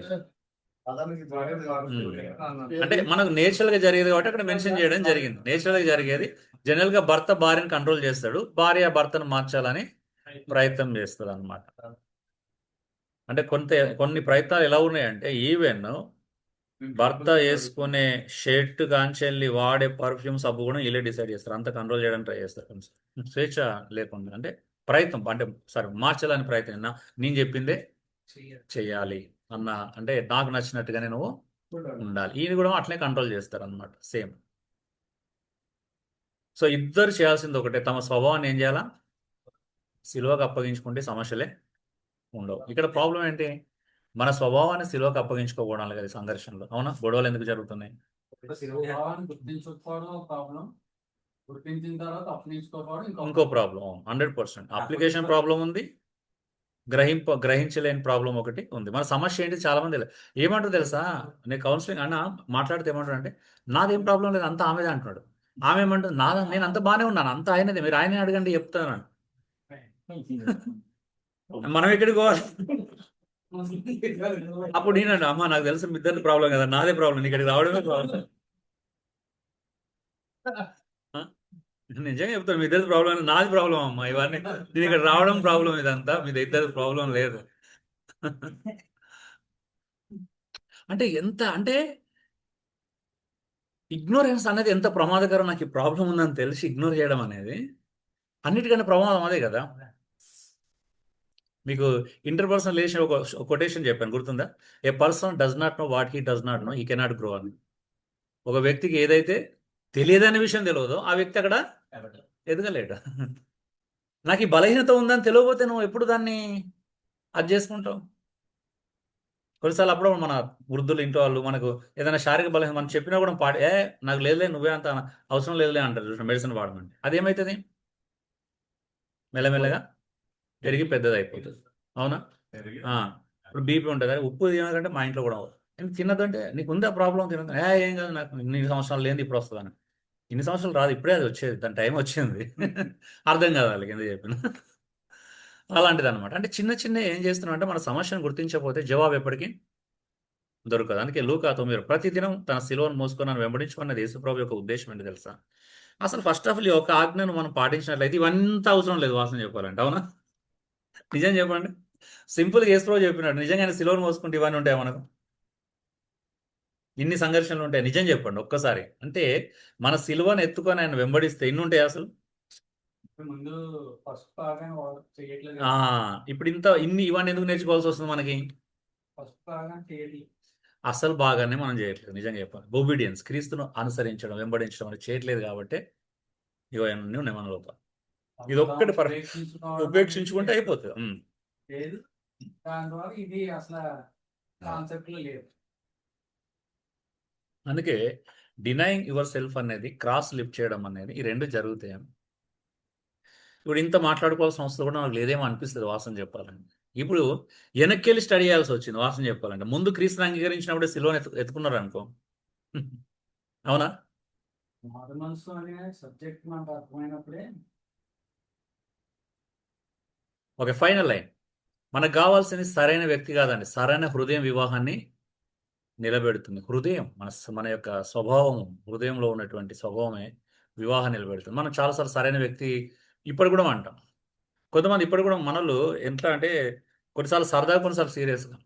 అంటే మనకు నేచురల్ గా జరిగేది కాబట్టి అక్కడ మెన్షన్ చేయడం జరిగింది. నేచురల్ గా జరిగేది జనరల్ గా భర్త భార్యను కంట్రోల్ చేస్తాడు, భార్య భర్తను మార్చాలని ప్రయత్నం చేస్తుంది అనమాట. అంటే కొన్ని ప్రయత్నాలు ఎలా ఉన్నాయంటే ఈవెన్ భర్త వేసుకునే షర్ట్ కాంచెల్లి వాడే పర్ఫ్యూమ్ సబ్బు కూడా వీళ్ళే డిసైడ్ చేస్తారు. అంత కంట్రోల్ చేయడానికి ట్రై చేస్తారు. కొంచెం స్వేచ్ఛ లేకుండా అంటే ప్రయత్నం అంటే మార్చాలని ప్రయత్నం. నేను చెప్పిందే చెయ్యాలి అన్న, అంటే నాకు నచ్చినట్టుగానే నువ్వు ఉండాలి. ఈయన కూడా అట్లనే కంట్రోల్ చేస్తారు అనమాట సేమ్. సో ఇద్దరు చేయాల్సింది ఒకటే, తమ స్వభావాన్ని ఏం చేయాలా? సిలువకు అప్పగించుకుంటే సమస్యలే ఉండవు. ఇక్కడ ప్రాబ్లం ఏంటి? మన స్వభావాన్ని సిలువకు అప్పగించుకోవడం కదా సంఘర్షణలో. అవునా? గొడవలు ఎందుకు జరుగుతున్నాయి? గుర్తించిన తర్వాత అప్పగించుకోవడం ఇంకో ప్రాబ్లం 100%. అప్లికేషన్ ప్రాబ్లం ఉంది, గ్రహించలేని ప్రాబ్లం ఒకటి ఉంది. మన సమస్య ఏంటి? చాలా మంది ఏమంటారు తెలుసా? నేను కౌన్సిలింగ్ అన్న మాట్లాడితే ఏమంటాడు అంటే నాదేం ప్రాబ్లం లేదు, అంతా ఆమెదే అంటున్నాడు. ఆమె ఏమంటుంది నాదా నేను అంత బాగానే ఉన్నాను, అంత ఆయనదే, మీరు ఆయనే అడగండి చెప్తాను. మనం ఎక్కడికి పోవాలి? అప్పుడు నేనండి అమ్మ నాకు తెలుసు మీ ఇద్దరి ప్రాబ్లం కదా, నాదే ప్రాబ్లం, నీకు ఇక్కడికి రావడమే ప్రాబ్లం. నిజంగా చెప్తాను, మీ ఇద్దరి ప్రాబ్లం నాది ప్రాబ్లం అమ్మా, ఇవన్నీ నేను ఇక్కడ రావడం ప్రాబ్లం, ఇదంతా మీ ఇద్దరి ప్రాబ్లం లేదు. అంటే ఎంత అంటే ఇగ్నోరెన్స్ అనేది ఎంత ప్రమాదకరం, నాకు ఈ ప్రాబ్లం ఉందని తెలిసి ఇగ్నోర్ చేయడం అనేది అన్నిటికన్నా ప్రమాదం అదే కదా. మీకు ఇంటర్పర్సనల్ రిలేషన్ ఒక కొటేషన్ చెప్పాను గుర్తుందా? A person does not know what he does not know he cannot grow అని. ఒక వ్యక్తికి ఏదైతే తెలియదనే విషయం తెలియదో ఆ వ్యక్తి అక్కడ ఎదగలేడు. నాకు ఈ బలహీనత ఉందని తెలియకపోతే నువ్వు ఎప్పుడు దాన్ని అది చేసుకుంటావు. కొన్నిసార్లు అప్పుడు మన వృద్ధులు ఇంట్లో వాళ్ళు మనకు ఏదైనా శారీరక బలహీనత మనం చెప్పినా కూడా నాకు లేదులే, నువ్వే అంత అవసరం లేదులే అంటారు చూసిన మెడిసిన్ వాడమంటే, అదేమవుతుంది మెల్లమెల్లగా పెరిగి పెద్దది అయిపోతుంది. అవునా? ఆ, ఇప్పుడు బీపీ ఉంటుంది, అరే ఉప్పు తినకంటే మా ఇంట్లో కూడా తినదంటే నీకు ఉందా ప్రాబ్లం, తినదు ఏం కాదు నాకు ఇన్ని సంవత్సరాలు లేని ఇప్పుడు వస్తుందని. ఇన్ని సంవత్సరాలు రాదు, ఇప్పుడే అది వచ్చేది, దాని టైం వచ్చింది. అర్థం కాదు వాళ్ళకి ఎందుకు చెప్పిన. అలాంటిది అనమాట. అంటే చిన్న చిన్న ఏం చేస్తున్నాం అంటే మన సమస్యను గుర్తించకపోతే జవాబు ఎప్పటికీ దొరకదు. అందుకే లూకా 9 ప్రతిదినం తన శిలువను మోసుకొని నన్ను వెంబడించుకున్నది యేసుప్రభు యొక్క ఉద్దేశం ఏంటి తెలుసా? అసలు ఫస్ట్ ఆఫ్ ఆల్ ఈ యొక్క ఆజ్ఞను మనం పాటించినట్లయితే ఇవంతా అవసరం లేదు వాసన చెప్పాలంటే, అవునా? నిజం చెప్పండి. సింపుల్గా యేసుప్రభు చెప్పినాడు, నిజంగా ఆయన శిలువను మోసుకుంటే ఇవన్నీ ఉంటాయి మనకు? ఇన్ని సంఘర్షణలు ఉంటాయి? నిజం చెప్పండి ఒక్కసారి. అంటే మన సిలువను ఎత్తుకొని ఆయన వెంబడిస్తే ఎన్ని ఉంటాయి అసలు? ముందు ఫస్ట్ భాగం చేయట్లేదు, ఆ, ఇప్పుడు ఇవన్నీ ఎందుకు నేర్చుకోవాల్సి వస్తుంది మనకి? ఫస్ట్ భాగం చేయట్లేదు. అసలు బాగానే మనం చేయట్లేదు. నిజంగా చెప్పాలి, ఒబీడియన్స్ క్రీస్తును అనుసరించడం వెంబడించడం అనేది చేయట్లేదు కాబట్టి ఇవన్నీ ఉన్నాయి మన లోపల. ఇది ఒక్కటి ఉపేక్షించుకుంటే అయిపోతుంది. లేదు, దాని ద్వారా ఇది అసలు కాన్సెప్ట్ లో లేదు. అందుకే డినైయింగ్ యువర్ సెల్ఫ్ అనేది, క్రాస్ లిఫ్ట్ చేయడం అనేది, ఈ రెండు జరుగుతాయి. ఇప్పుడు ఇంత మాట్లాడుకోవాల్సిన అవసరం కూడా నాకు లేదేమో అనిపిస్తుంది వాసన చెప్పాలంటే. ఇప్పుడు వెనక్కి వెళ్ళి స్టడీ చేయాల్సి వచ్చింది వాసన చెప్పాలంటే. ముందు క్రీస్తుని అంగీకరించినప్పుడే సిలువను ఎత్తుకున్నారు అనుకో. అవునా? మారు మనసు అనే సబ్జెక్ట్ మనకు అర్థమైనప్పుడే. Okay, final line. మనకు కావాల్సింది సరైన వ్యక్తి కాదండి, సరైన హృదయం వివాహాన్ని నిలబెడుతుంది. హృదయం మన యొక్క స్వభావం, హృదయంలో ఉన్నటువంటి స్వభావమే వివాహం నిలబెడుతుంది. మనం చాలాసార్లు సరైన వ్యక్తి ఇప్పుడు కూడా అంటాం. కొంతమంది ఇప్పుడు కూడా మనలు ఎట్లా అంటే కొన్నిసార్లు సరదాగా, కొన్నిసార్లు సీరియస్గా,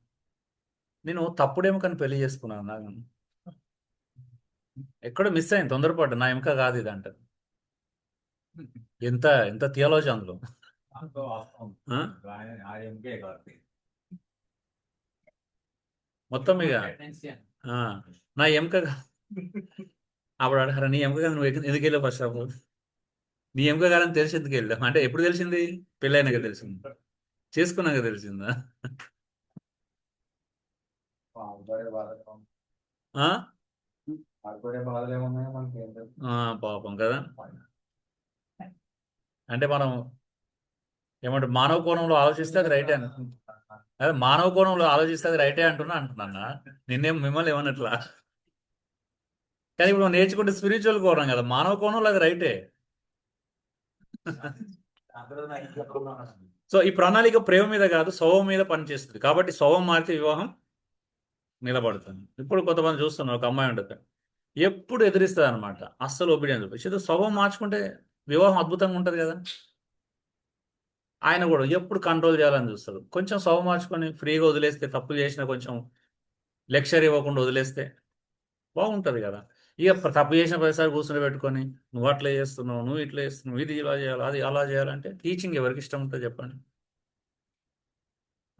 నేను తప్పుడేమో కానీ పెళ్లి చేసుకున్నాను, నాకు ఎక్కడో మిస్ అయింది, తొందరపాటు, నా ఎముక కాదు ఇది అంటారు. ఎంత ఎంత థియాలజీ అందులో. ఆ? మొత్తం ఇక ఆ, నా ఎముక అప్పుడు అడగారు, నీ ఎముక కాదు, నువ్వు ఎందుకు వెళ్ళావు ఫస్ట్ ఆఫ్ ఆల్? నీ ఎముక కాదని తెలిసి ఎందుకు వెళ్ళావు అంటే, ఎప్పుడు తెలిసింది? పెళ్ళైనాక తెలిసింది, చేసుకున్నాక తెలిసిందా? ఆ? ఆ, పాపం కదా. అంటే మనం ఏమంటే మానవ కోణంలో ఆలోచిస్తే అది రైటే అదే మానవ కోణంలో ఆలోచిస్తే అది రైటే అంటున్నా. నిన్నేం మిమ్మల్ని ఏమన్నట్లా. కానీ ఇప్పుడు మనం నేర్చుకుంటే స్పిరిచువల్ కోణం కదా, మానవ కోణంలో అది రైటే. సో ఈ ప్రణాళిక ప్రేమ మీద కాదు, స్వభావం మీద పనిచేస్తుంది. కాబట్టి స్వభావం మారితే వివాహం నిలబడుతుంది. ఇప్పుడు కొంతమంది చూస్తున్నారు, ఒక అమ్మాయి ఉంటుంది ఎప్పుడు ఎదిరిస్తుంది అనమాట, అస్సలు ఒపీనియన్ చూపించి. స్వభావం మార్చుకుంటే వివాహం అద్భుతంగా ఉంటుంది కదా. ఆయన కూడా ఎప్పుడు కంట్రోల్ చేయాలని చూస్తాడు. కొంచెం స్వభావం మార్చుకొని ఫ్రీగా వదిలేస్తే, తప్పు చేసినా కొంచెం లెక్చర్ ఇవ్వకుండా వదిలేస్తే బాగుంటుంది కదా. ఇక తప్పు చేసిన ప్రతిసారి కూర్చుని పెట్టుకొని నువ్వు అట్లా చేస్తున్నావు, నువ్వు ఇట్లా చేస్తున్నావు, ఇది ఇలా చేయాలి, అది అలా చేయాలంటే టీచింగ్ ఎవరికి ఇష్టం ఉంటుంది చెప్పండి.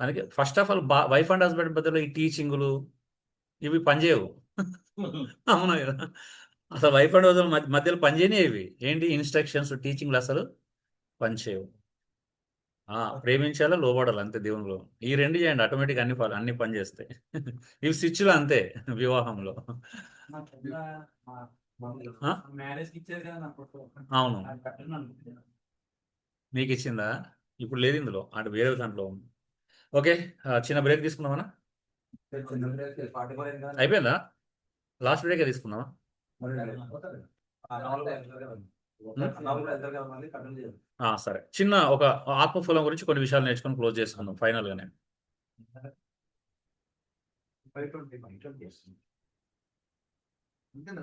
అందుకే first of all wife and husband మధ్యలో ఈ టీచింగులు ఇవి పనిచేయవు. అవునా కదా. అసలు వైఫ్ అండ్ హస్బెండ్ మధ్యలో పనిచేయనే ఇవి ఏంటి ఇన్స్ట్రక్షన్స్, టీచింగ్లు అసలు పనిచేయవు. ప్రేమించాలా, లోబడాలి, అంతే దేవునిలో. ఈ రెండు చేయండి, ఆటోమేటిక్ అన్ని పని చేస్తాయి. ఇవి స్విచ్లు అంతే వివాహంలో. మ్యారేజ్ ఇచ్చారు కదా నాకు. అవును, మీకు ఇచ్చిందా? ఇప్పుడు లేదు ఇందులో, అంటే వేరే దాంట్లో ఉంది. ఓకే, చిన్న బ్రేక్ తీసుకుందామన్నా? అయిపోయిందా? లాస్ట్ బ్రేకే తీసుకుందామా? సరే, చిన్న ఒక ఆత్మఫలం గురించి కొన్ని విషయాలు నేర్చుకొని క్లోజ్ చేసుకుందాం ఫైనల్ గానే. అంతేనా?